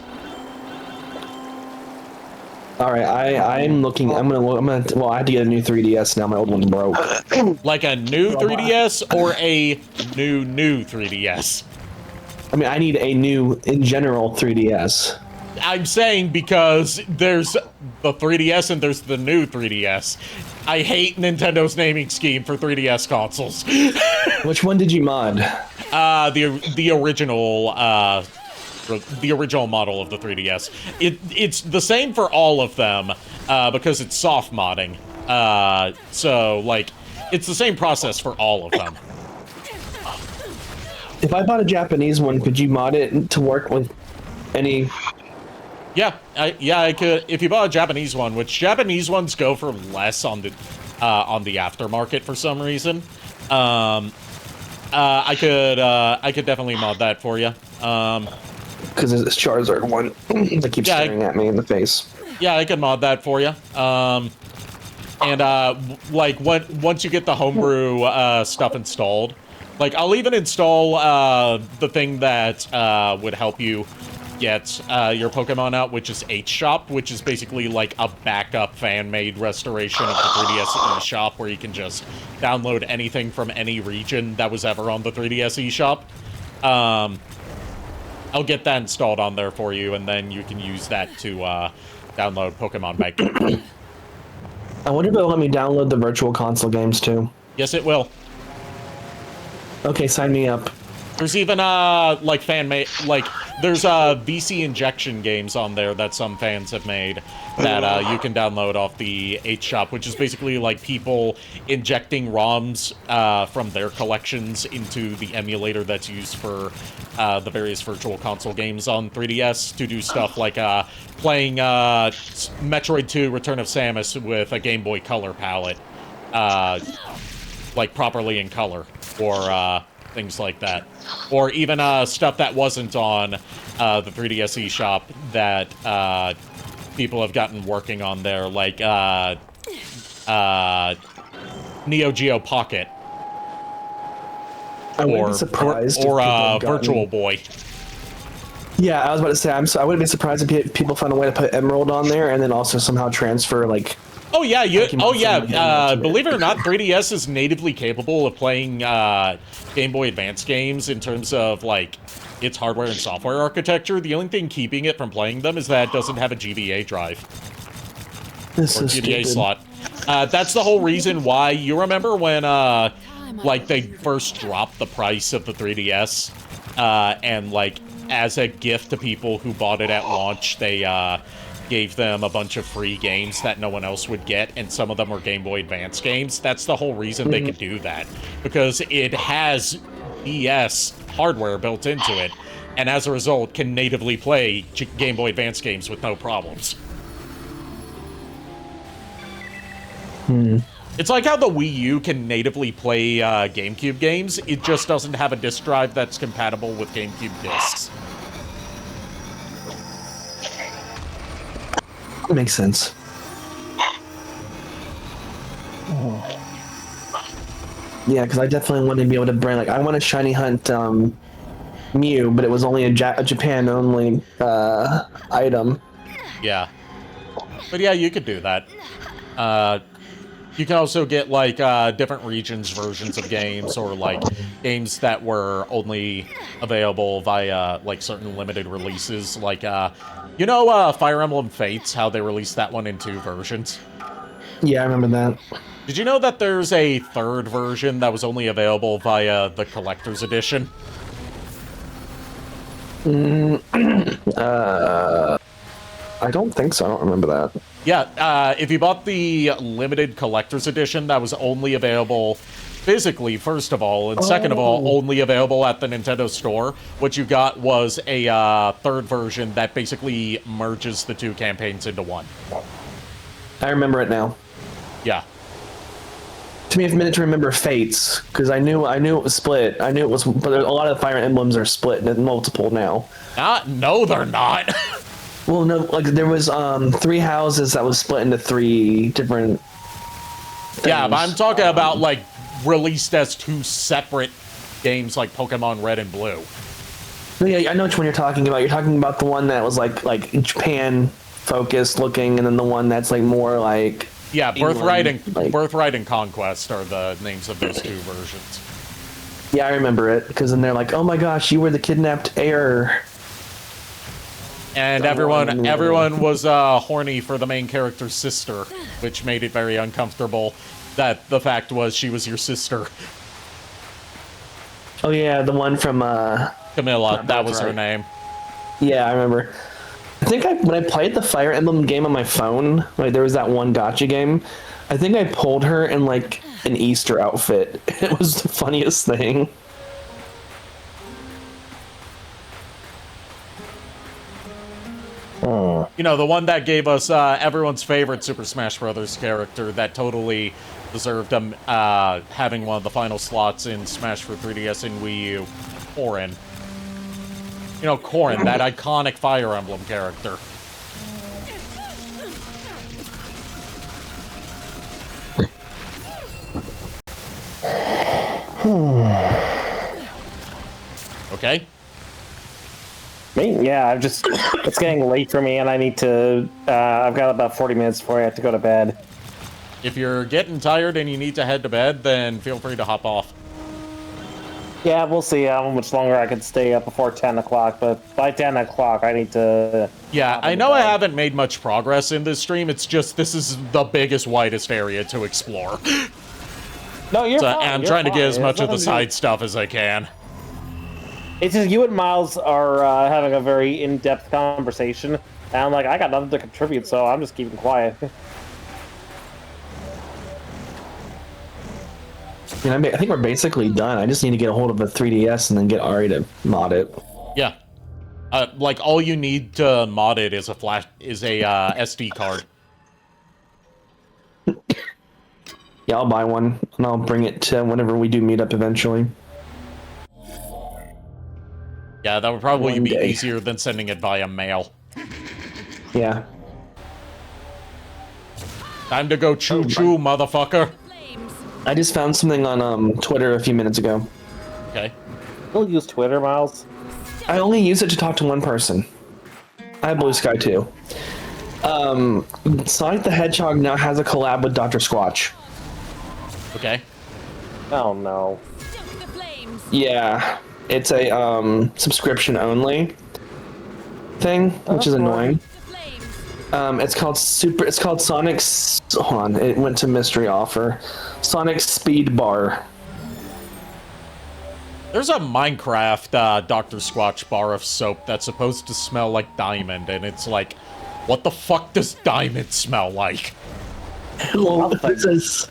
All right, I'm looking. Well, I had to get a new 3DS now. My old one broke. Like a new 3DS or a new 3DS? I mean, I need a new, in general, 3DS. I'm saying because there's the 3DS and there's the new 3DS. I hate Nintendo's naming scheme for 3DS consoles. Which one did you mod? The original model of the 3DS. It's the same for all of them because it's soft modding. So like it's the same process for all of them. If I bought a Japanese one, could you mod it to work with any? Yeah, I could. If you bought a Japanese one, which Japanese ones go for less on the aftermarket for some reason, I could definitely mod that for you. Because there's this Charizard one that keeps staring at me in the face. Yeah, I could mod that for you. Like once you get the homebrew stuff installed, like I'll even install the thing that would help you get your Pokemon out, which is H-Shop, which is basically like a backup fan-made restoration of the 3DS eShop where you can just download anything from any region that was ever on the 3DS eShop. I'll get that installed on there for you, and then you can use that to download Pokemon Bank. I wonder if it'll let me download the Virtual Console games too. Yes, it will. Okay, sign me up. There's even like fan-made, like there's VC injection games on there that some fans have made that you can download off the H-Shop, which is basically like people injecting ROMs from their collections into the emulator that's used for the various Virtual Console games on 3DS to do stuff like playing Metroid 2 Return of Samus with a Game Boy Color palette, like properly in color, or things like that. Or even stuff that wasn't on the 3DS eShop that people have gotten working on there, like Neo Geo Pocket. I wouldn't be surprised or Virtual Boy. Yeah, I was about to say, I wouldn't be surprised if people found a way to put Emerald on there and then also somehow transfer, like... Oh yeah, believe it or not, 3DS is natively capable of playing Game Boy Advance games in terms of, like, its hardware and software architecture. The only thing keeping it from playing them is that it doesn't have a GBA drive. This or is GBA stupid. slot. That's the whole reason why, you remember when, like, they first dropped the price of the 3DS, and, like, as a gift to people who bought it at launch, they, gave them a bunch of free games that no one else would get, and some of them were Game Boy Advance games. That's the whole reason they could do that, because it has DS hardware built into it. and as a result can natively play Game Boy Advance games with no problems. It's like how the Wii U can natively play GameCube games, it just doesn't have a disk drive that's compatible with GameCube discs. Makes sense. Yeah, because I definitely want to be able to bring, like, I want to shiny hunt Mew, but it was only a Japan-only item. Yeah. But yeah, you could do that. You can also get, like, different regions versions of games, or, like, games that were only available via, like, certain limited releases. Like, you know, Fire Emblem Fates, how they released that one in 2 versions? Yeah, I remember that. Did you know that there's a 3rd version that was only available via the Collector's Edition? I don't think so. I don't remember that. Yeah, if you bought the limited Collector's Edition, that was only available physically, first of all, and second of all, only available at the Nintendo Store. What you got was a 3rd version that basically merges the 2 campaigns into one. I remember it now. Yeah. Took me a minute to remember Fates, because I knew it was split. I knew it was, but a lot of Fire Emblems are split in multiple now. No, they're not. Well, no, like there was 3 houses that was split into 3 different things. Yeah, but I'm talking about, like, released as 2 separate games like Pokemon Red and Blue. Yeah, I know which one you're talking about. You're talking about the one that was like Japan focused looking, and then the one that's like more like Birthright England, and Birthright and Conquest are the names of those 2 versions. Yeah, I remember it, because then they're like, "Oh my gosh, you were the kidnapped heir." And everyone was horny for the main character's sister, which made it very uncomfortable that the fact was she was your sister. Oh yeah, the one from Camilla, that was her name. Yeah, I remember. I think when I played the Fire Emblem game on my phone, like there was that one gacha game, I think I pulled her in like an Easter outfit. It was the funniest thing. You know, the one that gave us everyone's favorite Super Smash Bros. Character that totally deserved having one of the final slots in Smash for 3DS and Wii U, Corrin. You know, Corrin, that iconic Fire Emblem character. Okay? Me? Yeah, it's getting late for me, and I need to, I've got about 40 minutes before I have to go to bed. If you're getting tired and you need to head to bed, then feel free to hop off. Yeah, we'll see how much longer I can stay up before 10 o'clock, but by 10 o'clock I need to... Yeah, I know I haven't made much progress in this stream, it's just this is the biggest, widest area to explore. No, you're fine. I'm trying to get as much of the side stuff as I can. It's just you and Miles are having a very in-depth conversation, and I'm like, I got nothing to contribute, so I'm just keeping quiet. I think we're basically done. I just need to get a hold of a 3DS and then get Ari to mod it. Yeah. Like, all you need to mod it is a SD card. Yeah, I'll buy one, and I'll bring it to whenever we do meet up eventually. Yeah, that would probably One be day. easier than sending it via mail. Yeah. Time to go choo-choo, motherfucker. I just found something on Twitter a few minutes ago. Okay. You'll use Twitter, Miles? I only use it to talk to one person. I have Blue Sky too. Sonic the Hedgehog now has a collab with Dr. Squatch. Okay. Oh no. Yeah, it's a subscription only thing, which is annoying. It's called Sonic's. Hold on, it went to mystery offer. Sonic Speed Bar. There's a Minecraft Dr. Squatch bar of soap that's supposed to smell like diamond, and it's like, what the fuck does diamond smell like? Well, this is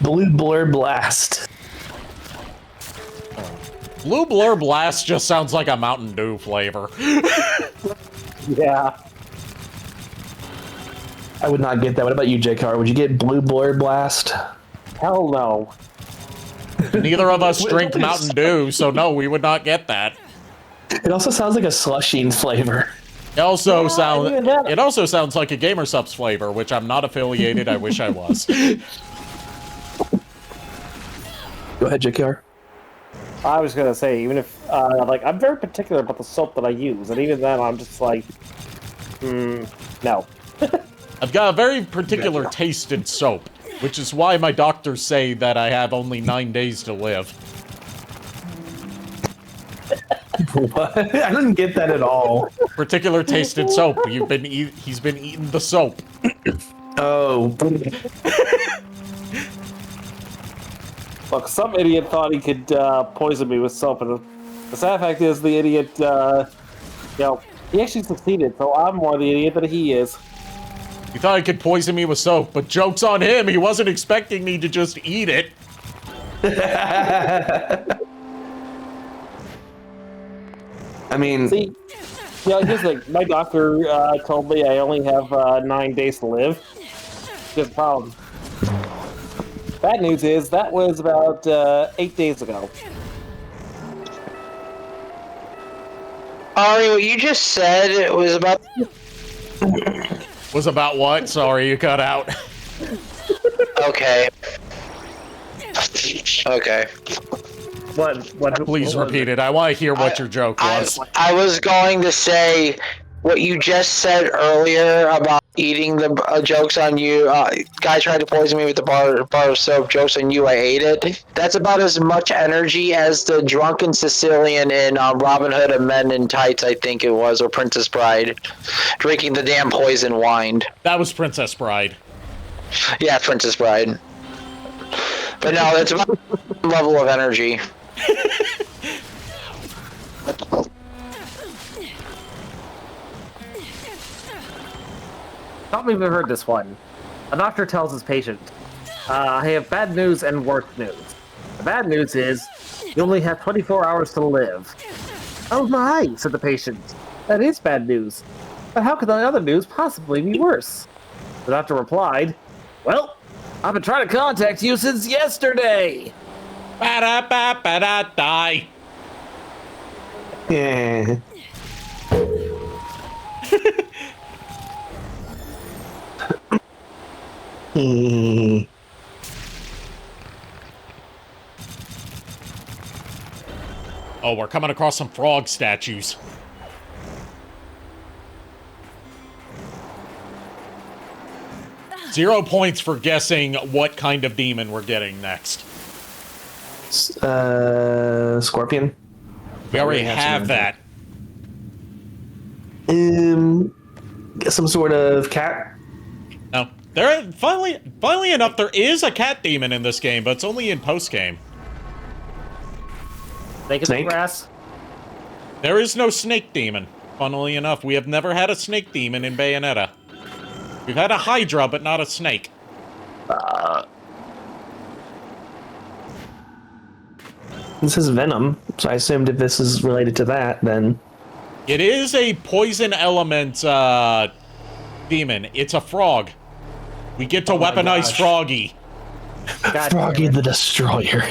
Blue Blur Blast. Blue Blur Blast just sounds like a Mountain Dew flavor. Yeah. I would not get that. What about you, JKR? Would you get Blue Blur Blast? Hell no. Neither of us drink Mountain Dew, so no, we would not get that. It also sounds like a slushing flavor. It also sounds like a Gamer Subs flavor, which I'm not affiliated. I wish I was. Go ahead, JKR. I was gonna say, even if like I'm very particular about the soap that I use, and even then I'm just like, no. I've got a very particular taste in soap, which is why my doctors say that I have only 9 days to live. What? I didn't get that at all. Particular taste in soap. He's been eating the soap. Oh. Look, some idiot thought he could poison me with soap, and the sad fact is the idiot, he actually succeeded, so I'm more the idiot than he is. He thought he could poison me with soap, but joke's on him. He wasn't expecting me to just eat it. I mean... See, here's the thing. My doctor told me I only have 9 days to live. Here's the problem. Bad news is, that was about 8 days ago. Ari, what you just said it was about... Was about what? Sorry, you cut out. Okay. Okay. What? Please repeat it. I want to hear what your joke was. I was going to say what you just said earlier about eating the jokes on you. Guy tried to poison me with the bar of soap. Jokes on you. I ate it. That's about as much energy as the drunken Sicilian in Robin Hood of Men in Tights, I think it was, or Princess Bride, drinking the damn poison wine. That was Princess Bride. Yeah, Princess Bride. But no, it's about the level of energy. Not even heard this one. A doctor tells his patient, I have bad news and worse news. The bad news is, you only have 24 hours to live. Oh my, said the patient. That is bad news. But how could the other news possibly be worse? The doctor replied, well, I've been trying to contact you since yesterday. Ba-da-ba-ba-da-die. Yeah. Oh, we're coming across some frog statues. Zero points for guessing what kind of demon we're getting next. Scorpion. We already have that. Some sort of cat. No, funnily enough, there is a cat demon in this game, but it's only in post game. Snake? Grass? There is no snake demon. Funnily enough, we have never had a snake demon in Bayonetta. We've had a Hydra, but not a snake. This is Venom, so I assumed if this is related to that, then... It is a poison element demon. It's a frog. We get to weaponize Froggy. Froggy the Destroyer.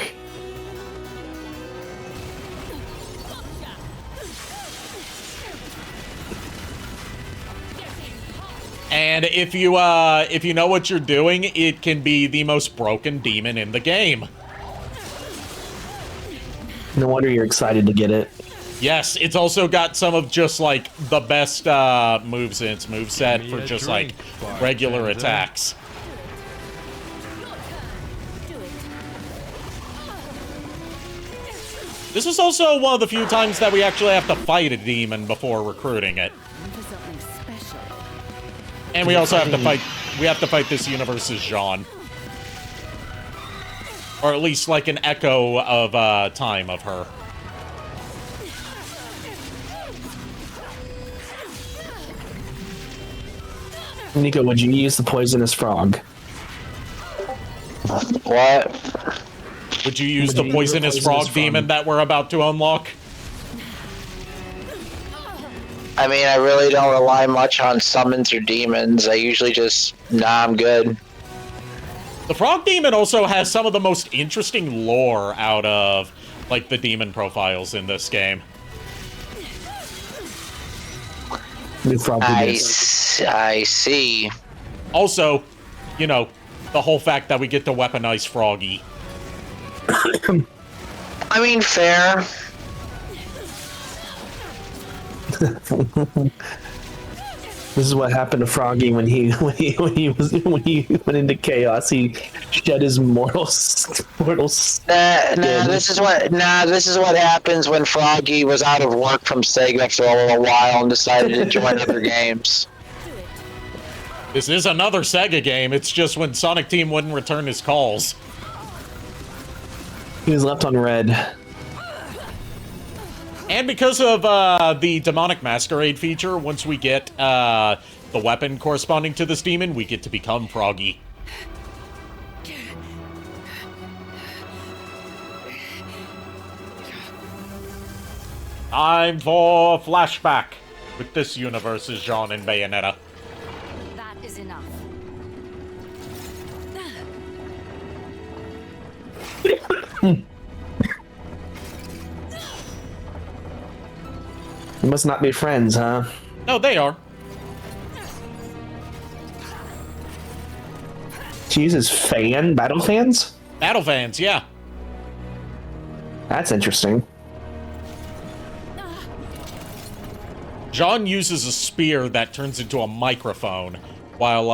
And if you know what you're doing, it can be the most broken demon in the game. No wonder you're excited to get it. Yes, it's also got some of just, like, the best moves in its moveset for just, like, regular attacks. This is also one of the few times that we actually have to fight a demon before recruiting it. And we also have to fight this universe's Jean. Or at least, like, an echo of time of her. Nico, would you use the poisonous frog? What? Would you use the poisonous frog demon that we're about to unlock? I mean, I really don't rely much on summons or demons. I usually just, I'm good. The frog demon also has some of the most interesting lore out of, like, the demon profiles in this game. I see. Also, you know, the whole fact that we get to weaponize Froggy. I mean, fair. This is what happened to Froggy when he went into chaos. He shed his mortal skin. This is what happens when Froggy was out of work from Sega for a little while and decided to join other games. This is another Sega game. It's just when Sonic Team wouldn't return his calls. He was left on red. And because of the Demonic Masquerade feature, once we get the weapon corresponding to this demon, we get to become Froggy. Time for flashback with this universe's Jean and Bayonetta. That is enough. You must not be friends, huh? No, they are. She uses battle fans? Battle fans, yeah. That's interesting. Jean uses a spear that turns into a microphone, while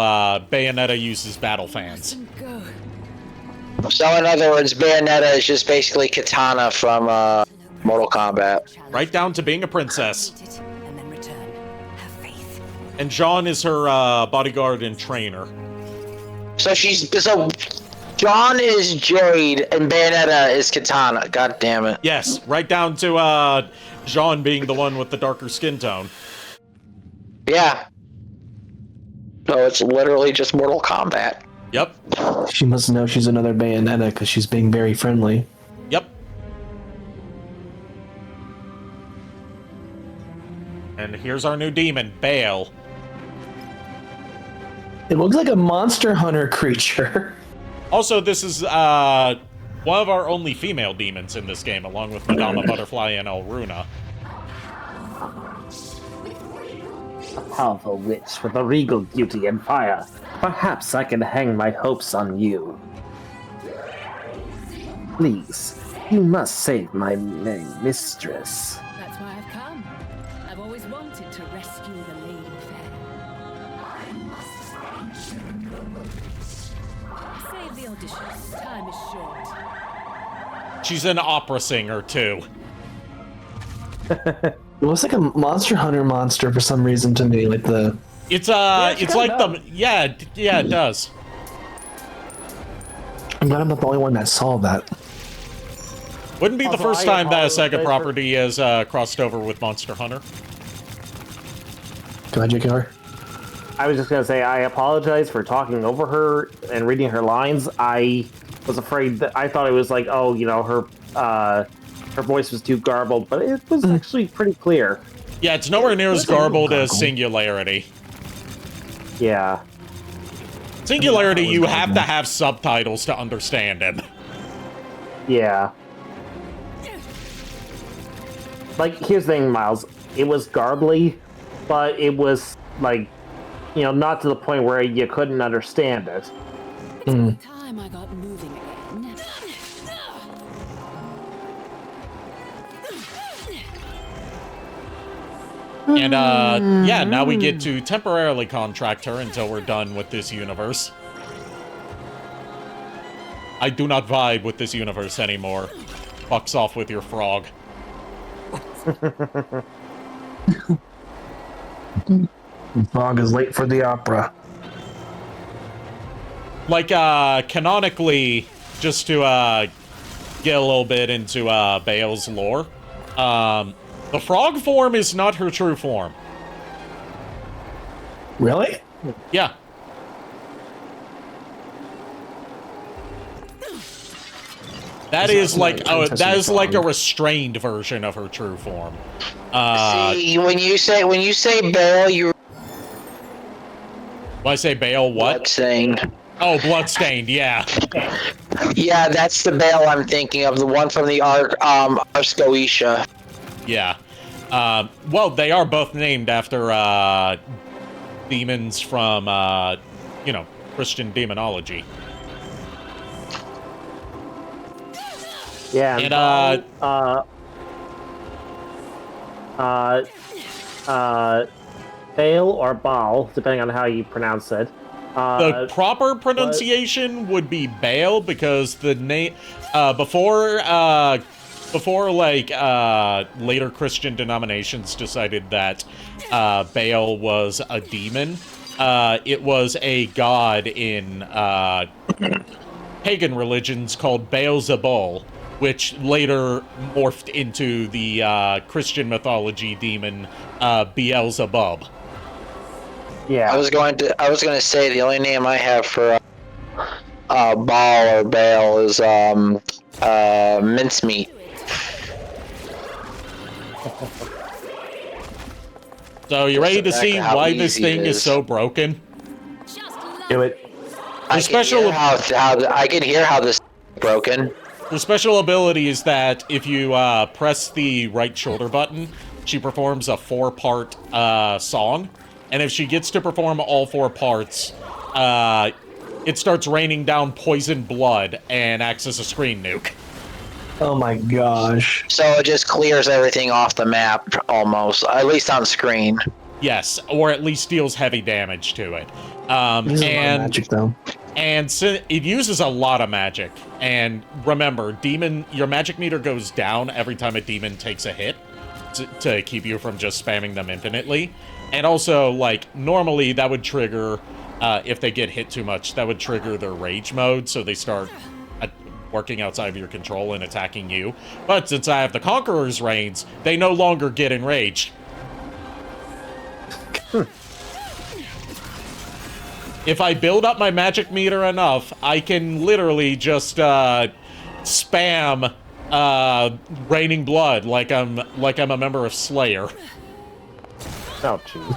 Bayonetta uses battle fans. So in other words, Bayonetta is just basically Katana from Mortal Kombat. Right down to being a princess. And then return. Have faith. And Jean is her bodyguard and trainer. So John is Jade and Bayonetta is Katana. God damn it. Yes, right down to Jean being the one with the darker skin tone. Yeah. So it's literally just Mortal Kombat. Yep. She must know she's another Bayonetta because she's being very friendly. Yep. And here's our new demon, Bale. It looks like a Monster Hunter creature. Also, this is one of our only female demons in this game, along with Madama Butterfly and Elruna. A powerful witch with a regal beauty and fire. Perhaps I can hang my hopes on you. Please, you must save my mistress. That's why I've come. I've always wanted to rescue the Lady Fair. Save the auditions. Time is short. She's an opera singer, too. It looks like a Monster Hunter monster for some reason to me, like the... It's like the... Yeah, it does. I'm glad I'm not the only one that saw that. Wouldn't be the Also, first I time that a apologize Sega for- property has crossed over with Monster Hunter. Go ahead, JKR. I was just gonna say I apologize for talking over her and reading her lines. I was afraid that I thought it was like, oh, you know, her voice was too garbled, but it was actually pretty clear. Yeah, it's nowhere near as garbled as Singularity. Yeah. Singularity, you have to have subtitles to understand it. Yeah. Like, here's the thing, Miles. It was garbly, but it was, like, you know, not to the point where you couldn't understand it. Time I got moving again. And, yeah, now we get to temporarily contract her until we're done with this universe. I do not vibe with this universe anymore. Fucks off with your frog. Frog is late for the opera. Like, canonically, just to, get a little bit into, Bale's lore, the frog form is not her true form. Really? Yeah. That It's is not like Princess that and is like a Frog. restrained version of her true form. See, when you say Bale, you When I say Bale, what? bloodstained. Oh, Bloodstained, yeah. Yeah, that's the Bale I'm thinking of, the one from the Arscoetia. Yeah. Well, they are both named after demons from, Christian demonology. Yeah, And, Bale or Baal, depending on how you pronounce it. The proper pronunciation would be Baal because the name before later Christian denominations decided that Baal was a demon. It was a god in pagan religions called Baal-Zebul, which later morphed into the Christian mythology demon Beelzebub. Yeah. I was going to say the only name I have for Baal or Bale is mincemeat. So you ready to That's see how why this easy it thing is is. so broken? Do it. I special- can hear how this is broken. Her special ability is that if you press the right shoulder button, she performs a 4-part song. And if she gets to perform all 4 parts, it starts raining down poison blood and acts as a screen nuke. Oh my gosh. So it just clears everything off the map, almost. At least on screen. Yes, or at least deals heavy damage to it. This is a lot of magic, though. And so it uses a lot of magic. And remember, your magic meter goes down every time a demon takes a hit to keep you from just spamming them infinitely. And also, like, normally that would trigger, if they get hit too much, that would trigger their rage mode, so they start working outside of your control and attacking you. But since I have the Conqueror's Reigns, they no longer get enraged. If I build up my magic meter enough, I can literally just spam raining blood like I'm a member of Slayer. Oh, jeez.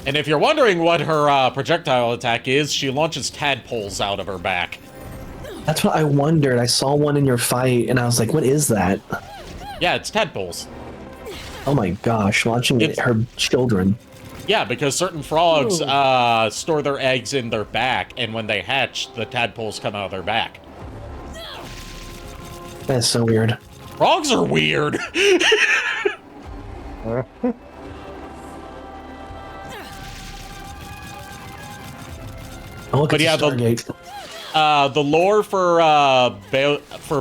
And if you're wondering what her projectile attack is, she launches tadpoles out of her back. That's what I wondered. I saw one in your fight, and I was like, what is that? Yeah, it's tadpoles. Oh my gosh, launching her children. Yeah, because certain frogs store their eggs in their back, and when they hatch, the tadpoles come out of their back. That's so weird. Frogs are weird. Oh, look, But it's yeah, a Stargate. the lore for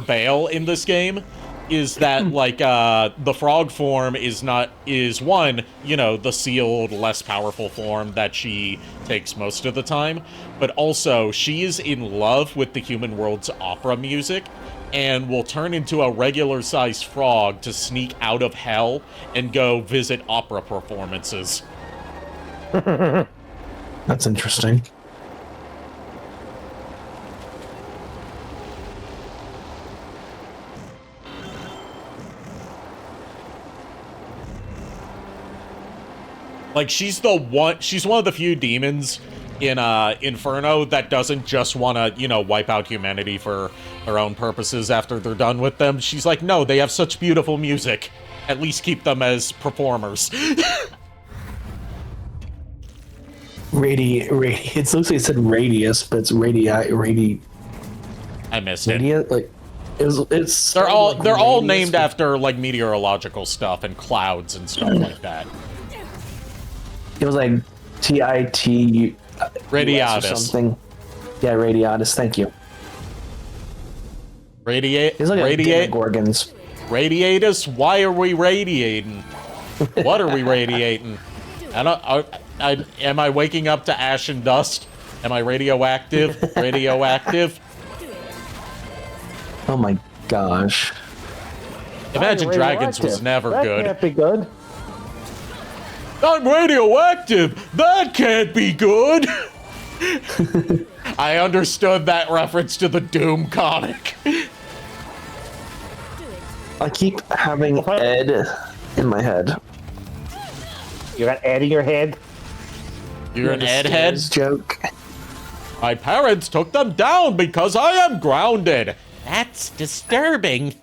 Bale in this game is that like the frog form is one, the sealed, less powerful form that she takes most of the time, but also she is in love with the human world's opera music and will turn into a regular-sized frog to sneak out of hell and go visit opera performances. That's interesting. Like, she's one of the few demons in Inferno that doesn't just want to, wipe out humanity for their own purposes after they're done with them. She's like, no, they have such beautiful music. At least keep them as performers. It looks like it said radius, but it's I missed it. radius. Like it's. They're all radius, named but- after like meteorological stuff and clouds and stuff like that. It was like TIT. Radiatus. Or something. Yeah, radiatus. Thank you. Radiate. It's like Gorgons. Radiatus. Why are we radiating? What are we radiating? Am I waking up to ash and dust? Am I radioactive? Radioactive? Oh my gosh. Imagine Dragons was never that good. Can't be good. I'm radioactive! That can't be good! I understood that reference to the Doom comic. I keep having Ed in my head. You got Ed in your head? You're an Ed head? Joke. My parents took them down because I am grounded. That's disturbing.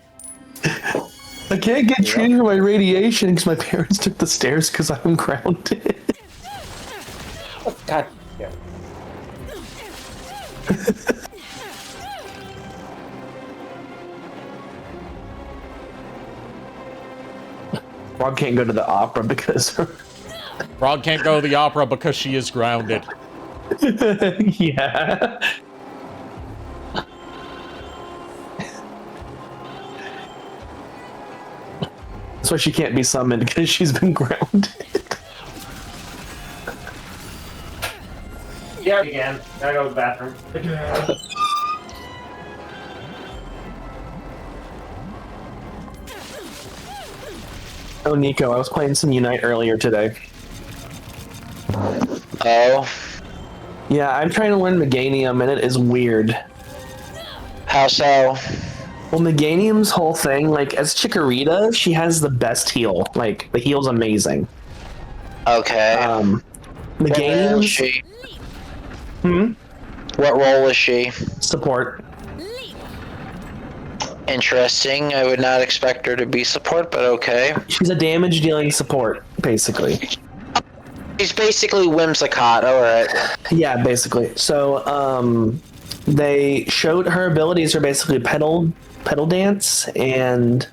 I can't get treated for my radiation because my parents took the stairs because I'm grounded. God. Yeah. Rob can't go to the opera because Frog can't go to the opera because she is grounded. yeah. That's why she can't be summoned because she's been grounded. Yeah, again. Gotta go to the bathroom. Oh, Nico, I was playing some Unite earlier today. Oh, Yeah, I'm trying to learn Meganium, and it is weird. how so? Well, Meganium's whole thing, like, as Chikorita, she has the best heal. Like, the heal's amazing. Okay. What role is Meganium's she? What role is she? support. Interesting. I would not expect her to be support, but okay. She's a damage-dealing support, basically. She's basically Whimsicott, alright. Yeah, basically. So, they showed her abilities are basically pedal dance and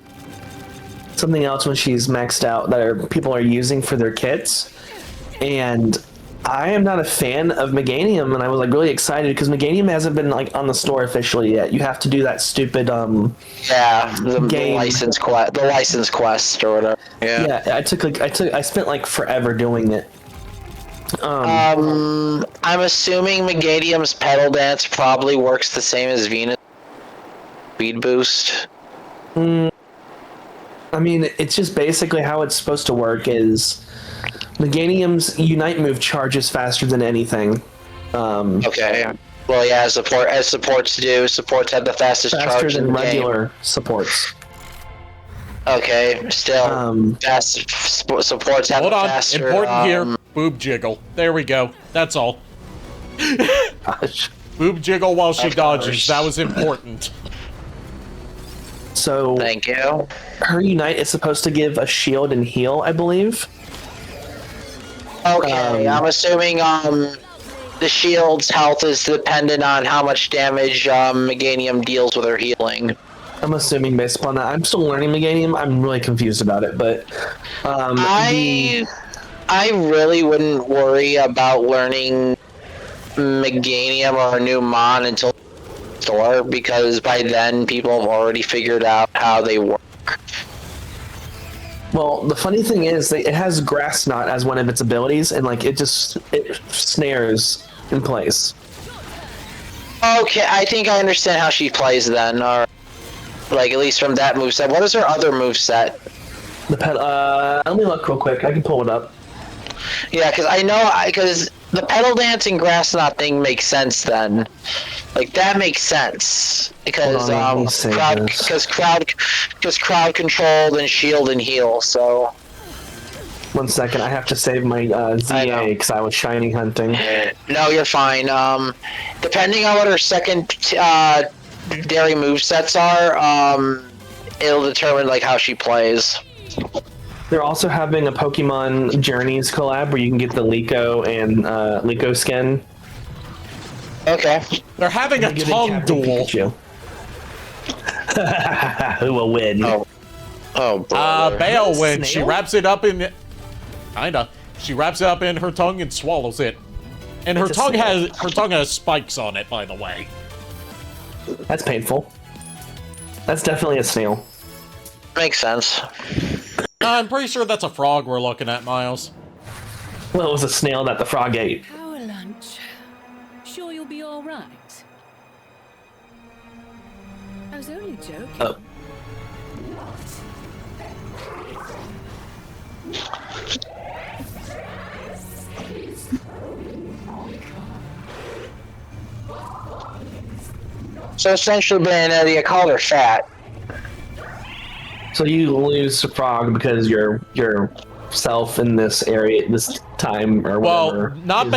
something else when she's maxed out that people are using for their kits. And I am not a fan of Meganium, and I was like really excited because Meganium hasn't been like on the store officially yet. You have to do that stupid Yeah, the game. license quest or whatever. Yeah. Yeah, I spent like forever doing it. I'm assuming Meganium's pedal dance probably works the same as Venus speed boost. I mean, it's just basically how it's supposed to work is Meganium's Unite move charges faster than anything. Okay. Well, yeah, as supports do. Supports have the fastest Faster charge in than the regular game. supports. Okay, still, supports have Hold a on. faster... Important here. Boob jiggle. There we go. That's all. Gosh. Boob jiggle while she Of dodges. course. That was important. So Thank you. her Unite is supposed to give a shield and heal, I believe. Okay, I'm assuming the shield's health is dependent on how much damage Meganium deals with her healing. I'm assuming based upon that. I'm still learning Meganium. I'm really confused about it, but I really wouldn't worry about learning Meganium or a new Mon until the store, because by then people have already figured out how they work. well, the funny thing is it has Grass Knot as one of its abilities, and like it snares in place. Okay, I think I understand how she plays then, or like at least from that moveset. What is her other moveset? Let me look real quick. I can pull it up. Yeah, because the pedal dancing grass knot thing makes sense then. Like that makes sense because Hold on, let me save crowd controlled and shield and heal. So 1 second. I have to save my ZA because I was shiny hunting. no, you're fine. Depending on what her secondary movesets are, it'll determine like how she plays. They're also having a Pokemon Journeys collab where you can get the Liko and Liko skin. Okay. They're having a tongue duel. Who will win? Oh, brother. Bale wins. She snail? wraps it up in... Kinda. She wraps it up in her tongue and swallows it. And her It's a tongue snail. has spikes on it, by the way. That's painful. That's definitely a snail. Makes sense. I'm pretty sure that's a frog we're looking at, Miles. Well, it was a snail that the frog ate. Power lunch. Sure you'll be all right? I was only joking. Oh. So essentially, Bayonetta, you called her fat. So you lose to Frog because your self in this area at this time or whatever. Well, not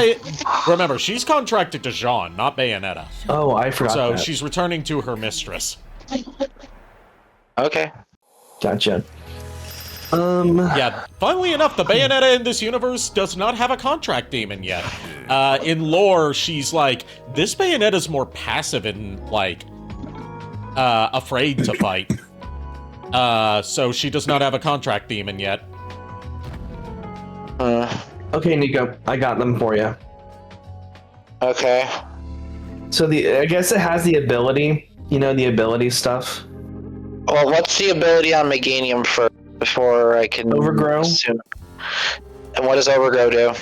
remember, she's contracted to Jean, not Bayonetta. Oh, I forgot So that. she's returning to her mistress. Okay. Gotcha. Yeah, funnily enough, the Bayonetta in this universe does not have a contract demon yet. In lore, she's like, this Bayonetta's more passive and, like, afraid to fight. So she does not have a contract demon yet. Okay, Nico, I got them for you. Okay. So I guess it has the ability, the ability stuff. Well, what's the ability on Meganium first before I can Overgrow? assume? And what does Overgrow do?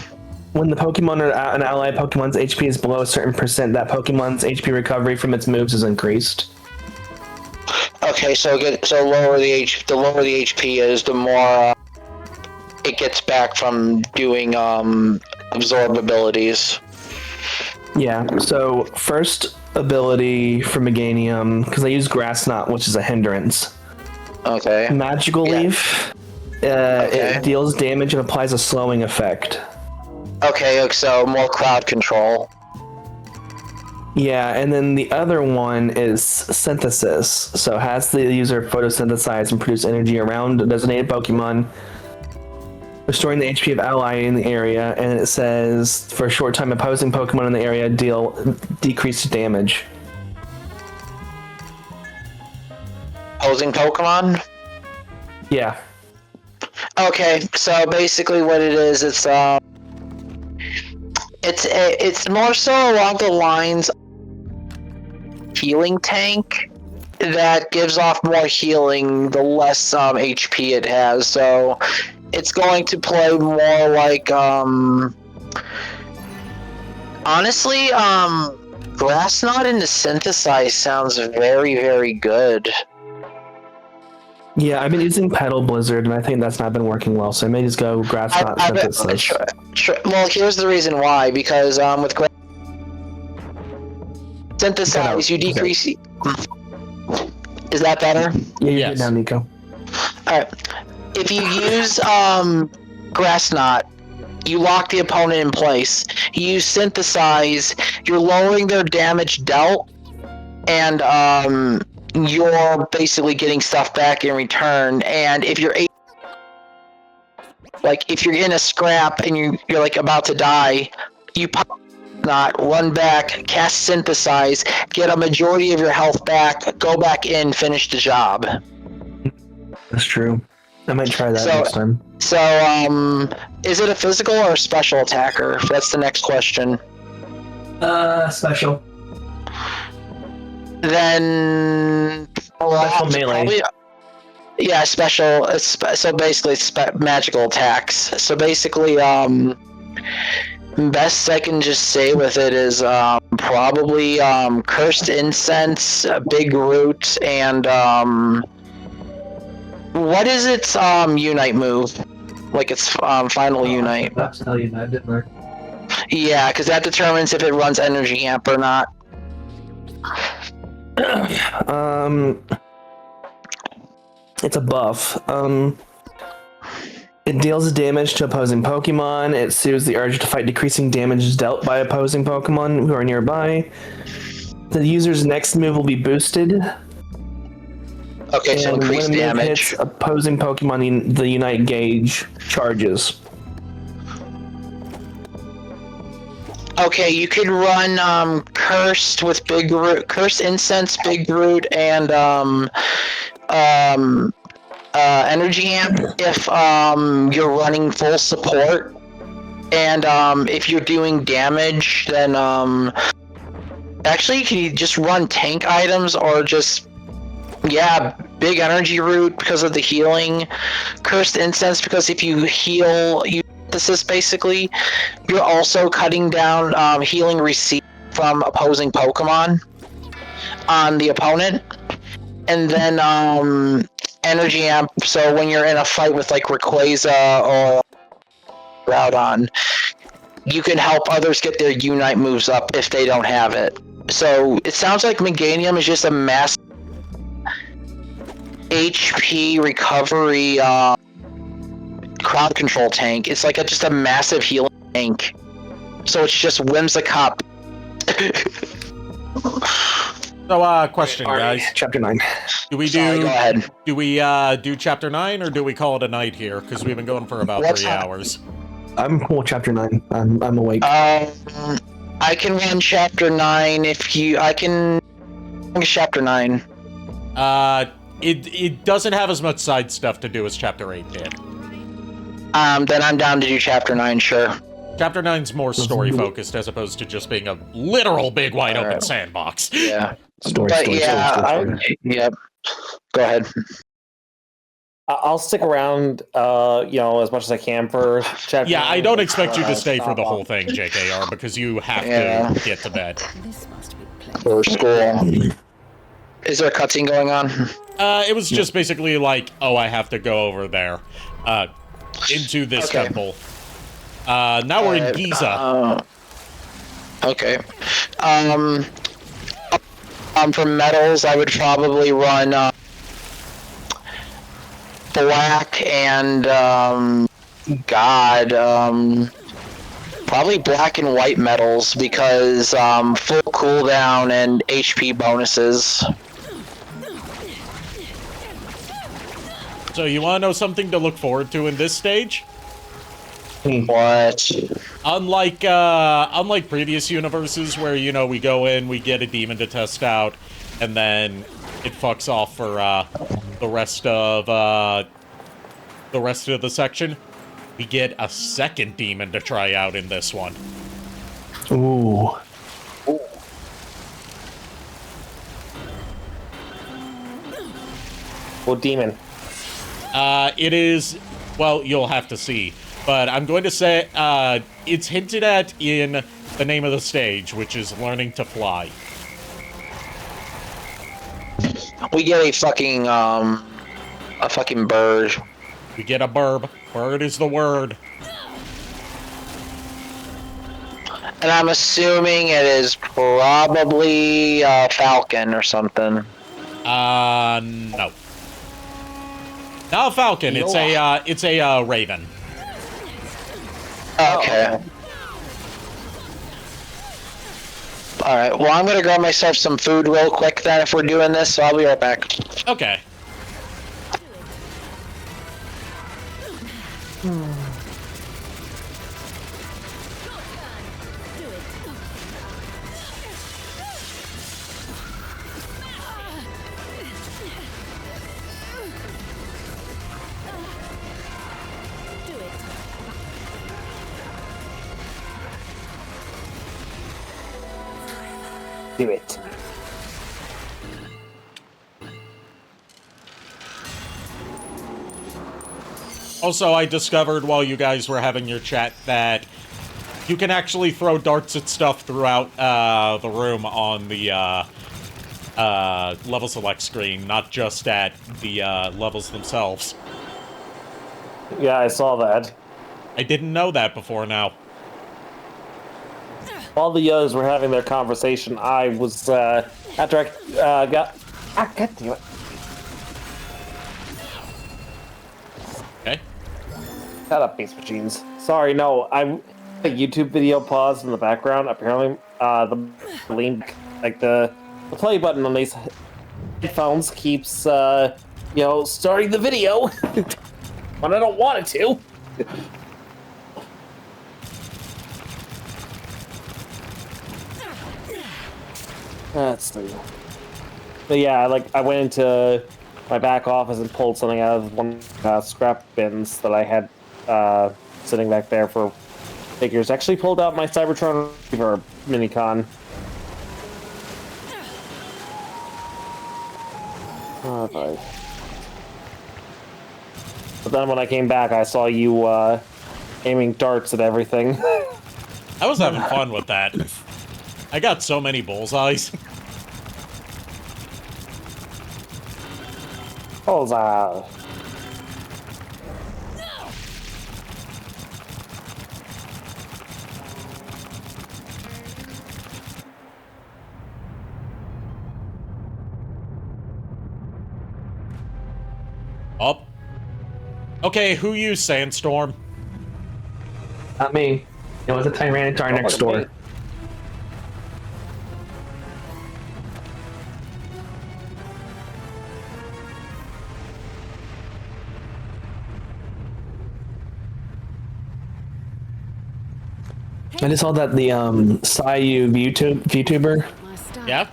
When the Pokemon or an ally Pokemon's HP is below a certain percent, that Pokemon's HP recovery from its moves is increased. Okay, so lower the HP is, the more it gets back from doing absorb abilities. Yeah, so first ability for Meganium, because I use Grass Knot, which is a hindrance. Okay. Magical Leaf, Okay. it deals damage and applies a slowing effect. Okay, so more crowd control. Yeah, and then the other one is Synthesis, so has the user photosynthesize and produce energy around a designated Pokemon, restoring the HP of ally in the area, and it says for a short time opposing Pokemon in the area deal decreased damage. Opposing Pokemon? Yeah. Okay, so basically what it is, it's more so along the lines of healing tank that gives off more healing the less HP it has. So it's going to play more like honestly, Grass Knot into Synthesize sounds very, very good. Yeah, I've been using Petal Blizzard, and I think that's not been working well, so I may just go Grass Knot Synthesis. Well, here's the reason why. Because with Synthesize, you decrease... Is that better? Yeah, you're good now, Nico. Alright. If you use Grass Knot, you lock the opponent in place. You use Synthesize, you're lowering their damage dealt, and you're basically getting stuff back in return. And if you're if you're in a scrap and you're like about to die, you pop Knot, run back, cast Synthesize, get a majority of your health back, go back in, finish the job. That's true. I might try that next time. So, is it a physical or a special attacker? That's the next question. Special. Then... Special melee. Yeah, special. So basically, it's magical attacks. So basically, best I can just say with it is probably Cursed Incense, Big Root, and what is its Unite move? Like its final Unite. That's tell you that, didn't I? Yeah, because that determines if it runs Energy Amp or not. It's a buff. It deals damage to opposing Pokemon. It soothes the urge to fight, decreasing damage dealt by opposing Pokemon who are nearby. The user's next move will be boosted. Okay, so increase when a move damage. hits opposing Pokemon, the Unite gauge charges. Okay, you could run Cursed with Big Root, Cursed Incense, Big Root, and Energy Amp if you're running full support, and if you're doing damage, then actually you can just run tank items or just Big Energy Root because of the healing, Cursed Incense because if you heal, basically, you're also cutting down healing received from opposing Pokemon on the opponent, and then Energy Amp. So when you're in a fight with like Rayquaza or Groudon, you can help others get their Unite moves up if they don't have it. So it sounds like Meganium is just a mass HP recovery crowd control tank. It's like just a massive healing tank. So it's just Whimsicott. So, question, guys. Chapter 9. Do we Sorry, do? go ahead. Do we do chapter 9 or do we call it a night here? Because we've been going for about What's 3 that? hours. I'm cool with chapter 9. I'm awake. I can run chapter 9 if you. I can. Chapter 9. It doesn't have as much side stuff to do as chapter 8 did. Then I'm down to do chapter 9. Sure. Chapter 9's more story focused as opposed to just being a literal big wide open sandbox. Yeah. Story. Yep. Go ahead. I'll stick around, as much as I can for chapter. Yeah, 9, I don't expect you to but stay for the stop whole on- thing, JKR, because you have Yeah. to get to bed. This must be place. For school. Is there a cutscene going on? It was just basically like, oh, I have to go over there, into this Okay. temple. Now we're in Giza. Okay. For metals, I would probably run black and probably black and white metals because full cooldown and HP bonuses. So you want to know something to look forward to in this stage? What? Unlike previous universes where, we go in, we get a demon to test out, and then it fucks off for the rest of the section, we get a second demon to try out in this one. Ooh. What demon? It is, well, you'll have to see. But I'm going to say, it's hinted at in the name of the stage, which is Learning to Fly. We get a fucking bird. We get a burb. Bird is the word. And I'm assuming it is probably Falcon or something. No. Not a falcon, it's a raven. Okay. Alright, well, I'm gonna grab myself some food real quick then if we're doing this, so I'll be right back. Okay. Do it. Also, I discovered while you guys were having your chat that you can actually throw darts at stuff throughout the room on the level select screen, not just at the levels themselves. Yeah, I saw that. I didn't know that before now. While the others were having their conversation, I was, after I got... Ah, God damn it. Okay. Shut up, Beast Machines. Sorry, no, a YouTube video paused in the background. Apparently, the lean, like the play button on these headphones keeps, starting the video when I don't want it to. That's the. But yeah, I went into my back office and pulled something out of one scrap bins that I had sitting back there for figures. Actually pulled out my Cybertron Reaver Minicon. Oh, boy. But then when I came back, I saw you aiming darts at everything. I was having fun with that. I got so many bullseyes. Bullseye. Okay, who used Sandstorm? Not me. It was a Tyranitar next door. I just saw that the Sayu VTuber Yeah.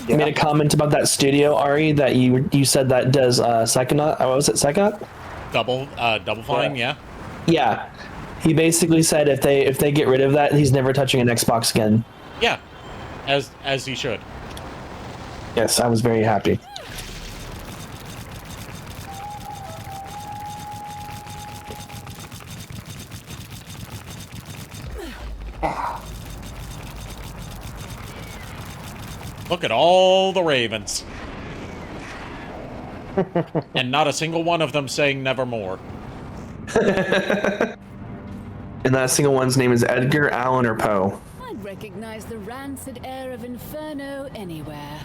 made a comment about that studio, Ari, that you said that does Psychonaut. What was it, Psychonaut? Double Fine, yeah. Yeah. He basically said if they get rid of that, he's never touching an Xbox again. Yeah. As he should. Yes, I was very happy. Look at all the ravens. And not a single one of them saying nevermore. And that single one's name is Edgar Allan or Poe. I'd recognize the rancid air of Inferno anywhere.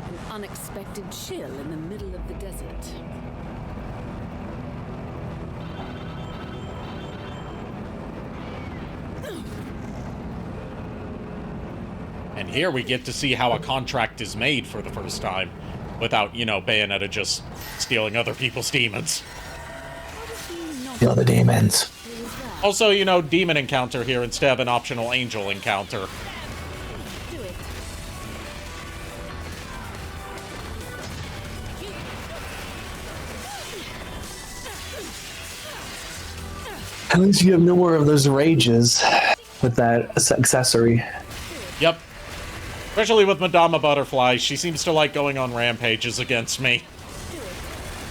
An unexpected chill in the middle of the desert. And here we get to see how a contract is made for the first time. Without, Bayonetta just stealing other people's demons. Kill the demons. Also, demon encounter here instead of an optional angel encounter. At least you have no more of those rages with that accessory. Yep. Especially with Madama Butterfly, she seems to like going on rampages against me.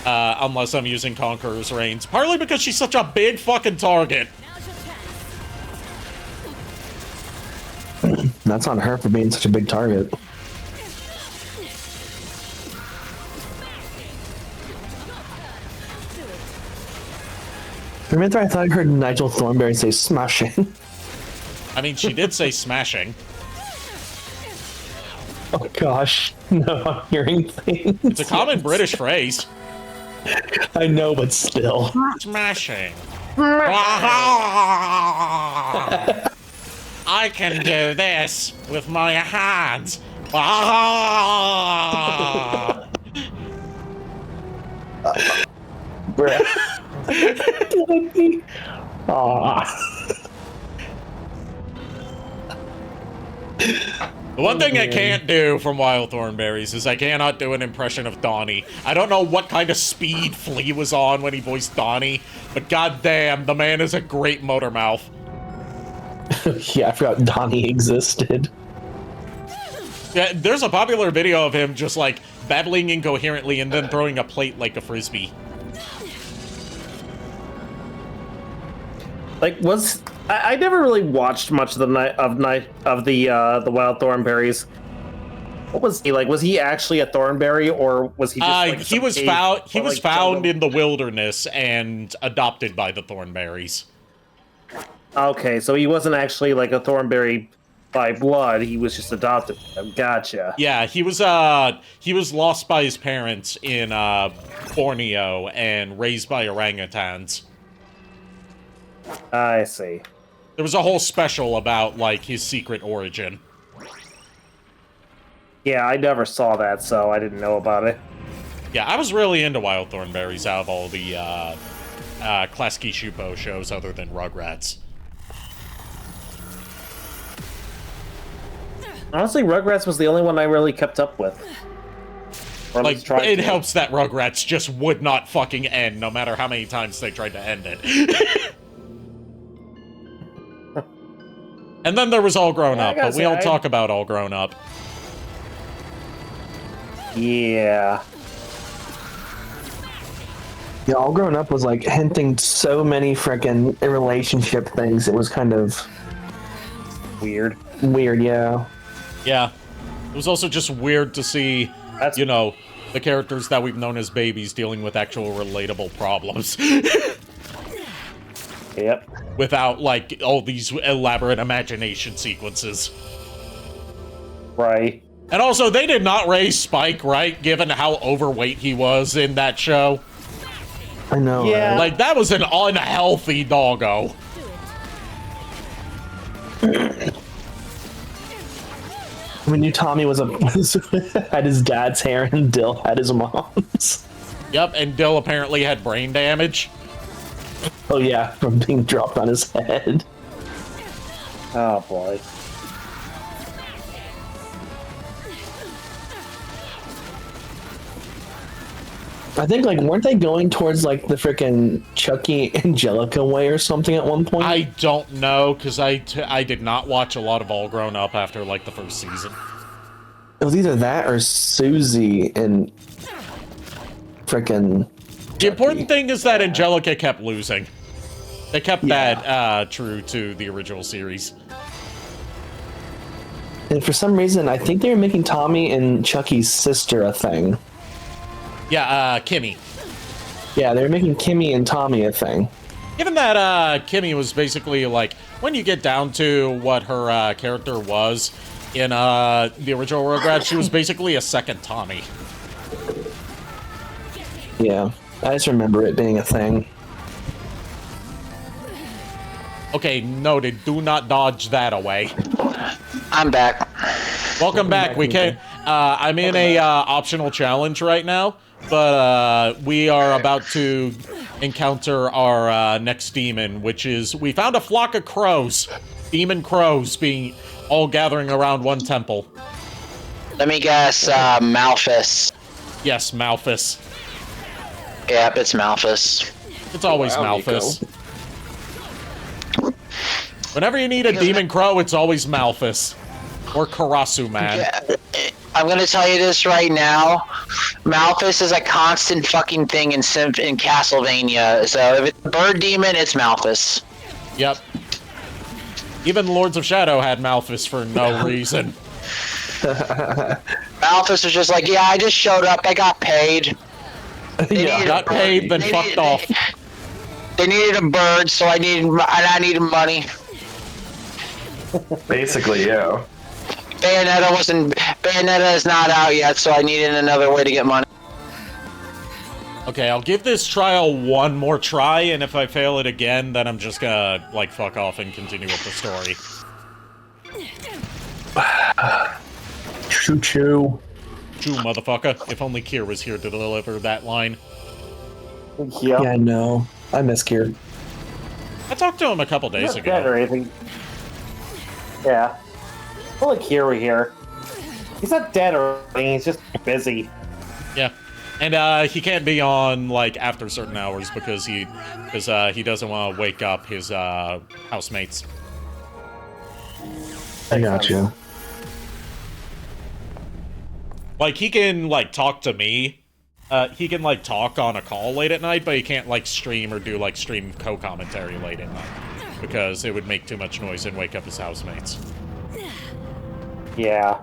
Unless I'm using Conqueror's Reigns. Partly because she's such a big fucking target. That's on her for being such a big target. For a minute there, I thought I heard Nigel Thornberry say smashing. I mean, she did say smashing. Oh gosh, no, I'm hearing things. It's a common British phrase. I know, but still. Smashing. I can do this with my hands. Bruh. The one thing I can't do from Wild Thornberries is I cannot do an impression of Donnie. I don't know what kind of speed Flea was on when he voiced Donnie, but goddamn, the man is a great motor mouth. Yeah, I forgot Donnie existed. Yeah, there's a popular video of him just like babbling incoherently and then throwing a plate like a frisbee. Like, I never really watched much of the Wild Thornberries. What was he like? Was he actually a Thornberry, or was he just like he was found in the wilderness and adopted by the Thornberries. Okay, so he wasn't actually like a Thornberry by blood. He was just adopted. Gotcha. Yeah, he was lost by his parents in Borneo and raised by orangutans. I see. There was a whole special about, like, his secret origin. Yeah, I never saw that, so I didn't know about it. Yeah, I was really into Wild Thornberries out of all the Klasky Shupo shows other than Rugrats. Honestly, Rugrats was the only one I really kept up with. Or at Like, least tried it to. helps that Rugrats just would not fucking end, no matter how many times they tried to end it. And then there was All Grown Up, but we don't talk about All Grown Up. Yeah. Yeah, All Grown Up was like hinting so many frickin' relationship things. It was kind of weird. Weird, yeah. Yeah. It was also just weird to see, the characters that we've known as babies dealing with actual relatable problems. Yep. Without, like, all these elaborate imagination sequences. Right. And also, they did not raise Spike, right? Given how overweight he was in that show. I know. Yeah. Right? Like, that was an unhealthy doggo. We knew Tommy was had his dad's hair and Dill had his mom's. Yep, and Dill apparently had brain damage. Oh yeah, from being dropped on his head. Oh boy. I think, like, weren't they going towards, like, the frickin' Chucky Angelica way or something at one point? I don't know, because I did not watch a lot of All Grown Up after, like, the first season. It was either that or Susie and frickin' The important thing is that Angelica kept losing. They kept that true to the original series. And for some reason, I think they were making Tommy and Chucky's sister a thing. Yeah, Kimmy. Yeah, they were making Kimmy and Tommy a thing. Given that Kimmy was basically, like, when you get down to what her character was in the original Rugrats, she was basically a second Tommy. Yeah, I just remember it being a thing. Okay, noted. Do not dodge that away. I'm back. Welcome back. We can. I'm in a optional challenge right now, but we are about to encounter our next demon, which is we found a flock of crows, demon crows, being all gathering around one temple. Let me guess, Malphus. Yes, Malphus. Yep, it's Malphus. It's always Malphus. Whenever you need a demon crow, it's always Malphus. Or Karasu Man. Yeah, I'm gonna tell you this right now. Malphus is a constant fucking thing in Castlevania. So if it's a bird demon, it's Malphus. Yep. Even Lords of Shadow had Malphus for no reason. Malphus was just like, yeah, I just showed up, I got paid. Yeah, got paid, then fucked off. They needed a bird, so I needed money. Basically, yeah. Bayonetta is not out yet, so I needed another way to get money. Okay, I'll give this trial one more try, and if I fail it again, then I'm just gonna, like, fuck off and continue with the story. Choo-choo. Choo, motherfucker. If only Kier was here to deliver that line. Yeah. Yeah, I know. I miss Kier. I talked to him a couple days Not dead ago. or anything. Yeah. Well, like here we here. He's not dead or anything. He's just busy. Yeah. And he can't be on, like, after certain hours because he doesn't want to wake up his housemates. I got you. Like, he can, like, talk to me. He can, like, talk on a call late at night, but he can't, like, stream or do, like, stream co-commentary late at night. Because it would make too much noise and wake up his housemates. Yeah.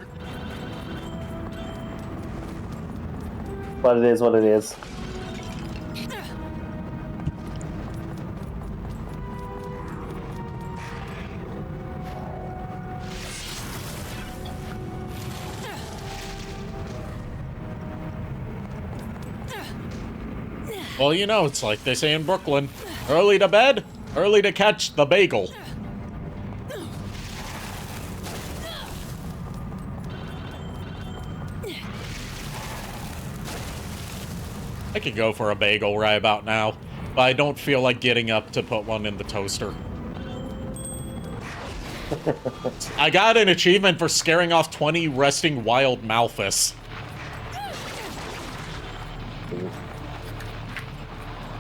But it is what it is. Well, you know, it's like they say in Brooklyn. Early to bed, early to catch the bagel. I could go for a bagel right about now, but I don't feel like getting up to put one in the toaster. I got an achievement for scaring off 20 resting wild Malphus.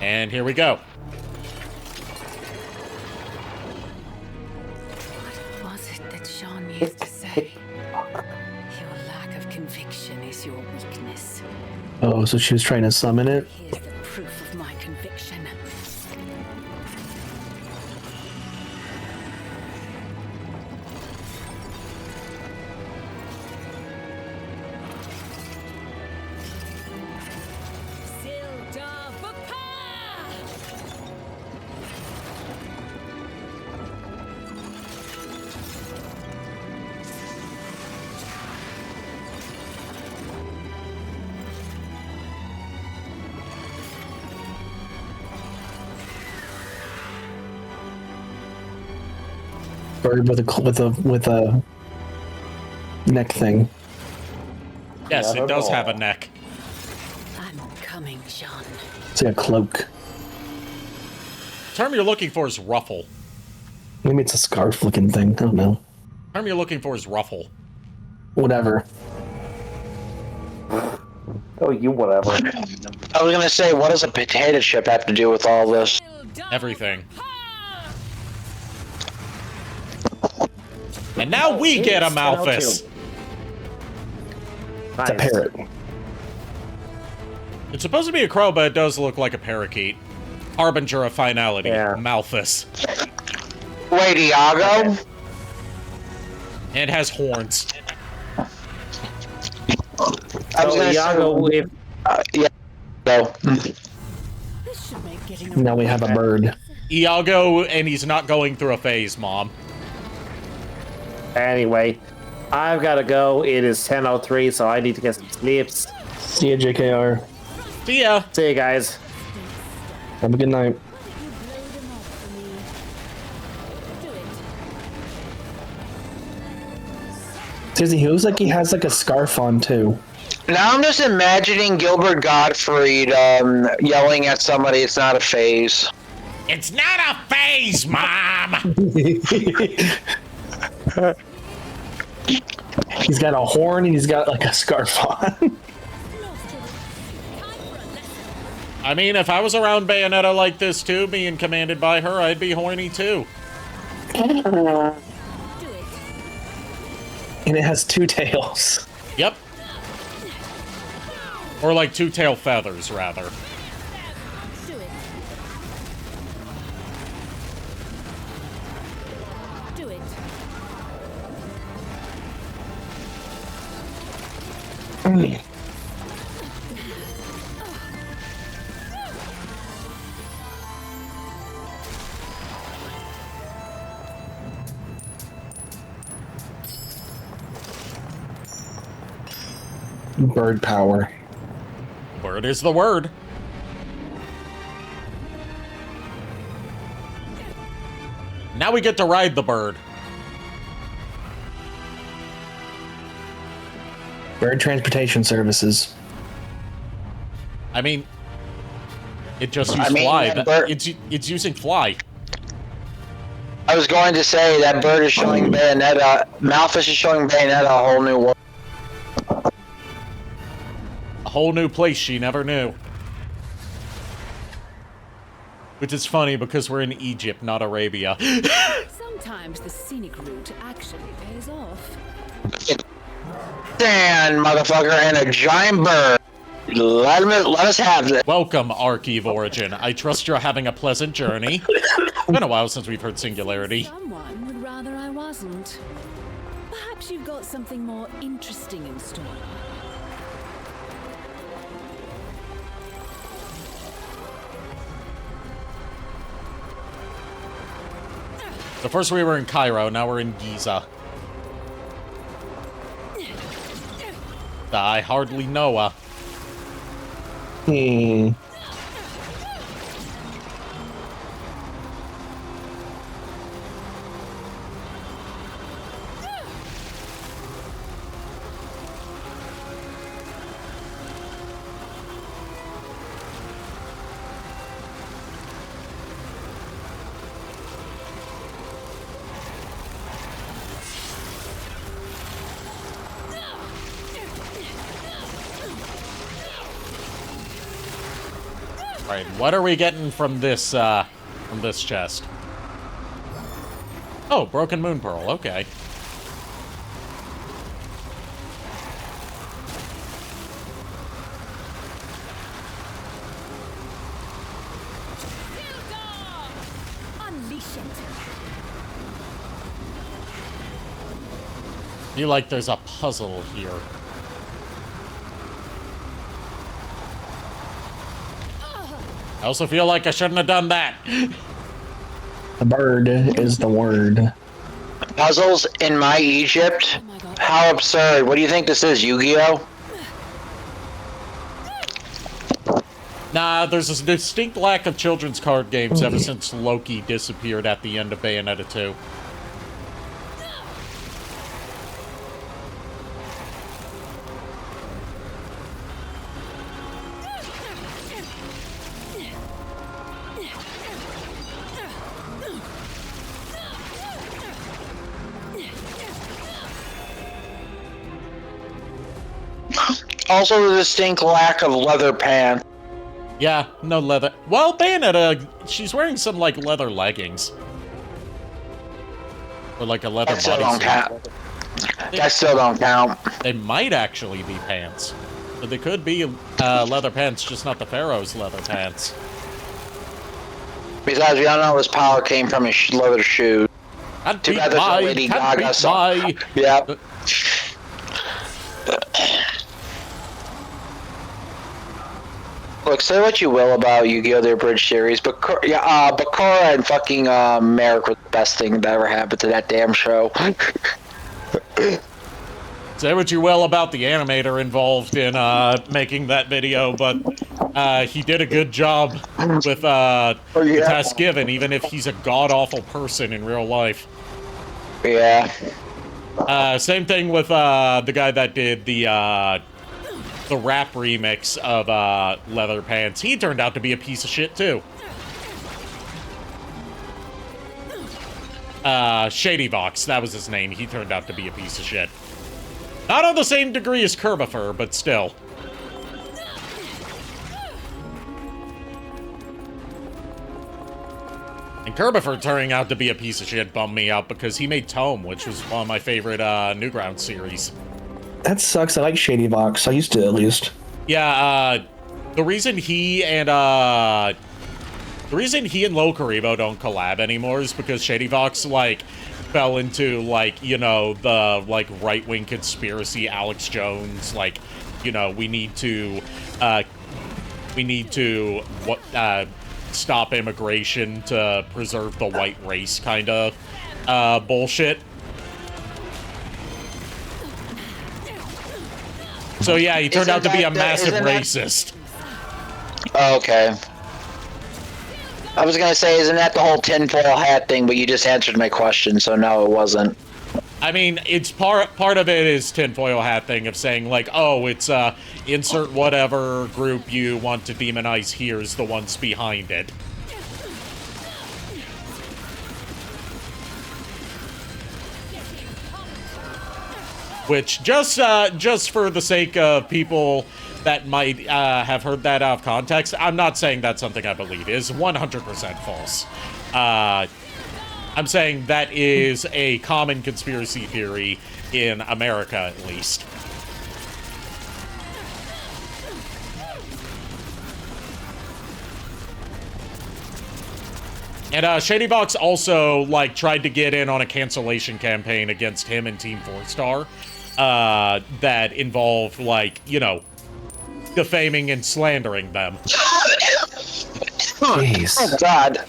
And here we go. What was it that Sean used to say? Your lack of conviction is your weakness. Oh, so she was trying to summon it? Here's the proof of my conviction. bird with a neck thing. Yes, Never it does know. have a neck. I'm coming, Sean. It's like a cloak. The term you're looking for is ruffle. Maybe it's a scarf-looking thing. I don't know. The term you're looking for is ruffle. Whatever. Oh, you whatever. I was gonna say, what does a potato chip have to do with all this? Everything. And now we get a It's Malthus. 10:02. It's a parrot. It's supposed to be a crow, but it does look like a parakeet. Harbinger of finality. Yeah. Malthus. Wait, Iago? And it has horns. I was So gonna Iago, say, if yeah. No. This should make getting Now we have a bird. Iago, and he's not going through a phase, Mom. anyway, I've got to go. It is 10:03, so I need to get some sleeps. See ya, JKR. See ya. See you guys. Have a good night. Seriously, he looks like he has like a scarf on too. Now I'm just imagining Gilbert Gottfried yelling at somebody. It's not a phase. It's not a phase, Mom! He's got a horn and he's got like a scarf on. I mean, if I was around Bayonetta like this too, being commanded by her, I'd be horny too. And it has two tails. Yep. Or like two tail feathers, rather. Bird power. Word is the word. Now we get to ride the bird. Bird transportation services. I mean, it just I used mean, fly. that bird- It's using fly. I was going to say that bird is showing Bayonetta. Malthus is showing Bayonetta a whole new world. A whole new place she never knew. Which is funny because we're in Egypt, not Arabia. Sometimes the scenic route actually pays off. Sand, motherfucker, and a giant bird. Let us have this. Welcome, Archive Origin. I trust you're having a pleasant journey. It's been a while since we've heard Singularity. Someone would rather I wasn't. Perhaps you've got something more interesting in store. So first we were in Cairo, now we're in Giza. I hardly know her. Right, what are we getting from this chest? Oh, broken moon pearl, okay. Unleash it. Feel like there's a puzzle here. I also feel like I shouldn't have done that. The bird is the word. Puzzles in my Egypt? How absurd. What do you think this is, Yu-Gi-Oh? Nah, there's a distinct lack of children's card games ever since Loki disappeared at the end of Bayonetta 2. Also, the distinct lack of leather pants. Yeah, no leather. Well, Bayonetta, she's wearing some, like, leather leggings. Or, like, a leather That still don't count. bodysuit. That still don't count. They might actually be pants. But they could be leather pants, just not the Pharaoh's leather pants. Besides, we all know his power came from his leather shoes. Too bad there's a Lady Gaga song. Yep. Look, say what you will about Yu-Gi-Oh! The Abridged series, but Bakura and fucking Merrick were the best thing that ever happened to that damn show. Say what you will about the animator involved in making that video, but he did a good job with the task given, even if he's a god-awful person in real life. Yeah. Same thing with the guy that did the rap remix of Leather Pants. He turned out to be a piece of shit, too. Shady Vox, that was his name. He turned out to be a piece of shit. Not on the same degree as Kerbifer, but still. And Kerbifer turning out to be a piece of shit bummed me out because he made Tome, which was one of my favorite Newgrounds series. That sucks. I like Shady Vox. I used to, at least. Yeah, the reason he and Low Karibo don't collab anymore is because Shady Vox, like, fell into, like, you know, the, like, right-wing conspiracy, Alex Jones, like, you know, we need to stop immigration to preserve the white race kind of bullshit. So yeah, he turned out to be a massive racist. Okay. I was gonna say, isn't that the whole tinfoil hat thing? But you just answered my question, so no, it wasn't. I mean, it's part of it is tinfoil hat thing of saying, like, oh, it's insert whatever group you want to demonize here is the ones behind it. Which, just for the sake of people that might have heard that out of context, I'm not saying that's something I believe is 100% false. I'm saying that is a common conspiracy theory in America, at least. And Shady Box also, like, tried to get in on a cancellation campaign against him and Team 4-Star that involved, like, you know, defaming and slandering them. Jeez. Oh, God.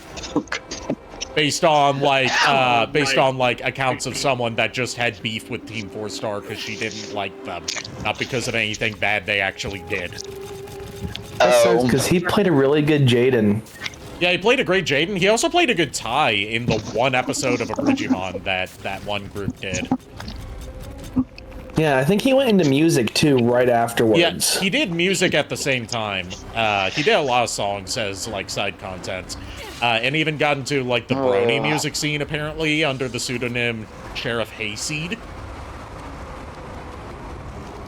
Based on like accounts of someone that just had beef with Team 4-Star because she didn't like them, not because of anything bad they actually did. That sucks because he played a really good Jaden. Yeah, he played a great Jaden. He also played a good Tai in the one episode of Abridgimon that one group did. Yeah, I think he went into music too right afterwards. Yeah, he did music at the same time. He did a lot of songs as like side content. And even got into, like, the Brony music scene, apparently, under the pseudonym Sheriff Hayseed.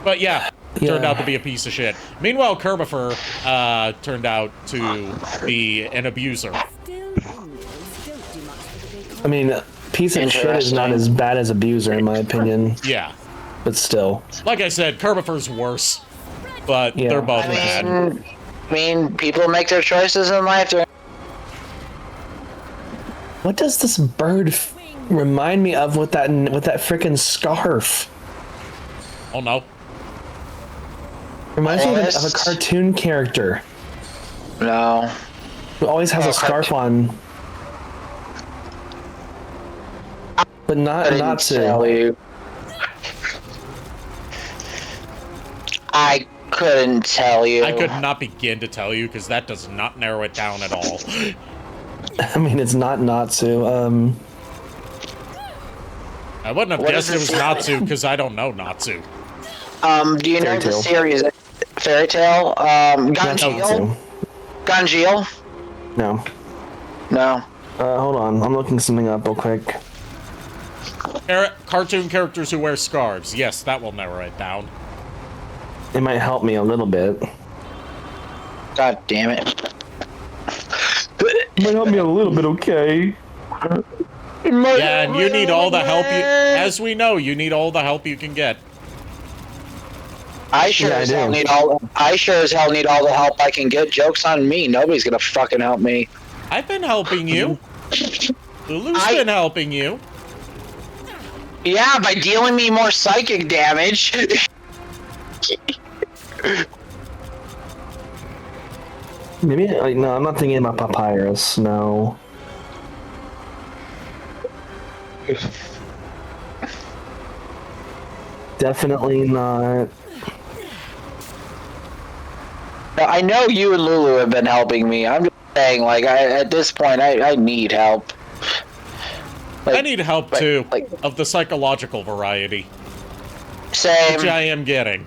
But yeah, turned out to be a piece of shit. Meanwhile, Kerbifer turned out to be an abuser. I mean, piece of shit is not as bad as abuser, in my opinion. Yeah. But still. Like I said, Kerbifer's worse, but they're both bad. I mean, people make their choices in life. What does this bird remind me of with that frickin' scarf? Oh no. Reminds me of a cartoon character. No. Who always has a scarf on. But not Natsu. I couldn't tell you. I could not begin to tell you because that does not narrow it down at all. I mean, it's not Natsu. I wouldn't have guessed it was Natsu because I don't know Natsu. Do you know the series Fairy Tail? Ganjil? Ganjil? No. No. Hold on. I'm looking something up real quick. Cartoon characters who wear scarves. Yes, that will narrow it down. It might help me a little bit. God damn it. It might help me a little bit, okay? Yeah, and you need all the help you... As we know, you need all the help you can get. I sure as hell need all the help I can get. Joke's on me. Nobody's gonna fucking help me. I've been helping you. Lulu's been helping you. Yeah, by dealing me more psychic damage. Maybe, like, no, I'm not thinking about papyrus, no. Definitely not. I know you and Lulu have been helping me. I'm just saying, like, at this point, I need help. Like, I need help, too, of the psychological variety. Same. Which I am getting.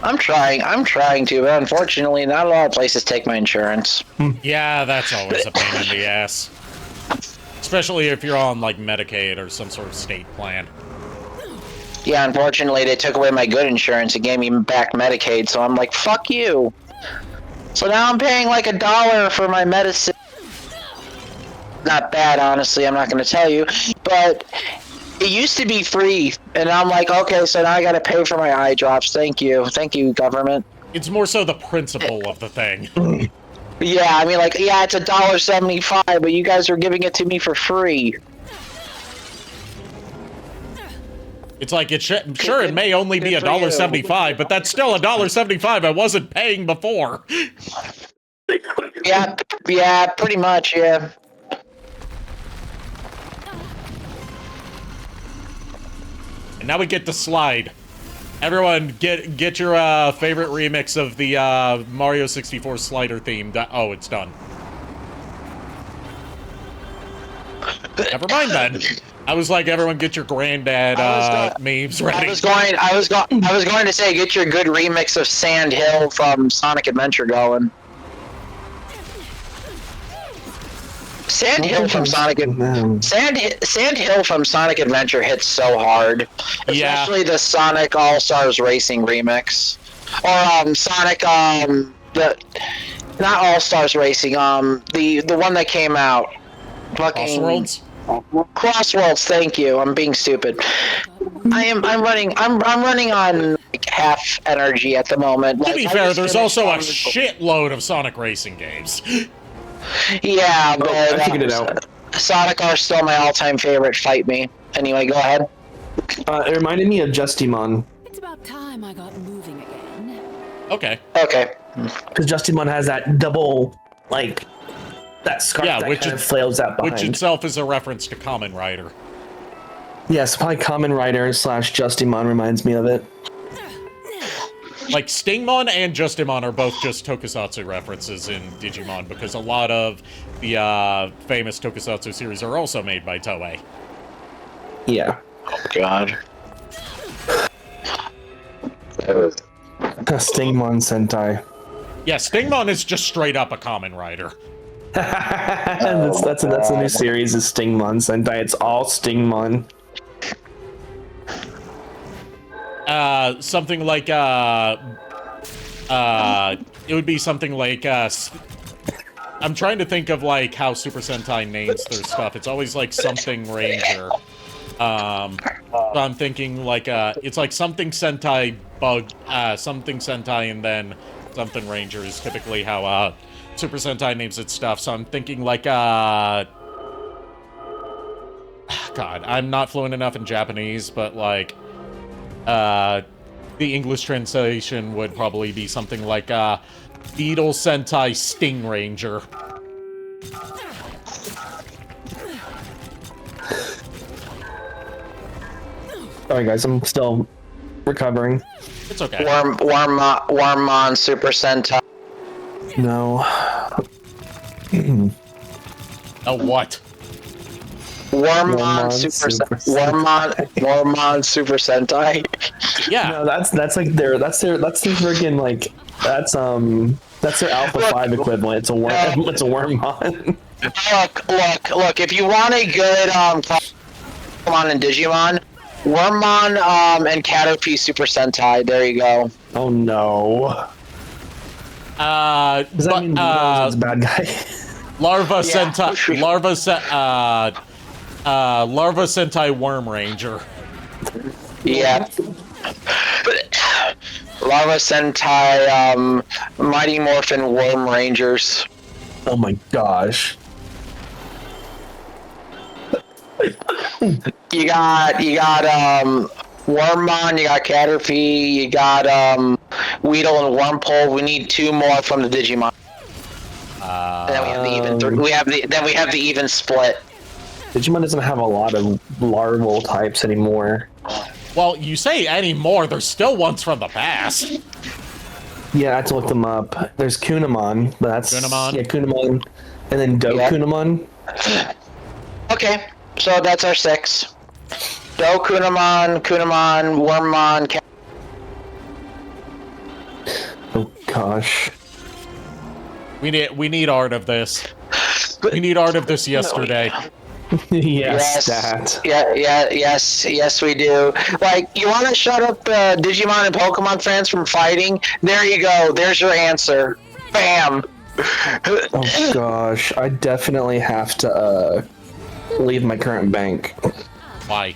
I'm trying to, but unfortunately, not a lot of places take my insurance. Yeah, that's always a pain in the ass. Especially if you're on, like, Medicaid or some sort of state plan. Yeah, unfortunately, they took away my good insurance and gave me back Medicaid, so I'm like, fuck you. So now I'm paying like $1 for my medicine. Not bad, honestly, I'm not going to tell you, but it used to be free, and I'm like, okay, so now I gotta pay for my eye drops. Thank you, government. It's more so the principle of the thing. Yeah, I mean, like, yeah, it's $1.75, but you guys are giving it to me for free. It's like, sure, it may only be $1.75, but that's still $1.75 I wasn't paying before. Yeah, pretty much, yeah. And now we get to slide. Everyone, get your favorite remix of the Mario 64 slider theme. Oh, it's done. Never mind then. I was like, everyone, get your granddad memes ready. I was going to say, get your good remix of Sand Hill from Sonic Adventure going. Sand Hill from Sonic Adventure hits so hard, especially the Sonic All Stars Racing remix, or Sonic not All Stars Racing, the one that came out, fucking Crossworlds. Thank you. I'm being stupid. I'm running on like half energy at the moment. To be fair, there's also a shitload of Sonic Racing games. Yeah, but I figured it out. Sonic are still my all-time favorite. Fight me. Anyway, go ahead. It reminded me of Justimon. It's about time I got moving again. Okay. Okay. Because Justimon has that double, like, that scarf that kind of flails out behind. Which itself is a reference to Kamen Rider. Yes, probably Kamen Rider / Justimon reminds me of it. Like, Stingmon and Justimon are both just tokusatsu references in Digimon, because a lot of the famous tokusatsu series are also made by Toei. Yeah. Oh, God. Stingmon Sentai. Yeah, Stingmon is just straight up a Kamen Rider. That's a new series, is Stingmon Sentai. It's all Stingmon. Something like, it would be something like, I'm trying to think of, like, how Super Sentai names their stuff. It's always, like, something Ranger. So I'm thinking, like, it's like something Sentai something Sentai, and then something Ranger is typically how, Super Sentai names its stuff. So I'm thinking, like, God, I'm not fluent enough in Japanese, but, like, the English translation would probably be something like, Beetle Sentai Sting Ranger. Sorry guys, I'm still recovering. It's okay. Wormmon Super Sentai. No. Oh, what? Wormmon Super Sentai. Yeah. No, that's like their freaking, like, that's their Alpha 5 equivalent. It's a Wormmon. Look. If you want a good Pokemon and Digimon, Wormmon and Caterpie Super Sentai. There you go. Oh no. Does that mean Weedle's a bad guy? Larva Yeah. Sentai, Larva Sentai Worm Ranger. Yeah. Larva Sentai, Mighty Morphin Worm Rangers. Oh my gosh. You got Wormmon, you got Caterpie, you got Weedle and Wormpole. We need 2 more from the Digimon. And then we have the even then we have the even split. Digimon doesn't have a lot of larval types anymore. Well, you say anymore, there's still ones from the past. Yeah, I had to look them up. There's Kunamon, but that's... Kunamon? Yeah, Kunamon. And then Kunamon. Okay, so that's our 6. Kunamon, Wormmon, Oh gosh. We need art of this. We need art of this yesterday. Yes, that. Yes, we do. Like, you want to shut up Digimon and Pokemon fans from fighting? There you go. There's your answer. Bam. Oh gosh, I definitely have to leave my current bank. Why?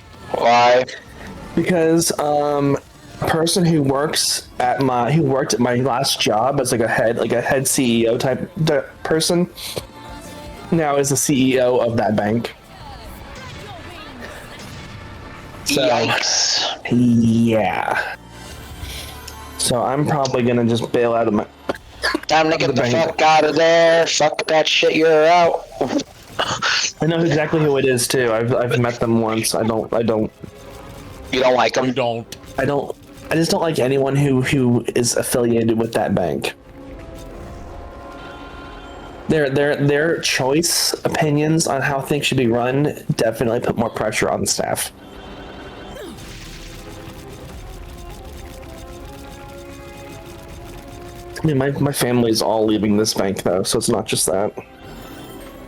Because a person who worked at my last job as like a head CEO type person now is the CEO of that bank. So, Yikes. Yeah. So I'm probably gonna just bail out of my. Time to get the bank. fuck out of there. Fuck that shit, you're out. I know exactly who it is too. I've met them once. I don't. You don't like them? You don't. I just don't like anyone who is affiliated with that bank. Their choice opinions on how things should be run definitely put more pressure on the staff. I mean, my family's all leaving this bank though, so it's not just that.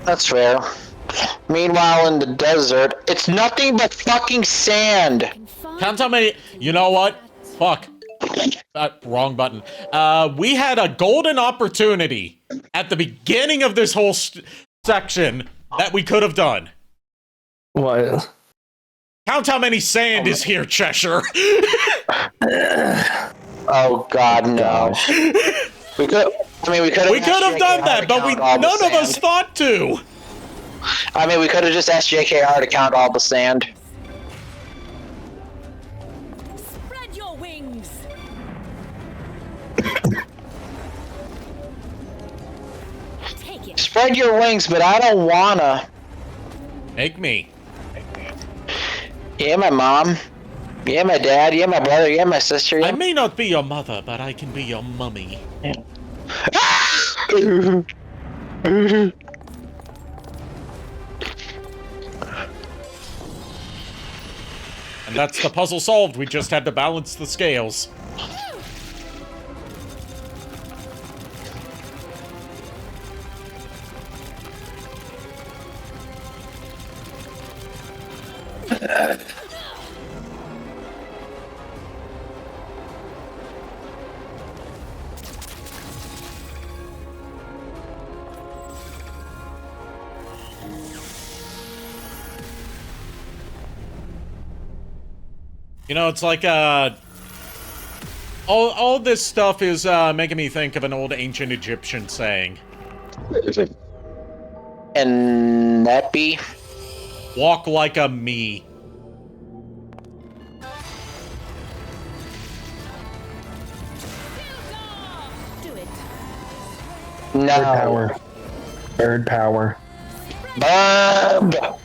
That's fair. Meanwhile, in the desert, it's nothing but fucking sand. Count how many. You know what? Fuck. Wrong button. We had a golden opportunity at the beginning of this whole section that we could have done. What? Count how many sand is here, Cheshire. Oh God, no. We could have done that, but none of us thought to. I mean, we could have just asked JKR to count all the sand. Spread your wings. Take it. Spread your wings, but I don't wanna. Make me. Yeah, my mom. Yeah, my dad. Yeah, my brother. Yeah, my sister. Yeah. I may not be your mother, but I can be your mummy. And that's the puzzle solved. We just had to balance the scales. You know, it's like, all this stuff is, making me think of an old ancient Egyptian saying. And that be? Walk like a me. Do it. No. Bird power. Burb.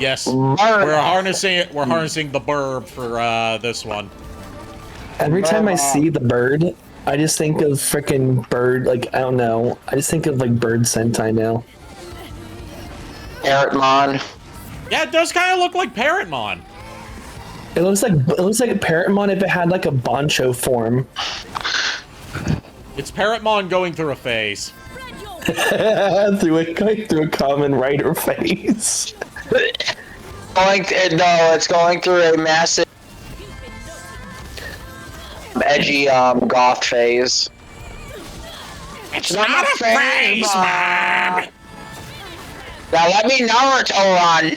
Yes, we're harnessing it. We're harnessing the burb for this one. Every time I see the bird, I just think of freaking bird. Like, I don't know. I just think of like bird Sentai now. Parrotmon. Yeah, it does kind of look like Parrotmon. It looks like a Parrotmon if it had like a Bancho form. It's Parrotmon going through a phase. through a common writer face. It's going through a massive edgy goth phase. It's not a phase, man. Now let me Naruto run.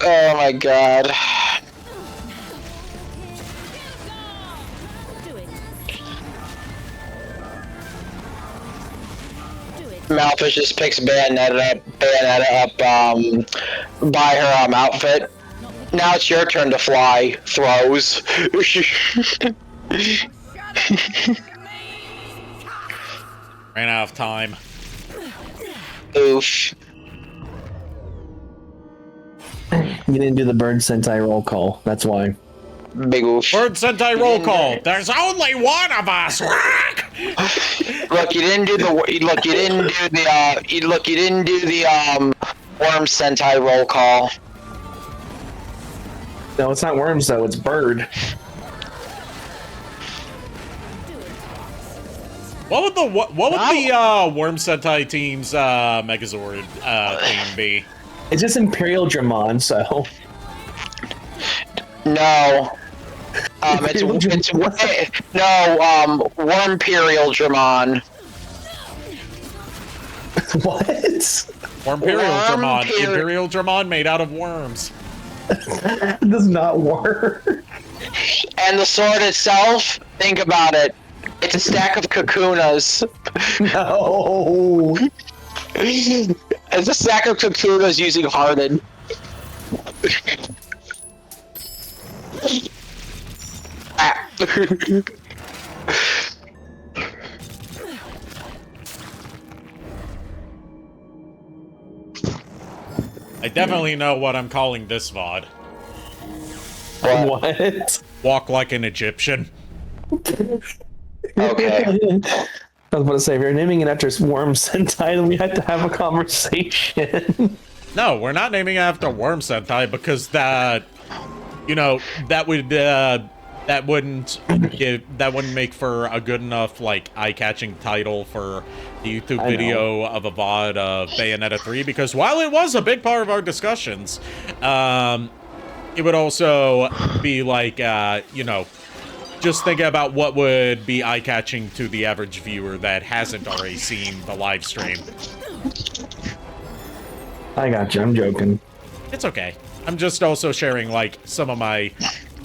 Oh my god. Malphus just picks Bayonetta up by her outfit. Now it's your turn to fly. Throws. Ran out of time. Oof. You didn't do the bird Sentai roll call. That's why. Big oof. Bird Sentai roll call. There's only one of us. Look, you didn't do the worm Sentai roll call. No, it's not worms though. It's bird. What would the Worm Sentai team's Megazord theme be? It's just Imperial Dramon, so. No. Wormperial Dramon. What? Wormperial Dramon. Imperial Dramon made out of worms. That does not work. And the sword itself, think about it. It's a stack of kakunas. No. It's a stack of kakunas using Harden. I definitely know what I'm calling this VOD. What? Walk like an Egyptian. Okay. I was about to say, if you're naming it after Worm Sentai, then we have to have a conversation. No, we're not naming it after Worm Sentai because that wouldn't make for a good enough eye-catching title for the YouTube video of a VOD of Bayonetta 3, because while it was a big part of our discussions, it would also be just thinking about what would be eye-catching to the average viewer that hasn't already seen the live stream. I got you. I'm joking. It's okay. I'm just also sharing some of my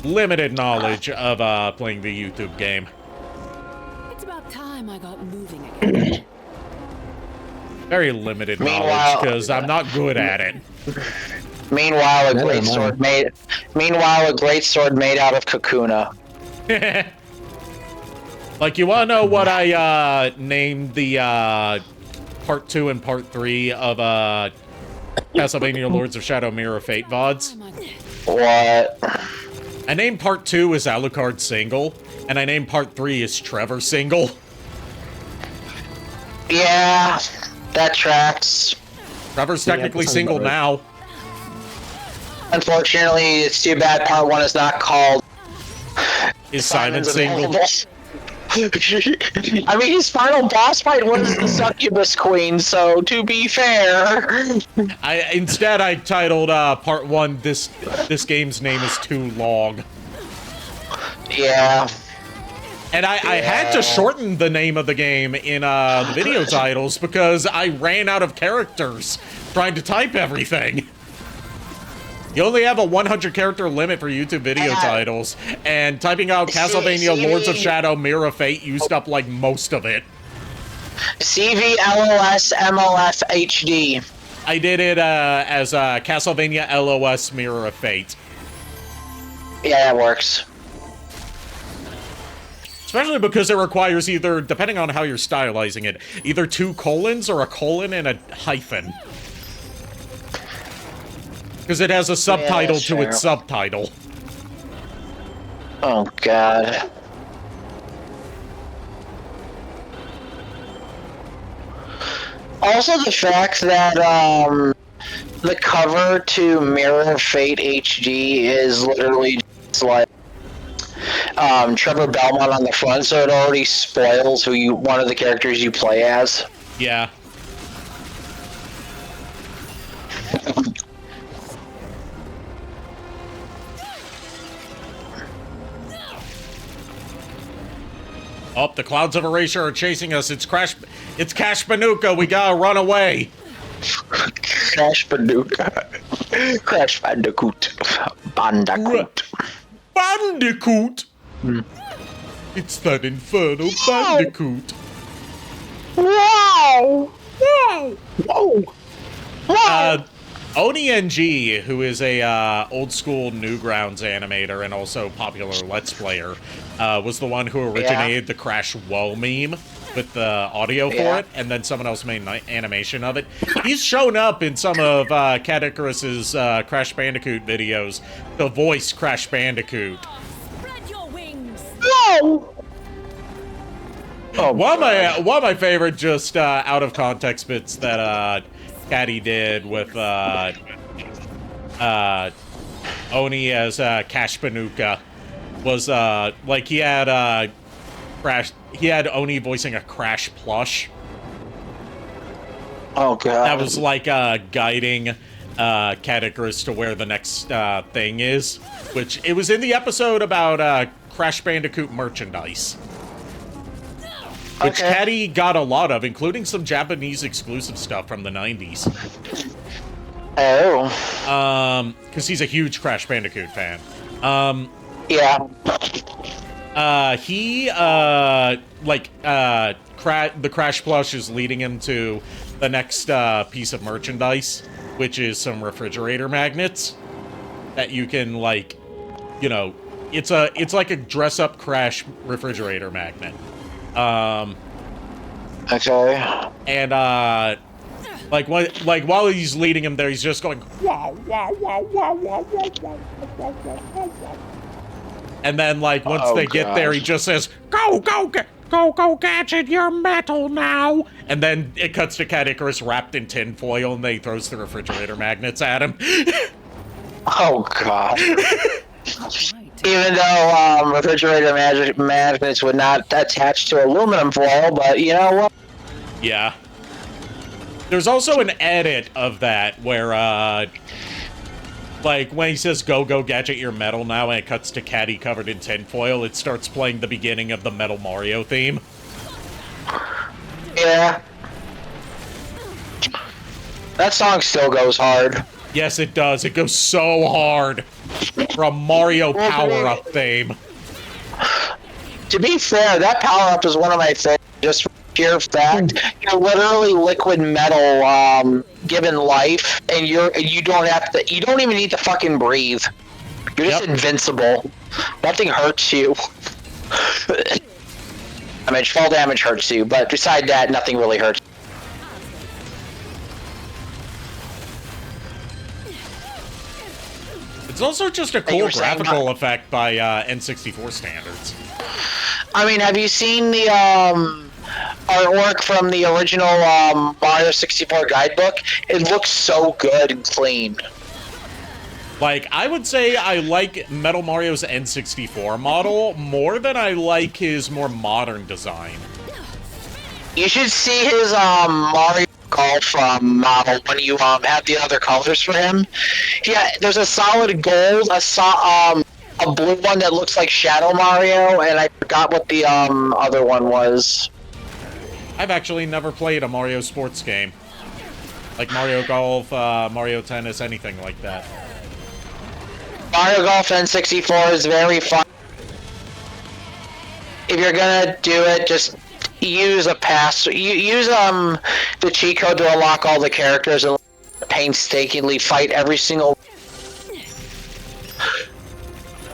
limited knowledge of playing the YouTube game. It's about time I got moving again. Very limited knowledge because I'm not good at it. Meanwhile, a great sword made out of kakuna. You want to know what I named the part 2 and part 3 of Castlevania Lords of Shadow Mirror Fate VODs? What? I named part 2 as Alucard Single, and I named part 3 as Trevor Single. Yeah, that tracks. Trevor's technically single now. Unfortunately, it's too bad part 1 is not called... Is Simon single? I mean, his final boss fight was the Succubus Queen, so to be fair... Instead, I titled part 1, this game's name is too long. Yeah. And I had to shorten the name of the game in the video titles because I ran out of characters trying to type everything. You only have a 100 character limit for YouTube video titles, and typing out Castlevania Lords of Shadow Mirror of Fate used up most of it. CVLOS MLF HD. I did it as Castlevania LOS Mirror of Fate. Yeah, that works. Especially because it requires either, depending on how you're stylizing it, either 2 colons or a colon and a hyphen. Because it has a subtitle to its subtitle. Oh, God. Also, the fact that, the cover to Mirror of Fate HD is literally just Trevor Belmont on the front, so it already spoils one of the characters you play as. Yeah. Oh, the clouds of erasure are chasing us. It's Cash Banuka. We gotta run away. Crash Banuka. Crash Bandicoot. Bandicoot. Bandicoot? It's that infernal Bandicoot. Wow! Wow! Whoa! Wow! Oni NG, who is a old school Newgrounds animator and also popular Let's Player, was the one who originated the Crash Woe meme with the audio for it, and then someone else made an animation of it. He's shown up in some of Cat Icarus's Crash Bandicoot videos to voice Crash Bandicoot. Spread your wings. Whoa! Oh, one of my favorite just out of context bits that Catty did with Oni as Cash Banuka was like he had Oni voicing a Crash plush. Oh god. That was like guiding Cat Icarus to where the next thing is, which it was in the episode about Crash Bandicoot merchandise. Which Catty got a lot of, including some Japanese exclusive stuff from the 90s. Oh. Because he's a huge Crash Bandicoot fan. Yeah. The Crash plush is leading him to the next piece of merchandise, which is some refrigerator magnets that you can, like, you know, it's like a dress-up Crash refrigerator magnet. Okay. And while he's leading him there, he's just going wow, wow, wow, wow, wow, wow, wow, wow, wow. And then once they get there, he just says, "Go, Gadget, you're metal now." And then it cuts to Cat Icarus wrapped in tinfoil, and then he throws the refrigerator magnets at him. Oh god. Even though refrigerator magnets would not attach to aluminum foil, but you know what? Yeah. There's also an edit of that where, when he says, go, Gadget, you're metal now, and it cuts to Catty covered in tinfoil, it starts playing the beginning of the Metal Mario theme. Yeah. That song still goes hard. Yes, it does. It goes so hard. From Mario power-up theme. To be fair, that power-up is one of my favorites, just for pure fact. You're literally liquid metal, given life, and you don't even need to fucking breathe. You're just invincible. Nothing hurts you. I mean, fall damage hurts you, but beside that, nothing really hurts. It's also just a cool graphical effect by N64 standards. I mean, have you seen the artwork from the original Mario 64 guidebook? It looks so good and clean. I would say I like Metal Mario's N64 model more than I like his more modern design. You should see his Mario Golf model when you have the other colors for him. Yeah, there's a solid gold, a blue one that looks like Shadow Mario, and I forgot what the other one was. I've actually never played a Mario sports game. Like Mario Golf, Mario Tennis, anything like that. Mario Golf N64 is very fun. If you're gonna do it, just use a pass. Use the cheat code to unlock all the characters and painstakingly fight every single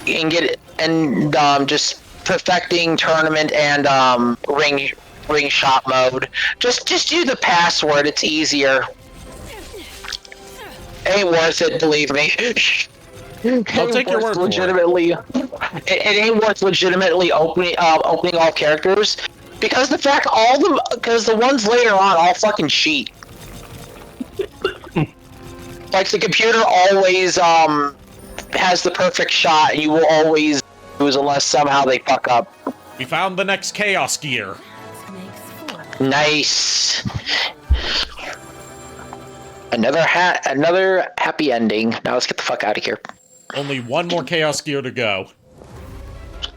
and get it, and just perfecting tournament and ring shot mode. Just do the password. It's easier. Ain't worth it, believe me. I'll take your word for it. It ain't worth legitimately opening all characters. Because the ones later on all fucking cheat. Like the computer always has the perfect shot, and you will always unless somehow they fuck up. We found the next Chaos Gear. Nice. Another happy ending. Now let's get the fuck out of here. Only one more Chaos Gear to go.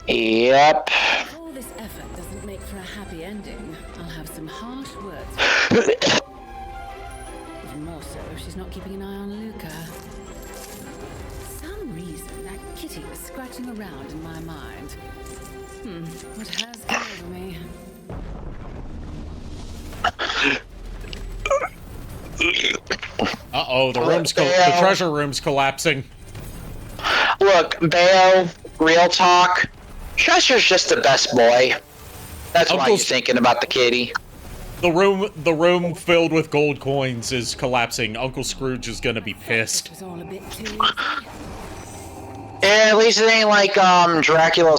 Yep. If all this effort doesn't make for a happy ending, I'll have some harsh words. Even more so if she's not keeping an eye on Luca. For some reason, that kitty was scratching around in my mind. What has come over me? Uh-oh, the treasure room's collapsing. Look, Bayo, real talk. Cheshire's just the best boy. That's why you're thinking about the kitty. The room filled with gold coins is collapsing. Uncle Scrooge is gonna be pissed. It was all a bit too easy. Yeah, at least it ain't like Dracula.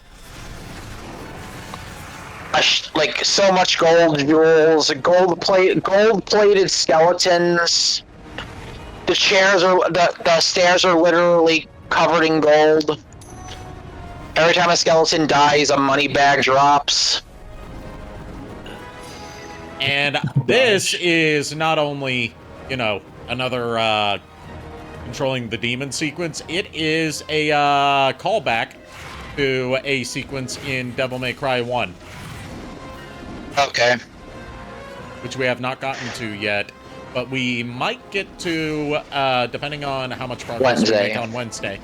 Like so much gold jewels, gold-plated skeletons. The stairs are literally covered in gold. Every time a skeleton dies, a money bag drops. And this is not only, you know, another controlling the demon sequence, it is a callback to a sequence in Devil May Cry 1. Okay. Which we have not gotten to yet, but we might get to, depending on how much progress we make on Wednesday.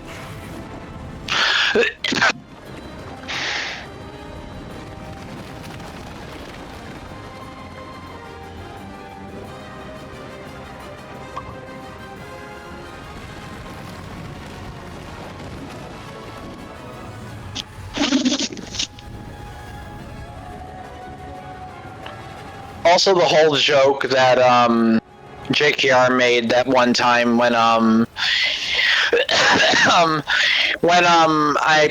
Also, the whole joke that JKR made that one time when I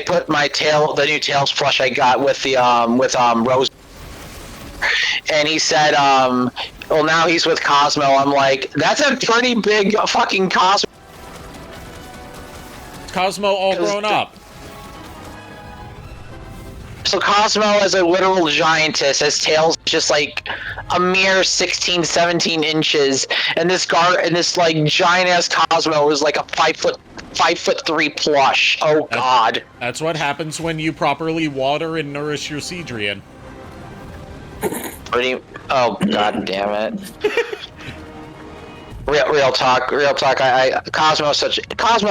put my the new Tails plush I got with the Rose, and he said well, now he's with Cosmo. I'm like, that's a pretty big fucking Cosmo. Cosmo all grown up. So Cosmo is a literal giantess, as Tails just like a mere 16, 17 inches, and this like giant ass Cosmo is like a 5'3" plush. Oh god. That's what happens when you properly water and nourish your Cedrian. What do you? Oh god damn it. Real talk. Cosmo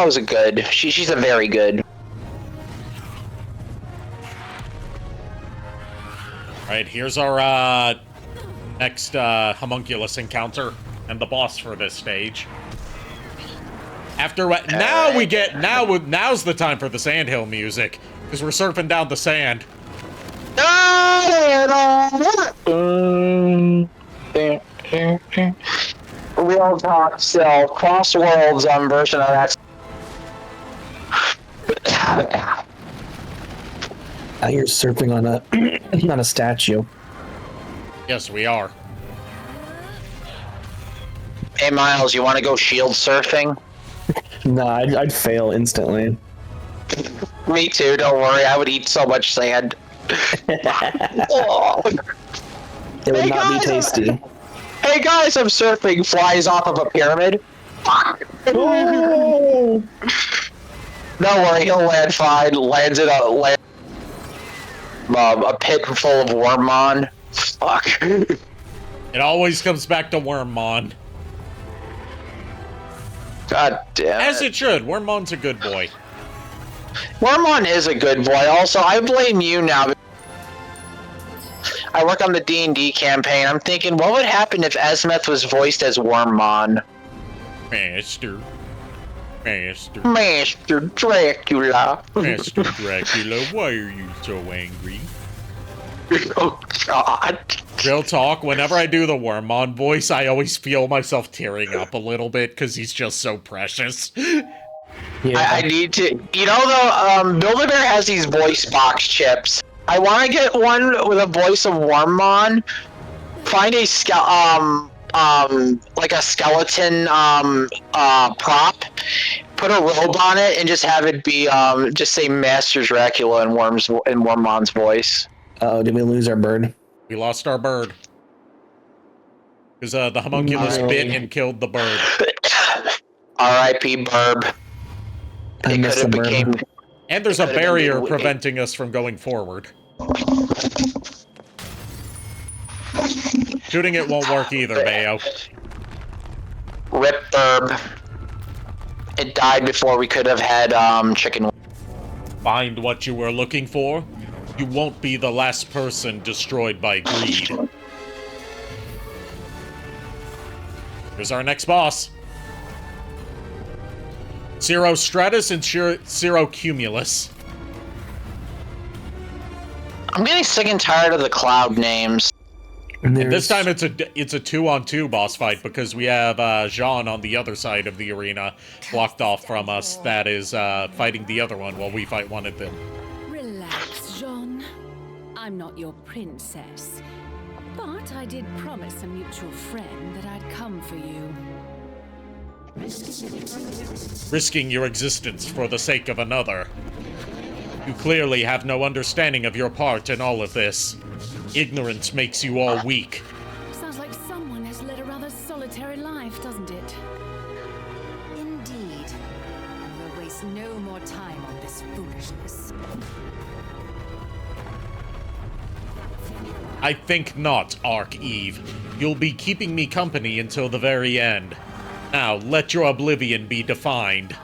is a good. She's a very good. Alright, here's our next homunculus encounter and the boss for this stage. After what? Now we get now's the time for the Sandhill music because we're surfing down the sand. Real talk. So Cross Worlds version of that. Now you're surfing on a on a statue. Yes, we are. Hey Miles, you want to go shield surfing? No, I'd fail instantly. Me too. Don't worry. I would eat so much sand. Oh. It would not be tasty. Hey guys, I'm surfing. Flies off of a pyramid. Oh. Don't worry, he'll land fine. Lands in a pit full of Wormmon. Fuck. It always comes back to Wormmon. God damn it. As it should. Wormmon's a good boy. Wormmon is a good boy. Also, I blame you now. I work on the D&D campaign. I'm thinking, what would happen if Esmeth was voiced as Wormmon? Master Dracula. Master Dracula, why are you so angry? Oh, God. Real talk, whenever I do the Wormmon voice, I always feel myself tearing up a little bit because he's just so precious. Yeah. I need to... You know, though, Build-A-Bear has these voice box chips. I want to get one with a voice of Wormmon. Find a like a skeleton prop, Put a robe on it and just have it be just say Master Dracula in Wormon's voice. Oh, did we lose our bird? We lost our bird. Because the homunculus No. bit and killed the bird. R.I.P. Burb. I missed the bird. became. And there's a could've barrier been- preventing us from going forward. Shooting it won't work either, Bayo. Rip Burb. It died before we could have had chicken. Find what you were looking for. You won't be the last person destroyed by greed. Here's our next boss. Zero Stratus and Zero Cumulus. I'm getting sick and tired of the cloud names. And this time it's a 2-on-2 boss fight because we have Jean on the other side of the arena blocked off from us that is fighting the other one while we fight one of them. Relax, Jean. I'm not your princess. But I did promise a mutual friend that I'd come for you. Risking your existence for the sake of another. You clearly have no understanding of your part in all of this. Ignorance makes you all weak. Sounds like someone has led a rather solitary life, doesn't it? Indeed. We'll waste no more time on this foolishness. I think not, Ark Eve. You'll be keeping me company until the very end. Now, let your oblivion be defined.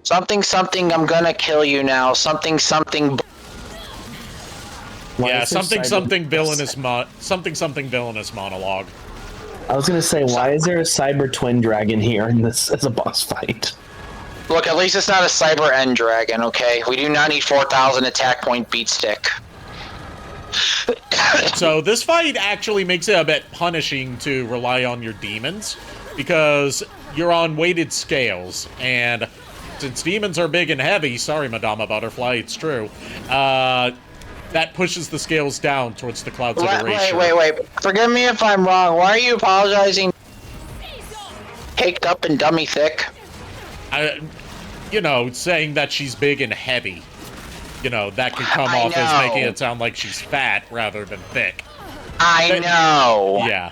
Something, something, I'm gonna kill you now. Something, something. Yeah, something villainous monologue. I was gonna say, why is there a cyber twin dragon here in this as a boss fight? Look, at least it's not a cyber end dragon, okay? We do not need 4,000 attack point beat stick. So this fight actually makes it a bit punishing to rely on your demons, because you're on weighted scales, and since demons are big and heavy, sorry Madama Butterfly, it's true, that pushes the scales down towards the clouds of erasure. Wait. Forgive me if I'm wrong. Why are you apologizing? Caked up and dummy thick? You know, saying that she's big and heavy. You know, that could come off as making it sound like she's fat rather than thick. I know. Yeah.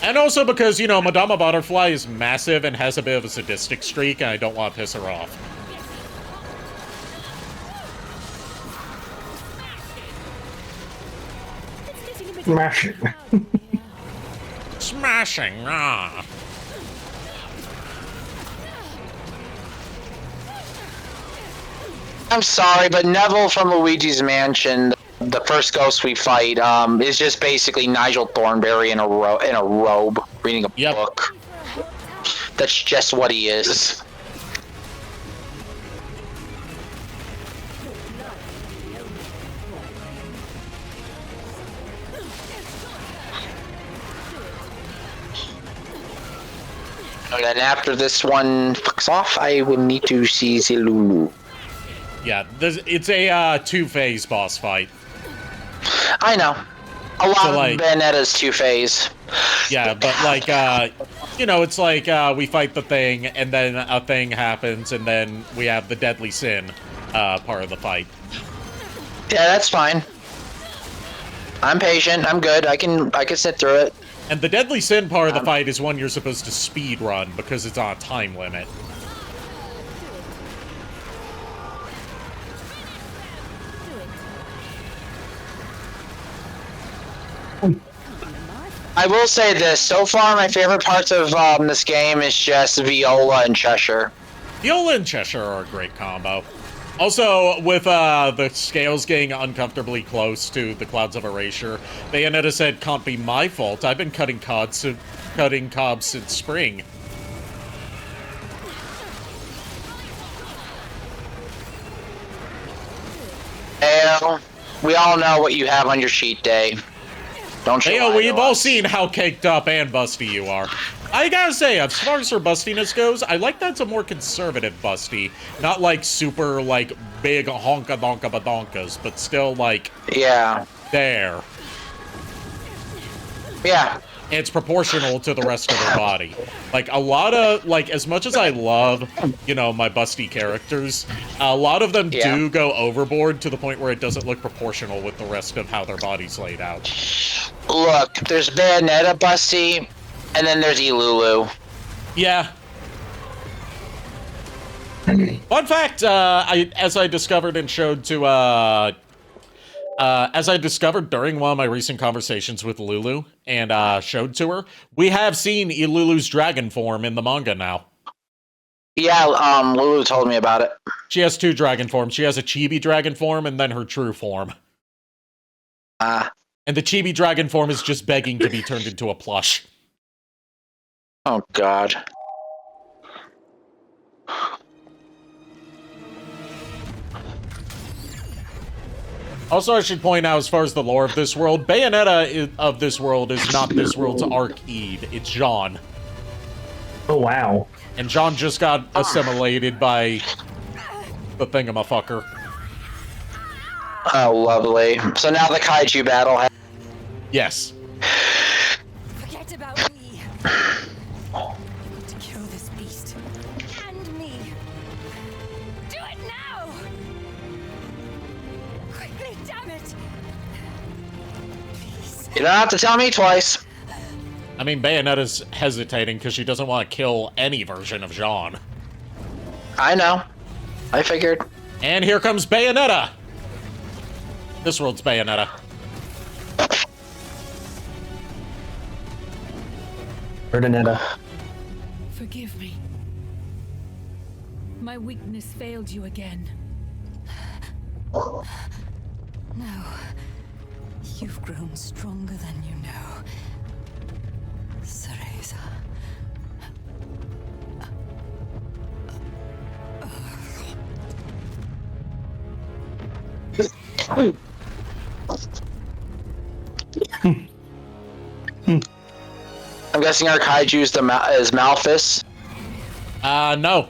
And also because, you know, Madama Butterfly is massive and has a bit of a sadistic streak, and I don't want to piss her off. Smashing. Smashing, ah. I'm sorry, but Neville from Luigi's Mansion, the first ghost we fight, is just basically Nigel Thornberry in a robe, reading a book. That's just what he is. And then after this one fucks off, I will need to see Zilulu. Yeah, it's a two-phase boss fight. I know. A lot So, of like- Bayonetta's two-phase. Yeah, but like, you know, it's like we fight the thing, and then a thing happens, and then we have the deadly sin part of the fight. Yeah, that's fine. I'm patient. I'm good. I can sit through it. And the deadly sin part of the fight is one you're supposed to speed run because it's on a time limit. I will say this. So far, my favorite parts of this game is just Viola and Cheshire. Viola and Cheshire are a great combo. Also, with the scales getting uncomfortably close to the clouds of erasure, Bayonetta said, "Can't be my fault. I've been cutting cobs since spring." Well, we all know what you have on your cheat day. Don't you? Hey, lie we've to all us. seen how caked up and busty you are. I gotta say, as far as her bustiness goes, I like that's a more conservative busty. Not like super, like, big honka-donka-badonkas, but still, like, Yeah. there. Yeah. It's proportional to the rest of their body. Like, a lot of, like, as much as I love, you know, my busty characters, a lot of them do go overboard to the point where it doesn't look proportional with the rest of how their body's laid out. Look, there's Bayonetta busty, and then there's Ilulu. Yeah. Fun fact, as I discovered and showed to, as I discovered during one of my recent conversations with Lulu and showed to her, we have seen Ilulu's dragon form in the manga now. Yeah, Lulu told me about it. She has 2 dragon forms. She has a chibi dragon form and then her true form. And the chibi dragon form is just begging to be turned into a plush. Oh, God. Also, I should point out, as far as the lore of this world, Bayonetta of this world is not this world's Ark-Eve. It's Jean. Oh, wow. And Jean just got assimilated by the thingamafucker. Oh, lovely. So now the kaiju battle Yes. Forget about me. To kill this beast. And me. Do it now! Quickly, damn it! Please. You don't have to tell me twice. I mean, Bayonetta's hesitating because she doesn't want to kill any version of Jean. I know. I figured. And here comes Bayonetta! This world's Bayonetta. Bayonetta. Forgive me. My weakness failed you again. No. You've grown stronger than you know. Cereza. I'm guessing our kaiju is Malphus. No.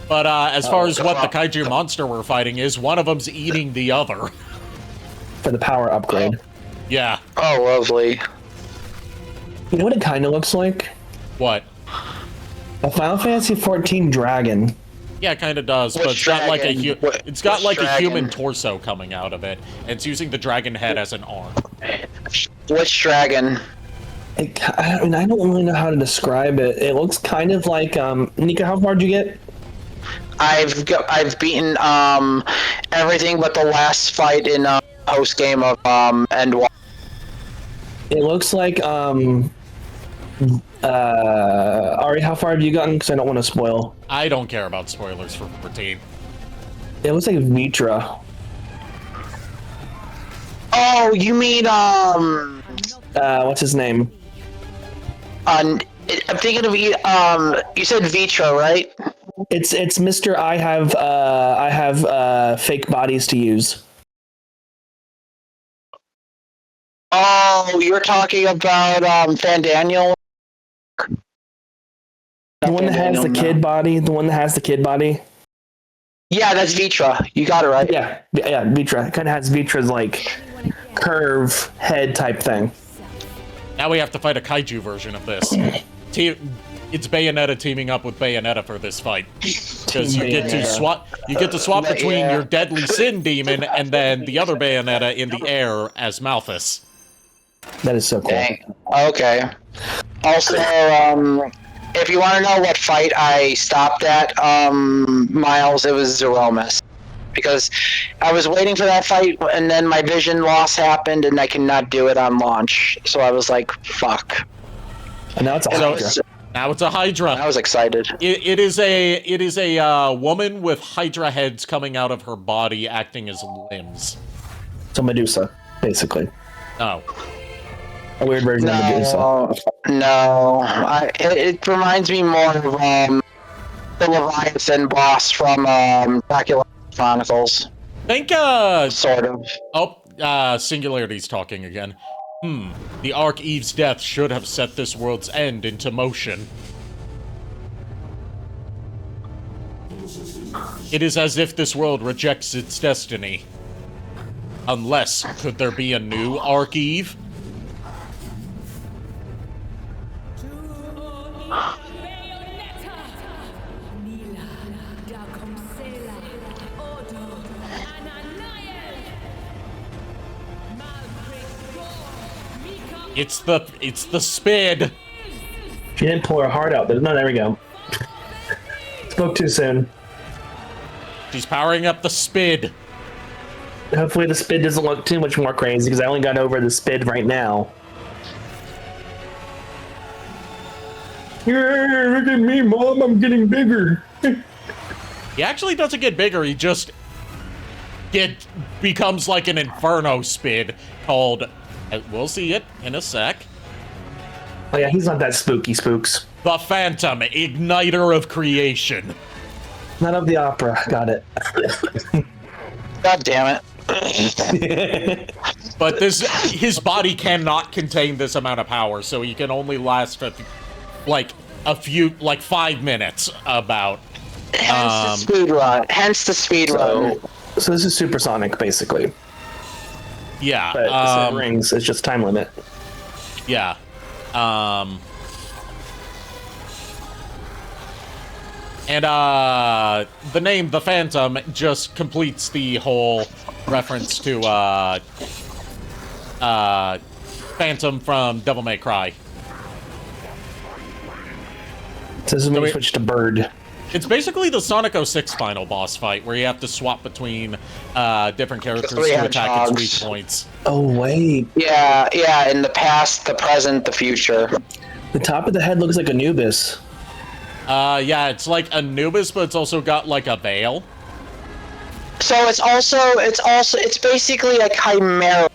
But as far as what the kaiju monster we're fighting is, one of them's eating the other. For the power upgrade. Yeah. Oh, lovely. You know what it kind of looks like? What? A Final Fantasy XIV dragon. Yeah, it kind of does, but it's got like a a human torso coming out of it, and it's using the dragon head as an arm. Which dragon? I don't really know how to describe it. It looks kind of like Nika. How far did you get? I've beaten everything but the last fight in post game of End One. It looks like Ari, how far have you gotten? Because I don't want to spoil. I don't care about spoilers for 14. It looks like Vitra. Oh, you mean what's his name? I'm thinking of you said Vitra, right? It's Mr. I have fake bodies to use. Oh, you're talking about Fandaniel? The one that has the kid body. The one that has the kid body. Yeah, that's Vitra. You got it right. Yeah, Vitra. It kind of has Vitra's like curve head type thing. Now we have to fight a kaiju version of this. It's Bayonetta teaming up with Bayonetta for this fight, because you get to swap. You get to swap between your deadly sin demon and then the other Bayonetta in the air as Malphus. That is so cool. Dang. Okay. Also, if you want to know what fight I stopped at, Miles, it was Zeromus. Because I was waiting for that fight, and then my vision loss happened, and I could not do it on launch. So I was like, fuck. And now it's a Hydra. Now it's a Hydra. I was excited. It is a woman with Hydra heads coming out of her body, acting as limbs. So Medusa, basically. No. A weird version of Medusa. No. It reminds me more of the Leviathan boss from Dracula Chronicles. Think, sort of. Oh, Singularity's talking again. The Ark-Eve's death should have set this world's end into motion. It is as if this world rejects its destiny. Unless, could there be a new Ark-Eve? It's the spid. She didn't pull her heart out. No, there we go. Spoke too soon. She's powering up the spid. Hopefully the spid doesn't look too much more crazy, because I only got over the spid right now. Yeah, look at me, Mom. I'm getting bigger. He actually doesn't get bigger. He just becomes like an inferno spid called. We'll see it in a sec. Oh yeah, he's not that spooky, spooks. The Phantom, igniter of creation. Not of the opera. Got it. God damn it. But his body cannot contain this amount of power, so he can only last for like 5 minutes about. Hence the speed run. Hence the speed run. So this is supersonic, basically. Yeah. But the same rings, it's just time limit. Yeah. And the name The Phantom just completes the whole reference to Phantom from Devil May Cry. So this is when we switch to Bird. It's basically the Sonic 06 final boss fight, where you have to swap between different characters to attack its weak points. Oh, wait. Yeah, in the past, the present, the future. The top of the head looks like Anubis. Yeah, it's like Anubis, but it's also got like a veil. So it's basically a chimera.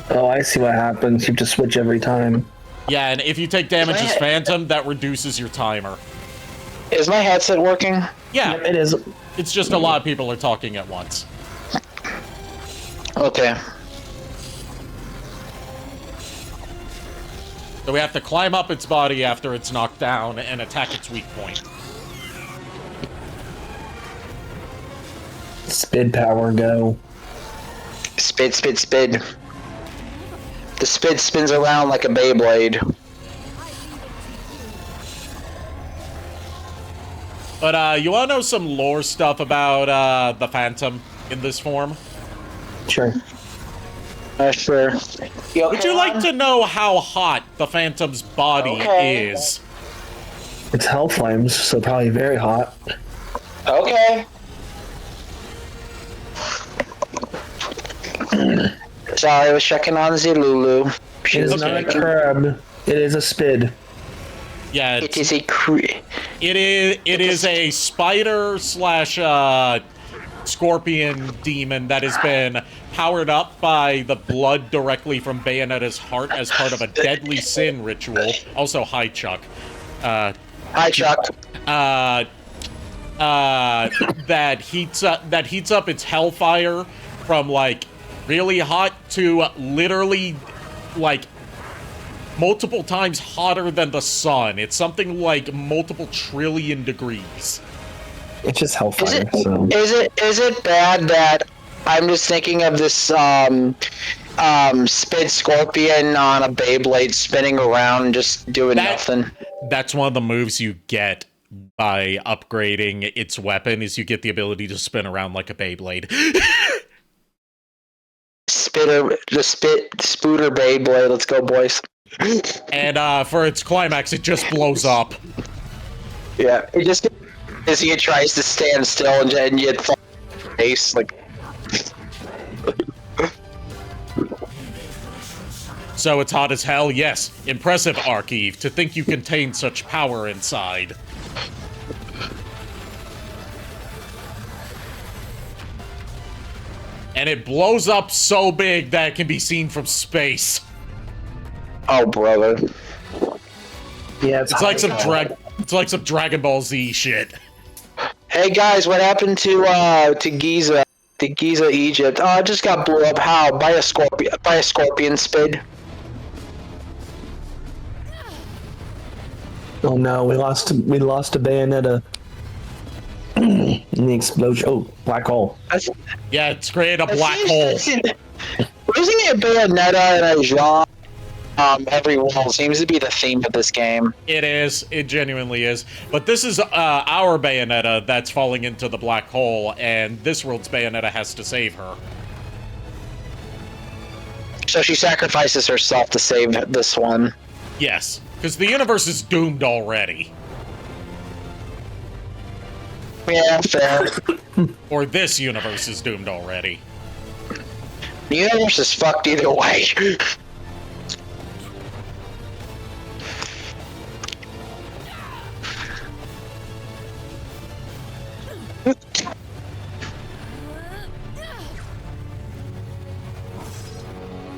Oh, I see what happens. You have to switch every time. Yeah, and if you take damage as Phantom, that reduces your timer. Is my headset working? Yeah, Yep, it is. It's just a lot of people are talking at once. Okay. So we have to climb up its body after it's knocked down and attack its weak point. Spid power, go. Spid. The spid spins around like a Beyblade. But you want to know some lore stuff about the Phantom in this form? Sure. Sure. Would you like to know how hot the Phantom's body is? It's hell flames, so probably very hot. Okay. Sorry, I was checking on Zilulu. It is not a crab. It is a spid. Yeah, It is a it is a spider slash scorpion demon that has been powered up by the blood directly from Bayonetta's heart as part of a deadly sin ritual. Also, hi Chuck. Hi Chuck. That heats up its hellfire from like really hot to literally like multiple times hotter than the sun. It's something like multiple trillion degrees. It's just hellfire. Is it bad that I'm just thinking of this spid scorpion on a Beyblade spinning around just doing nothing? That's one of the moves you get by upgrading its weapon, is you get the ability to spin around like a Beyblade. Spooter Beyblade, let's go boys. And for its climax, it just blows up. Yeah, it just as he tries to stand still and yet fall face like. So it's hot as hell? Yes. Impressive, Archive, to think you contain such power inside. And it blows up so big that it can be seen from space. Oh, brother. Yeah, it's like some Dragon Ball Z shit. Hey guys, what happened to Giza? To Giza, Egypt? Oh, it just got blew up. How? By a scorpion spid. Oh no, we lost to Bayonetta. In the explosion. Oh, black hole. Yeah, it's created a black hole. Losing a Bayonetta and a Jean every world seems to be the theme of this game. It is. It genuinely is. But this is our Bayonetta that's falling into the black hole, and this world's Bayonetta has to save her. So she sacrifices herself to save this one. Yes, because the universe is doomed already. Yeah, fair. Or this universe is doomed already. The universe is fucked either way.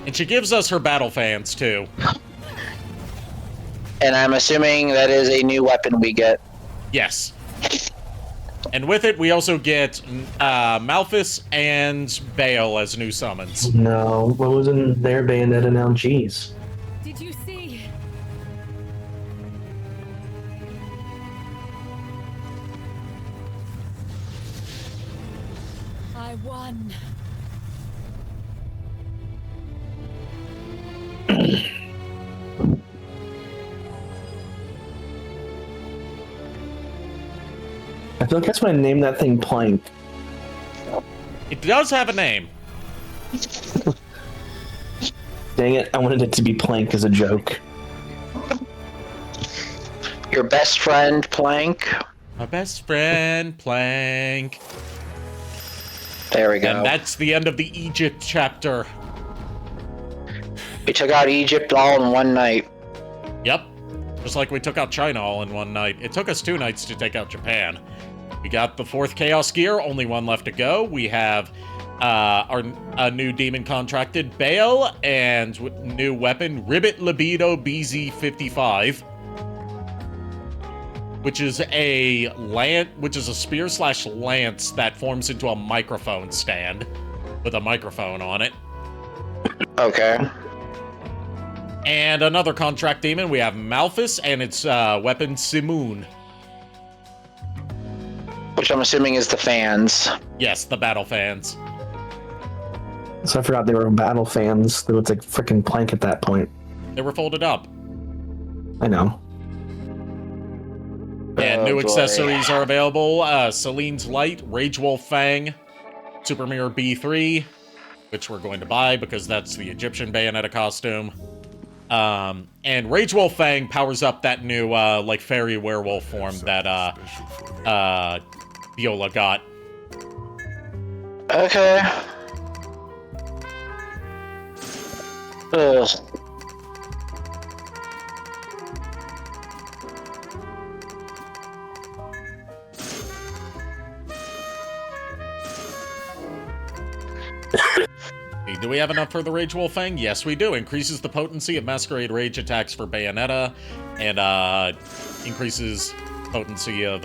And she gives us her battle fans, too. And I'm assuming that is a new weapon we get. Yes. And with it, we also get Malphus and Bale as new summons. No, what was in their Bayonetta now? Jeez. Did you see? I won. I feel like that's why I named that thing Plank. It does have a name. Dang it, I wanted it to be Plank as a joke. Your best friend, Plank. My best friend, Plank. There we go. And that's the end of the Egypt chapter. We took out Egypt all in one night. Yep. Just like we took out China all in one night. It took us 2 nights to take out Japan. We got the 4th Chaos Gear, only 1 left to go. We have a new demon contracted, Bale, and new weapon, Ribbit Libido BZ-55. Which is a spear / lance that forms into a microphone stand with a microphone on it. Okay. And another contract demon, we have Malphus and its weapon Simoon. Which I'm assuming is the fans. Yes, the battle fans. So I forgot they were battle fans. They looked like freaking Plank at that point. They were folded up. I know. And new accessories are available. Celine's Light, Rage Wolf Fang, Super Mirror B3, which we're going to buy because that's the Egyptian Bayonetta costume. And Rage Wolf Fang powers up that new, like, fairy werewolf form that, Viola got. Okay. Ugh. Do we have enough for the Rage Wolf Fang? Yes, we do. Increases the potency of Masquerade Rage attacks for Bayonetta, and increases potency of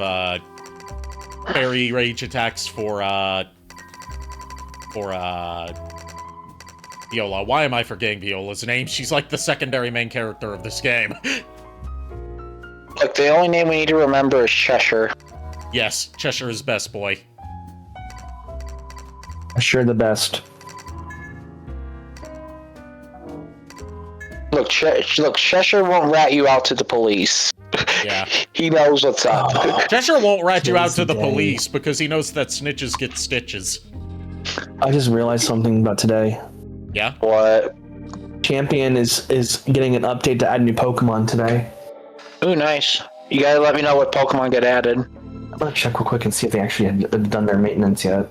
Fairy Rage attacks for Viola. Why am I forgetting Viola's name? She's like the secondary main character of this game. Look, the only name we need to remember is Cheshire. Yes, Cheshire is best boy. Sure, the best. Look, Cheshire won't rat you out to the police. Yeah. He knows what's up. Cheshire won't rat you out to the Day. police because he knows that snitches get stitches. I just realized something about today. Yeah? What? Champion is getting an update to add new Pokemon today. Ooh, nice. You gotta let me know what Pokemon get added. I'm gonna check real quick and see if they actually had done their maintenance yet.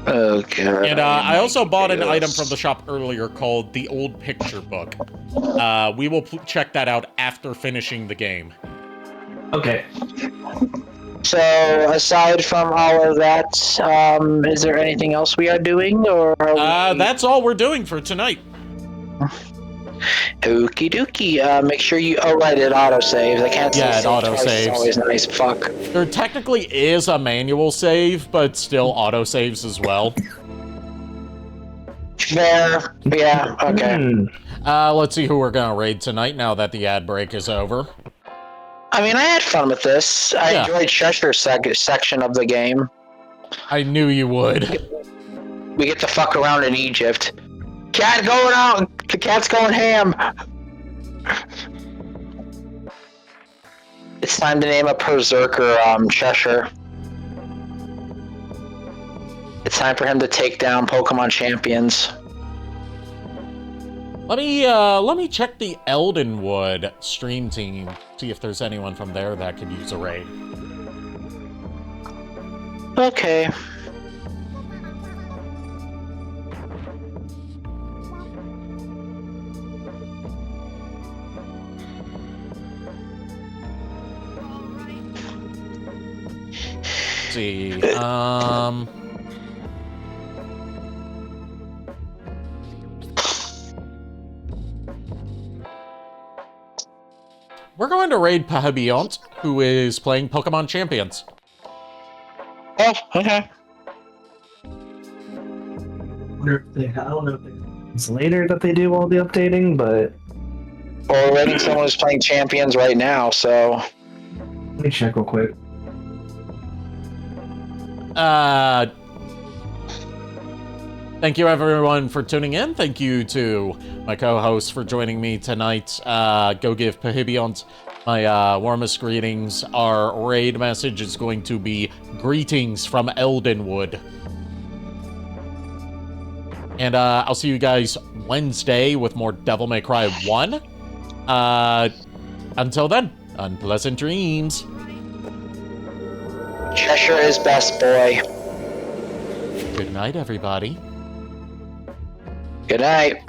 Okay. And I also bought an item from the shop earlier called the Old Picture Book. We will check that out after finishing the game. Okay. So, aside from all of that, is there anything else we are doing, or are we... That's all we're doing for tonight. Okie dokie. Make sure you... Oh, right, it autosaves. I can't Yeah, it save twice. autosaves. It's always nice. Fuck. There technically is a manual save, but still autosaves as well. Fair. Yeah, okay. Let's see who we're gonna raid tonight now that the ad break is over. I mean, I had fun with this. I enjoyed Cheshire's section of the game. I knew you would. We get to fuck around in Egypt. Cat going out. The cat's going ham. It's time to name a berserker, Cheshire. It's time for him to take down Pokemon champions. Let me check the Eldenwood stream team, see if there's anyone from there that could use a raid. Okay. Let's see, we're going to raid Pahabiont, who is playing Pokemon Champions. Oh, okay. I don't know if it's later that they do all the updating, but Well, we're rating someone who's playing champions right now, so... let me check real quick. Thank you everyone for tuning in. Thank you to my co-hosts for joining me tonight. Go give Pahibiont my warmest greetings. Our raid message is going to be greetings from Eldenwood. And I'll see you guys Wednesday with more Devil May Cry 1. Until then, unpleasant dreams. Cheshire is best boy. Good night, everybody. Good night.